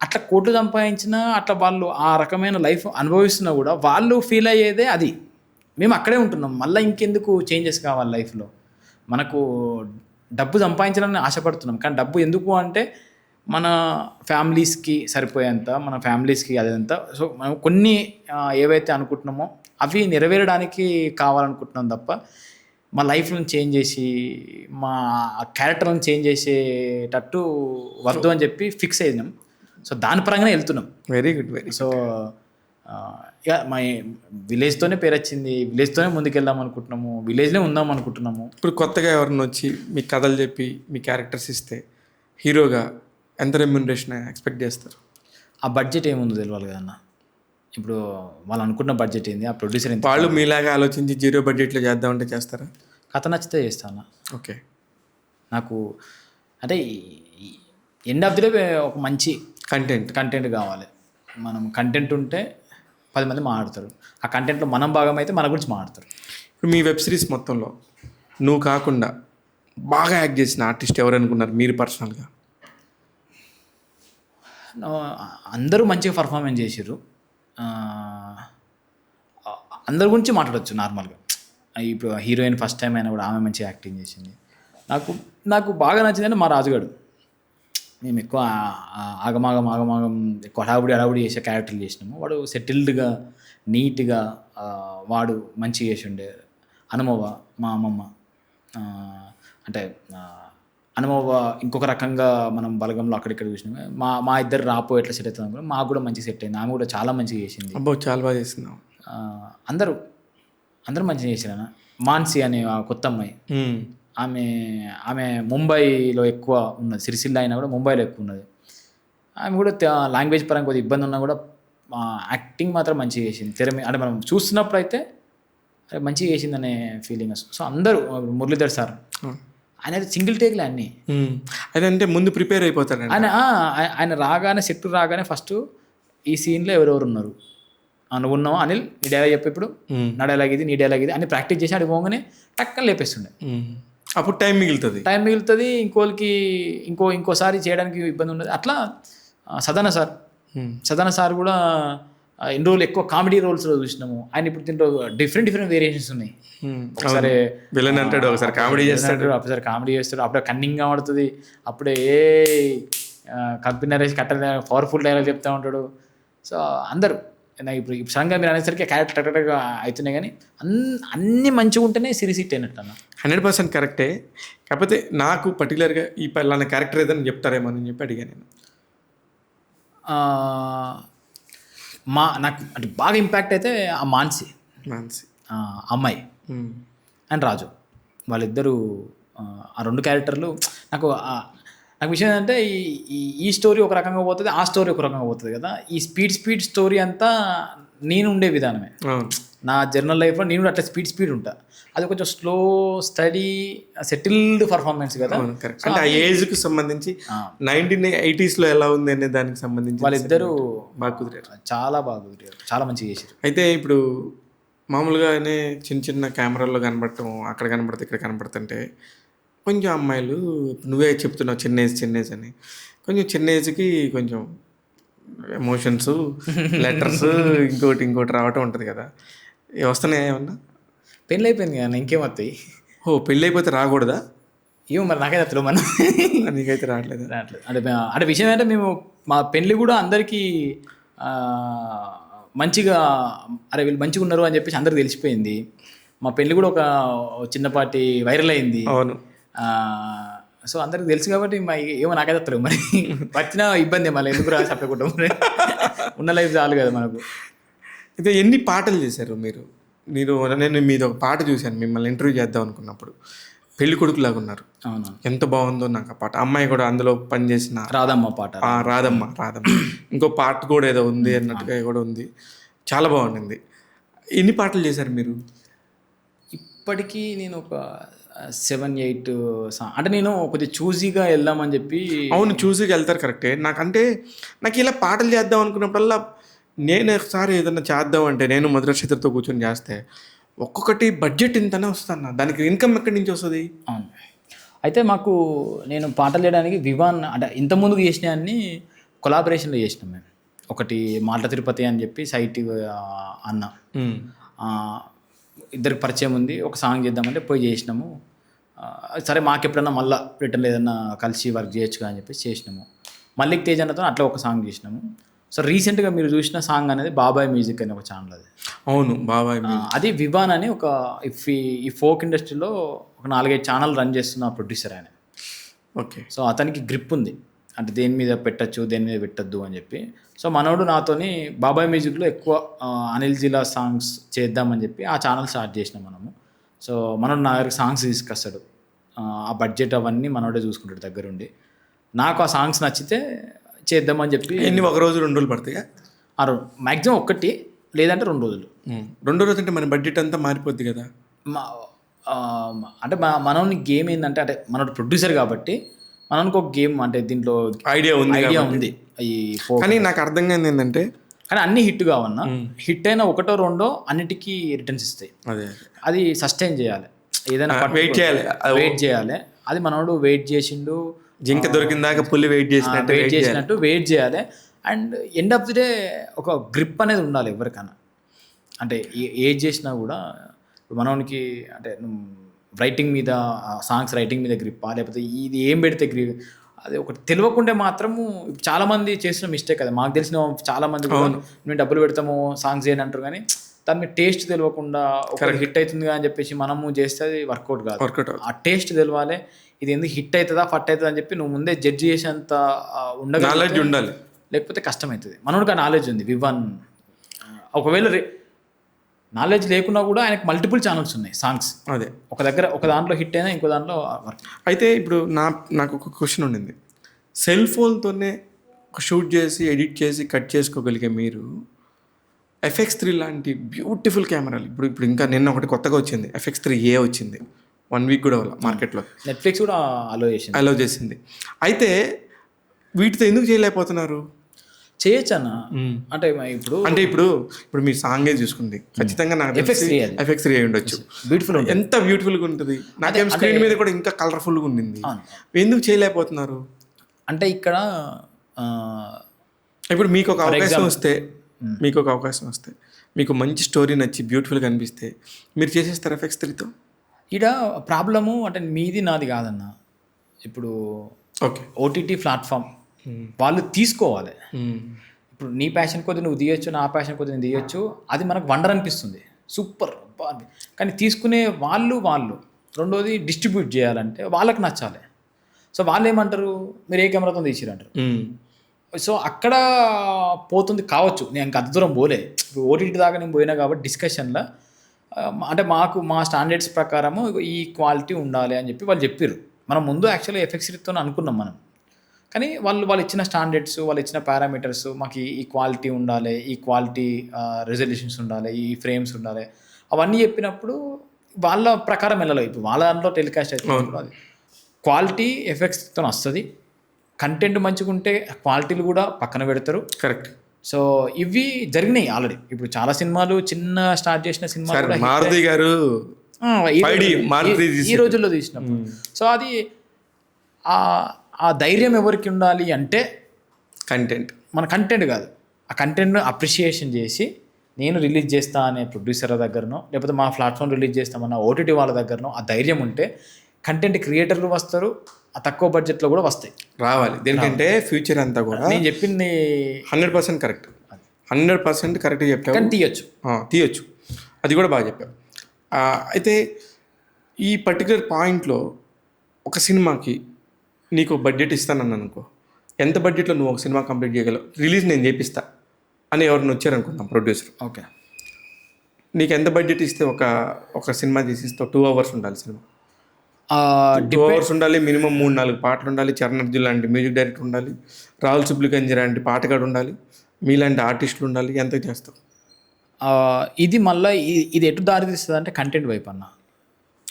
అట్లా కోట్లు సంపాదించినా అట్లా వాళ్ళు ఆ రకమైన లైఫ్ అనుభవిస్తున్నా కూడా వాళ్ళు ఫీల్ అయ్యేదే అది. మేము అక్కడే ఉంటున్నాం, మళ్ళీ ఇంకెందుకు చేంజెస్ కావాలి లైఫ్లో. మనకు డబ్బు సంపాదించాలని ఆశపడుతున్నాం, కానీ డబ్బు ఎందుకు అంటే మన ఫ్యామిలీస్కి సరిపోయేంత, మన ఫ్యామిలీస్కి అదంతా. సో మనం కొన్ని ఏవైతే అనుకుంటున్నామో అవి నెరవేరడానికి కావాలనుకుంటున్నాం తప్ప మా లైఫ్లను చేంజ్ చేసి మా క్యారెక్టర్లను చేంజ్ చేసేటట్టు వద్దు అని చెప్పి ఫిక్స్ అయినాం. సో దాని పరంగానే వెళ్తున్నాం. Very good. సో ఇక మా విలేజ్తోనే పేరు వచ్చింది, విలేజ్తోనే ముందుకెళ్దాం అనుకుంటున్నాము, విలేజ్లో ఉందాం అనుకుంటున్నాము. ఇప్పుడు కొత్తగా ఎవరైనా వచ్చి మీ కథలు చెప్పి మీ క్యారెక్టర్స్ ఇస్తే హీరోగా ఎంత రెమ్యునరేషన్ ఎక్స్పెక్ట్ చేస్తారు? ఆ బడ్జెట్ ఏముందో తెలియాలి కదన్న. ఇప్పుడు వాళ్ళు అనుకున్న బడ్జెట్ ఏంది, ఆ ప్రొడ్యూసర్ ఎంత, వాళ్ళు మీలాగా ఆలోచించి 0 బడ్జెట్లో చేద్దామంటే చేస్తారా? కథ నచ్చితే చేస్తాను. ఓకే. నాకు అంటే ఎండ్ ఆఫ్ ది డే ఒక మంచి కంటెంట్ కావాలి. మనం కంటెంట్ ఉంటే 10 మంది మాట్లాడతారు, ఆ కంటెంట్లో మనం భాగం అయితే మన గురించి మాట్లాడతారు. ఇప్పుడు మీ వెబ్ సిరీస్ మొత్తంలో నువ్వు కాకుండా బాగా యాక్ట్ చేసిన ఆర్టిస్ట్ ఎవరు అనుకున్నారు మీరు పర్సనల్గా? అందరూ మంచిగా పర్ఫార్మెన్స్ చేసారు, అందరి గురించి మాట్లాడవచ్చు నార్మల్గా. ఇప్పుడు హీరోయిన్ ఫస్ట్ టైం అయినా కూడా ఆమె మంచిగా యాక్టింగ్ చేసింది. నాకు బాగా నచ్చిందంటే మా రాజుగాడు. మేము ఎక్కువ ఆగమాగం ఎక్కువ హడావుడి చేసే క్యారెక్టర్లు చేసినాము. వాడు సెటిల్డ్గా నీట్గా వాడు మంచిగా చేసి ఉండే. అనుమవ మా అమ్మమ్మ అంటే అనుమవ ఇంకొక రకంగా మనం బలగంలో అక్కడిక్కడ చూసినాము. మా ఇద్దరు రాపో ఎట్లా సెట్ అవుతుంది అనుకున్నాం, మాకు కూడా మంచిగా సెట్ అయింది. ఆమె కూడా చాలా మంచిగా చేసింది. అబ్బో చాలా బాగా చేసింది. అందరూ మంచిగా చేసినా. మాన్సి అనే కొత్త అమ్మాయి, ఆమె ముంబైలో ఎక్కువ ఉన్నది, సిరిసిల్ల అయినా కూడా ముంబైలో ఎక్కువ ఉన్నది. ఆమె కూడా లాంగ్వేజ్ పరంగా కొద్దిగా ఇబ్బంది ఉన్నా కూడా యాక్టింగ్ మాత్రం మంచిగా చేసింది తెర మీద. అంటే మనం చూస్తున్నప్పుడు అయితే అది మంచిగా చేసిందనే ఫీలింగ్ వస్తుంది. సో అందరూ మురళీధర్ సార్ ఆయన అయితే సింగిల్ టేక్లే అన్నీ. అదంటే ముందు ప్రిపేర్ అయిపోతాడండి. ఆయన రాగానే సెట్ రాగానే ఫస్ట్ ఈ సీన్లో ఎవరెవరు ఉన్నారు, నువ్వు ఉన్నావు అనిల్, నీ డైలాగ్ చెప్పు ఇప్పుడు, నా డైలాగ్ ఇది, నీ డైలాగ్ ఇది అని ప్రాక్టీస్ చేసి అడిగి పోగానే టక్కని లేపేస్తుండే. అప్పుడు టైం మిగులుతుంది, ఇంకోళ్ళకి ఇంకోసారి చేయడానికి ఇబ్బంది ఉండదు. అట్లా సదాన సార్ కూడా ఎన్ని రోజులు ఎక్కువ కామెడీ రోల్స్లో చూసినాము. ఆయన ఇప్పుడు దీంట్లో డిఫరెంట్ వేరియేషన్స్ ఉన్నాయి. ఒకసారి విలన్ అంటాడు, ఒకసారి కామెడీ చేస్తాడు, అప్పుడే కన్నింగ్గా ఆడుతుంది, అప్పుడే కంపెనీ నరేష్ పవర్ఫుల్ డైలాగ్ చెప్తా ఉంటాడు. సో అందరూ నాకు ఇప్పుడు సడన్గా మీరు అనేసరికి క్యారెక్టర్ కరెక్ట్గా అవుతున్నాయి, కానీ అన్నీ మంచిగా ఉంటేనే సిరీస్ హిట్ అయినట్టు అన్న. 100% కరెక్టే. కాకపోతే నాకు పర్టికులర్గా ఈ పలానా క్యారెక్టర్ ఏదని చెప్తారేమో అని చెప్పి అడిగాను నేను. నాకు అంటే బాగా ఇంపాక్ట్ అయితే ఆ మాన్సి అమ్మాయి అండ్ రాజు, వాళ్ళిద్దరూ ఆ రెండు క్యారెక్టర్లు నాకు విషయం ఏంటంటే ఈ స్టోరీ ఒక రకంగా పోతుంది, ఆ స్టోరీ ఒక రకంగా పోతుంది కదా. ఈ స్పీడ్ స్టోరీ అంతా నేను ఉండే విధానమే. నా జర్నల్ లైఫ్లో నేను అట్లా స్పీడ్ ఉంటా. అది కొంచెం స్లో స్టడీ సెటిల్డ్ పర్ఫార్మెన్స్ కదా. అంటే ఆ ఏజ్కి సంబంధించి 1980s ఎలా ఉంది అనే దానికి సంబంధించి వాళ్ళిద్దరూ బాగా కుదిరారు, చాలా బాగా కుదిరారు, చాలా మంచిగా చేశారు. అయితే ఇప్పుడు మామూలుగానే చిన్న కెమెరాల్లో కనబడటం, అక్కడ కనబడితే ఇక్కడ కనబడుతుంటే కొంచెం అమ్మాయిలు, నువ్వే చెప్తున్నావు చిన్న ఏజ్ అని, కొంచెం చిన్న ఏజ్కి కొంచెం ఎమోషన్స్, లెటర్స్, ఇంకోటి రావటం ఉంటుంది కదా. వస్తున్నాయి ఏమన్నా? పెళ్ళి అయిపోయింది కదా, ఇంకేమవుతాయి? పెళ్ళి అయిపోతే రాకూడదా? ఏమో మరి నాకైతే అతను మనం నీకైతే రావట్లేదు. అంటే విషయం ఏంటంటే మేము మా పెళ్ళి కూడా అందరికీ మంచిగా వీళ్ళు మంచిగా ఉన్నారు అని చెప్పేసి అందరికి తెలిసిపోయింది. మా పెళ్ళి కూడా ఒక చిన్నపాటి వైరల్ అయింది. అవును. సో అందరికి తెలుసు కాబట్టి ఏమో నాకైతే అత్తలేదు మరి. వచ్చిన ఇబ్బంది మళ్ళీ ఎందుకు రా చెప్పకుండా, ఉన్న లైఫ్ చాలు కదా మనకు. అయితే ఎన్ని పాటలు చేశారు మీరు? నేను మీది ఒక పాట చూశాను మిమ్మల్ని ఇంటర్వ్యూ చేద్దాం అనుకున్నప్పుడు, పెళ్లి కొడుకులాగా ఉన్నారు. అవును, ఎంత బాగుందో నాకు ఆ పాట. అమ్మాయి కూడా అందులో పనిచేసిన రాధమ్మ పాట, రాధమ్మ ఇంకో పాట కూడా ఏదో ఉంది అన్నట్టుగా కూడా ఉంది, చాలా బాగుండింది. ఎన్ని పాటలు చేశారు మీరు? ఇప్పటికీ నేను ఒక 7-8 అంటే నేను కొద్దిగా చూజీగా వెళ్దామని చెప్పి. అవును, చూజీగా వెళ్తారు కరెక్టే. నాకు ఇలా పాటలు చేద్దాం అనుకున్నప్పుడల్లా నేను ఒకసారి ఏదైనా చేద్దాం అంటే నేను మధురక్షితతో కూర్చొని చేస్తే ఒక్కొక్కటి బడ్జెట్ ఇంతనే వస్తాను, దానికి ఇన్కమ్ ఎక్కడి నుంచి వస్తుంది? అవును, అయితే నేను పాటలు చేయడానికి వివాన్ అంటే ఇంతకుముందుకు చేసిన అన్ని కొలాబరేషన్లో చేసినాం మేము. ఒకటి మాల్ట తిరుపతి అని చెప్పి సైట్ అన్న, ఇద్దరికి పరిచయం ఉంది, ఒక సాంగ్ చేద్దామంటే పోయి చేసినాము. సరే మాకెప్పుడన్నా మళ్ళీ రిటర్న్ ఏదన్నా కలిసి వర్క్ చేయొచ్చుగా అని చెప్పి చేసినాము. మల్లిక్ తేజ్ అన్నతో అట్లా ఒక సాంగ్ చేసినాము. సో రీసెంట్గా మీరు చూసిన సాంగ్ అనేది బాబాయ్ మ్యూజిక్ అని ఒక ఛానల్, అది. అవును, బాబాయ్. అది వివాన్ అని ఒక ఈ ఫోక్ ఇండస్ట్రీలో ఒక 4-5 ఛానల్ రన్ చేస్తున్న ప్రొడ్యూసర్ ఆయన. ఓకే. సో అతనికి గ్రిప్ ఉంది, అంటే దేని మీద పెట్టచ్చు, దేని మీద పెట్టద్దు అని చెప్పి. సో మనోడు నాతోని బాబాయ్ మ్యూజిక్లో ఎక్కువ అనిల్ జిలా సాంగ్స్ చేద్దామని చెప్పి ఆ ఛానల్ స్టార్ట్ చేసినాం మనము. సో మనోడు నా దగ్గర సాంగ్స్ తీసుకొస్తాడు, ఆ బడ్జెట్ అవన్నీ మనోడే చూసుకుంటాడు దగ్గరుండి. నాకు ఆ సాంగ్స్ నచ్చితే చేద్దామని చెప్పి. ఎన్ని, ఒక రోజు 2 రోజులు పడతాయా? మ్యాక్సిమం 1 లేదంటే 2 రోజులు. 2 రోజులు అంటే మన బడ్జెట్ అంతా మారిపోద్ది కదా. అంటే మనోని గేమ్ ఏంటంటే, అంటే మనోడు ప్రొడ్యూసర్ కాబట్టి మనకు ఒక గేమ్, అంటే దీంట్లో ఐడియా ఉంది. కానీ నాకు అర్థం కాదు ఏంటంటే, కానీ అన్ని హిట్ కావన్నా, హిట్ అయినా 1 or 2 అన్నిటికీ రిటర్న్స్ ఇస్తాయి. అది సస్టైన్ చేయాలి, ఏదైనా వెయిట్ చేయాలి. అది మనోడు వెయిట్ చేసిండు, జింక దొరికిందాక పుల్లి వెయిట్ చేసినట్టు వెయిట్ చేయాలి. And end of the day ఒక గ్రిప్ అనేది ఉండాలి ఎవరికైనా. అంటే ఏజ్ చేసినా కూడా మనోనికి అంటే రైటింగ్ మీద, సాంగ్స్ రైటింగ్ మీద గ్రిప్పా, లేకపోతే ఇది ఏం పెడితే గ్రిప్, అది ఒకటి తెలియకుంటే మాత్రము చాలామంది చేసిన మిస్టేక్. అది మాకు తెలిసిన చాలామంది మేము డబ్బులు పెడతాము సాంగ్స్ చేయని అంటారు, కానీ దాని మీద టేస్ట్ తెలియకుండా ఒక హిట్ అవుతుంది అని చెప్పేసి మనము చేస్తే అది వర్కౌట్ కాదు. ఆ టేస్ట్ తెలియాలి, ఇది ఎందుకు హిట్ అవుతుందా ఫట్ అవుతుందా అని చెప్పి నువ్వు ముందే జడ్జి చేసేంత ఉండాలి, లేకపోతే కష్టమవుతుంది. మనోడికి ఆ నాలెడ్జ్ ఉంది వివాన్. ఒకవేళ నాలెడ్జ్ లేకున్నా కూడా ఆయనకు మల్టిపుల్ ఛానల్స్ ఉన్నాయి సాంగ్స్. అదే ఒక దాంట్లో హిట్ అయినా ఇంకో దాంట్లో వర్క్. అయితే ఇప్పుడు నాకు ఒక క్వశ్చన్ ఉండింది. సెల్ ఫోన్తోనే షూట్ చేసి ఎడిట్ చేసి కట్ చేసుకోగలిగే మీరు FX3 లాంటి బ్యూటిఫుల్ కెమెరాలు ఇప్పుడు ఇంకా నిన్న ఒకటి కొత్తగా వచ్చింది, FX3A వచ్చింది, 1 వీక్ కూడా మార్కెట్లో నెట్ఫ్లిక్స్ కూడా అలో చేసింది. అయితే వీటితో ఎందుకు చేయలేకపోతున్నారు? చేయొచ్చు అన్న. అంటే ఇప్పుడు మీరు సాంగే చూసుకుంది ఖచ్చితంగా నాకు FX3 అయి ఉండొచ్చు. బ్యూటిఫుల్, ఎంత బ్యూటిఫుల్గా ఉంటుంది. నాకేం స్క్రీన్ మీద కూడా ఇంకా కలర్ఫుల్గా ఉండింది. ఎందుకు చేయలేకపోతున్నారు? అంటే ఇక్కడ ఇప్పుడు మీకు ఒక అవకాశం వస్తే మీకు మంచి స్టోరీ నచ్చి బ్యూటిఫుల్గా అనిపిస్తే మీరు చేసేస్తారు FX3తో. ఇక్కడ ప్రాబ్లము అంటే మీది నాది కాదన్న. ఇప్పుడు ఓటీటీ ప్లాట్ఫామ్ వాళ్ళు తీసుకోవాలి. ఇప్పుడు నీ ప్యాషన్ కొద్ది నువ్వు తీయొచ్చు, నా ప్యాషన్ కొద్ది నేను తీయొచ్చు, అది మనకు వండర్ అనిపిస్తుంది, సూపర్. కానీ తీసుకునే వాళ్ళు రెండోది డిస్ట్రిబ్యూట్ చేయాలంటే వాళ్ళకి నచ్చాలి. సో వాళ్ళు ఏమంటారు, మీరు ఏ కెమెరాతో తీసిరంటారు. సో అక్కడ పోతుంది కావచ్చు. నేను అంత దూరం పోలే, ఇప్పుడు ఓటీటీ దాకా నేను పోయినా కాబట్టి డిస్కషన్లో అంటే మా స్టాండర్డ్స్ ప్రకారము ఈ క్వాలిటీ ఉండాలి అని చెప్పి వాళ్ళు చెప్పారు. మనం ముందు యాక్చువల్గా FX3తో అనుకున్నాం మనం, కానీ వాళ్ళు ఇచ్చిన స్టాండర్డ్స్, వాళ్ళు ఇచ్చిన పారామీటర్స్, మాకు ఈ క్వాలిటీ ఉండాలి, ఈ క్వాలిటీ రెజల్యూషన్స్ ఉండాలి, ఈ ఫ్రేమ్స్ ఉండాలి, అవన్నీ చెప్పినప్పుడు వాళ్ళ ప్రకారం వెళ్ళలేదు. ఇప్పుడు వాళ్ళ దాంట్లో టెలికాస్ట్ అయితే అది క్వాలిటీ FX3తో వస్తుంది. కంటెంట్ మంచిగా ఉంటే క్వాలిటీలు కూడా పక్కన పెడతారు. కరెక్ట్. సో ఇవి జరిగినాయి ఆల్రెడీ. ఇప్పుడు చాలా సినిమాలు చిన్న స్టార్ట్ చేసిన సినిమాలు మారుతి గారు ఈ రోజుల్లో తీసినప్పుడు, సో అది ఆ ధైర్యం ఎవరికి ఉండాలి అంటే మన కంటెంట్ కాదు, ఆ కంటెంట్ను అప్రిషియేషన్ చేసి నేను రిలీజ్ చేస్తా అనే ప్రొడ్యూసర్ దగ్గరనో, లేకపోతే మా ప్లాట్ఫామ్ రిలీజ్ చేస్తామన్న OTT వాళ్ళ దగ్గరనో ఆ ధైర్యం ఉంటే కంటెంట్ క్రియేటర్లు వస్తారు, ఆ తక్కువ బడ్జెట్లో కూడా రావాలి. దేనికంటే ఫ్యూచర్ అంతా కూడా నేను చెప్పింది 100% కరెక్ట్, 100% కరెక్ట్ చెప్పావు. కానీ తీయొచ్చు, అది కూడా బాగా చెప్పావు. అయితే ఈ పర్టికులర్ పాయింట్లో ఒక సినిమాకి నీకు బడ్జెట్ ఇస్తానని అనుకో, ఎంత బడ్జెట్లో నువ్వు ఒక సినిమా కంప్లీట్ చేయగలవు, రిలీజ్ నేను చేపిస్తా అని ఎవరిని వచ్చారనుకుందాం ప్రొడ్యూసర్. ఓకే, నీకు ఎంత బడ్జెట్ ఇస్తే ఒక సినిమా చేసిస్తావు? 2 hours ఉండాలి సినిమా, 2 hours ఉండాలి, మినిమం 3-4 పాటలు ఉండాలి, చరణ్ అర్జున్ లాంటి మ్యూజిక్ డైరెక్టర్ ఉండాలి, రాహుల్ సిబ్లిగంజ్ లాంటి పాటగాడు ఉండాలి, మీలాంటి ఆర్టిస్టులు ఉండాలి. ఎంత చేస్తావు? ఇది మళ్ళీ ఇది ఎటు దారి తీస్తుంది అంటే కంటెంట్ వైపు అన్న.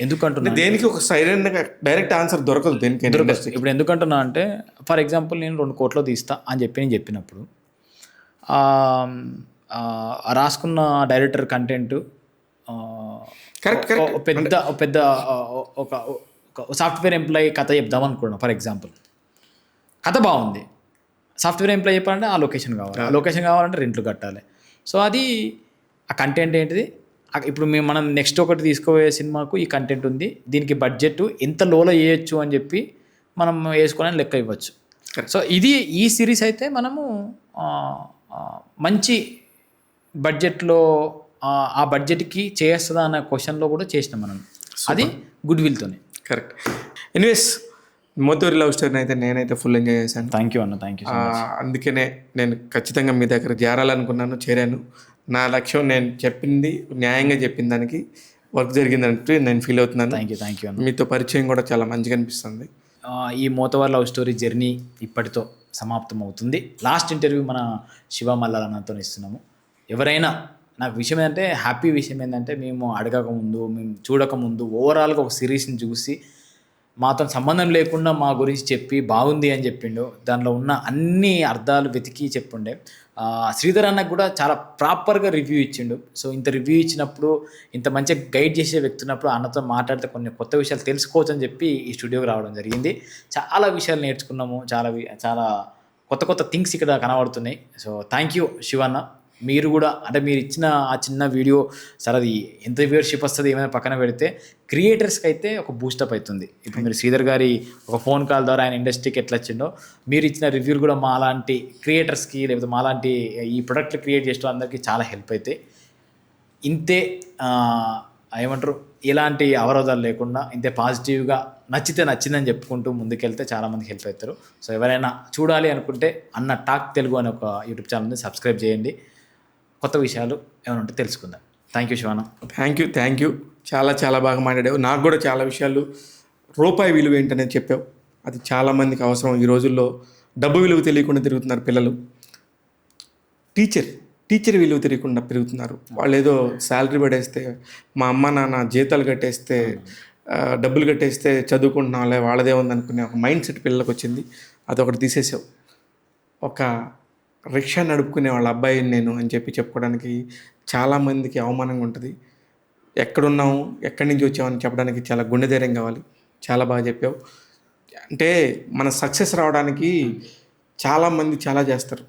ఎందుకంటున్నా, దేనికి ఒక సైలెంట్గా డైరెక్ట్ ఆన్సర్ దొరకదు దేనికి. ఇప్పుడు ఎందుకంటున్నా అంటే, ఫర్ ఎగ్జాంపుల్ నేను 2 కోట్లు తీస్తా అని నేను చెప్పినప్పుడు రాసుకున్న డైరెక్టర్ కంటెంట్ పెద్ద ఒక సాఫ్ట్వేర్ ఎంప్లాయీ కథ చెప్దాం అనుకున్నాం. ఫర్ ఎగ్జాంపుల్ కథ బాగుంది, సాఫ్ట్వేర్ ఎంప్లాయీ చెప్పాలంటే ఆ లొకేషన్ కావాలి, ఆ లొకేషన్ కావాలంటే రెంట్లు కట్టాలి. సో అది ఆ కంటెంట్ ఏంటిది, ఇప్పుడు మనం నెక్స్ట్ ఒకటి తీసుకోబోయే సినిమాకు ఈ కంటెంట్ ఉంది, దీనికి బడ్జెట్ ఎంత లోలో వేయచ్చు అని చెప్పి మనం వేసుకోవాలని లెక్క ఇవ్వచ్చు. సో ఈ సిరీస్ అయితే మనము మంచి బడ్జెట్లో ఆ బడ్జెట్కి చేస్తుందా అన్న క్వశ్చన్లో కూడా చేసినాం మనం, అది గుడ్ విల్తోనే. కరెక్ట్. ఎనీవేస్, మోతూరి లవ్ స్టోరీని అయితే నేనైతే ఫుల్ ఎంజాయ్ చేశాను. థ్యాంక్ యూ అన్న, థ్యాంక్ యూ. అందుకనే నేను ఖచ్చితంగా మీ దగ్గర చేరాలనుకున్నాను, చేరాను. నా లక్ష్యం నేను చెప్పింది న్యాయంగా చెప్పిన దానికి వర్క్ జరిగిందంటే నేను ఫీల్ అవుతున్నాను. థ్యాంక్ యూ అన్న. మీతో పరిచయం కూడా చాలా మంచిగా అనిపిస్తుంది. ఈ మోతవర్ లవ్ స్టోరీ జర్నీ ఇప్పటితో సమాప్తం అవుతుంది. లాస్ట్ ఇంటర్వ్యూ మన శివ మల్లాలన్నతో ఇస్తున్నాము. ఎవరైనా నాకు విషయం ఏంటంటే, హ్యాపీ విషయం ఏంటంటే, మేము అడగకముందు, మేము చూడకముందు ఓవరాల్గా ఒక సిరీస్ని చూసి మాతో సంబంధం లేకుండా మా గురించి చెప్పి బాగుంది అని చెప్పిండు. దానిలో ఉన్న అన్ని అర్థాలు వెతికి చెప్పుండే. శ్రీధర్ అన్నకు కూడా చాలా ప్రాపర్గా రివ్యూ ఇచ్చిండు. సో ఇంత రివ్యూ ఇచ్చినప్పుడు, ఇంత మంచిగా గైడ్ చేసే వ్యక్తి ఉన్నప్పుడు అన్నతో మాట్లాడితే కొన్ని కొత్త విషయాలు తెలుసుకోవచ్చు అని చెప్పి ఈ స్టూడియోకి రావడం జరిగింది. చాలా విషయాలు నేర్చుకున్నాము, చాలా కొత్త థింగ్స్ ఇక్కడ కనబడుతున్నాయి. So thank you Shivanna. మీరు కూడా అంటే మీరు ఇచ్చిన ఆ చిన్న వీడియో సరే, అది ఎంత వ్యూవర్షిప్ వస్తుంది ఏమైనా పక్కన పెడితే క్రియేటర్స్కి అయితే ఒక బూస్టప్ అవుతుంది. ఇప్పుడు మీరు శ్రీధర్ గారి ఒక ఫోన్ కాల్ ద్వారా ఆయన ఇండస్ట్రీకి ఎట్లా వచ్చిండో, మీరు ఇచ్చిన రివ్యూలు కూడా మాలాంటి క్రియేటర్స్కి, లేకపోతే మాలాంటి ఈ ప్రొడక్ట్లు క్రియేట్ చేసిన అందరికీ చాలా హెల్ప్ అవుతాయి. ఇంతే ఏమంటారు, ఎలాంటి అవరోధాలు లేకుండా ఇంతే పాజిటివ్గా నచ్చితే నచ్చిందని చెప్పుకుంటూ ముందుకెళ్తే చాలామందికి హెల్ప్ అవుతారు. సో ఎవరైనా చూడాలి అనుకుంటే అన్న టాక్ తెలుగు అనే ఒక యూట్యూబ్ ఛానల్ని సబ్స్క్రైబ్ చేయండి. కొత్త విషయాలు ఏమైనా ఉంటే తెలుసుకుందాం. Thank you Shivana. Thank you. చాలా బాగా మాట్లాడావు. నాకు కూడా చాలా విషయాలు, రూపాయి విలువ ఏంటనేది చెప్పావు. అది చాలామందికి అవసరం. ఈ రోజుల్లో డబ్బు విలువ తెలియకుండా తిరుగుతున్నారు పిల్లలు. టీచర్ టీచర్ విలువ తెలియకుండా పెరుగుతున్నారు. వాళ్ళు ఏదో శాలరీ పడేస్తే, మా అమ్మ నాన్న జీతాలు కట్టేస్తే, డబ్బులు కట్టేస్తే చదువుకుంటున్నాంలే వాళ్ళదే ఉందనుకునే ఒక మైండ్ సెట్ పిల్లలకు వచ్చింది. అదొకటి తీసేసావు. ఒక రిక్షా నడుపుకునే వాళ్ళ అబ్బాయిని నేను అని చెప్పుకోవడానికి చాలామందికి అవమానంగా ఉంటుంది. ఎక్కడున్నాము, ఎక్కడి నుంచి వచ్చామని చెప్పడానికి చాలా గుండె ధైర్యం కావాలి. చాలా బాగా చెప్పావు. అంటే మన సక్సెస్ రావడానికి చాలామంది చాలా చేస్తారు.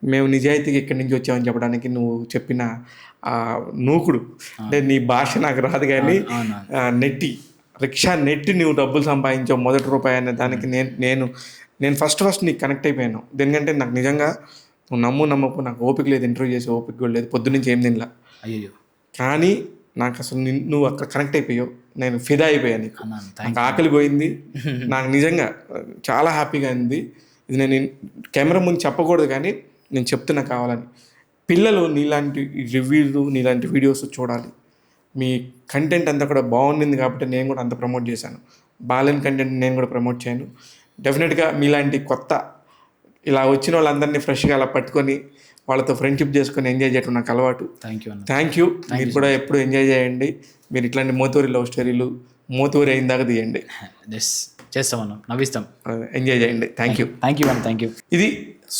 మేము నిజాయితీగా ఇక్కడి నుంచి వచ్చామని చెప్పడానికి నువ్వు చెప్పిన నూకుడు, అంటే నీ భాష నాకు రాదు కానీ రిక్షా నెట్టి నువ్వు డబ్బులు సంపాదించావు మొదటి రూపాయి అనే దానికి నేను ఫస్ట్ నీకు కనెక్ట్ అయిపోయాను. ఎందుకంటే నాకు నిజంగా నువ్వు నమ్మకు నాకు ఓపిక లేదు, ఇంటర్వ్యూ చేసే ఓపిక కూడా లేదు, పొద్దున్నుంచి ఏం తినలా. అయ్యో, కానీ నాకు అసలు నువ్వు అక్కడ కనెక్ట్ అయిపోయావు, నేను ఫిదా అయిపోయాను నీకు. నాకు ఆకలి పోయింది, నాకు నిజంగా చాలా హ్యాపీగా ఉంది. ఇది నేను కెమెరా ముందు చెప్పకూడదు కానీ నేను చెప్తున్నా కావాలని. పిల్లలు నీలాంటి రివ్యూలు, నీలాంటి వీడియోస్ చూడాలి. మీ కంటెంట్ అంతా కూడా బాగుండింది కాబట్టి నేను కూడా అంత ప్రమోట్ చేశాను. బాలేని కంటెంట్ నేను కూడా ప్రమోట్ చేయను. డెఫినెట్గా మీలాంటి కొత్త ఇలా వచ్చిన వాళ్ళందరినీ ఫ్రెష్గా అలా పట్టుకొని వాళ్ళతో ఫ్రెండ్షిప్ చేసుకొని ఎంజాయ్ చేయడం నాకు అలవాటు. Thank you. మీరు కూడా ఎప్పుడు ఎంజాయ్ చేయండి. మీరు ఇట్లాంటి మోతూరి లవ్ స్టోరీలు మోతూరి అయిన దాకా తీయండి. చేస్తామన్నా, నవ్విస్తాం. ఎంజాయ్ చేయండి. Thank you. ఇది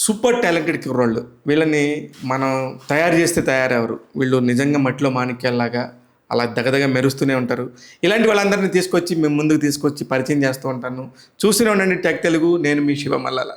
సూపర్ టాలెంటెడ్ కుర్రోళ్ళు. వీళ్ళని మనం తయారు చేస్తే తయారెవరు, వీళ్ళు నిజంగా మట్టిలో మాణిక్యాల్లాగా అలా దగదగా మెరుస్తూనే ఉంటారు. ఇలాంటి వాళ్ళందరినీ తీసుకొచ్చి మేము ముందుకు తీసుకొచ్చి పరిచయం చేస్తూ ఉంటాను. చూస్తూనే ఉండండి టెక్ తెలుగు. నేను మీ శివ మల్లాల.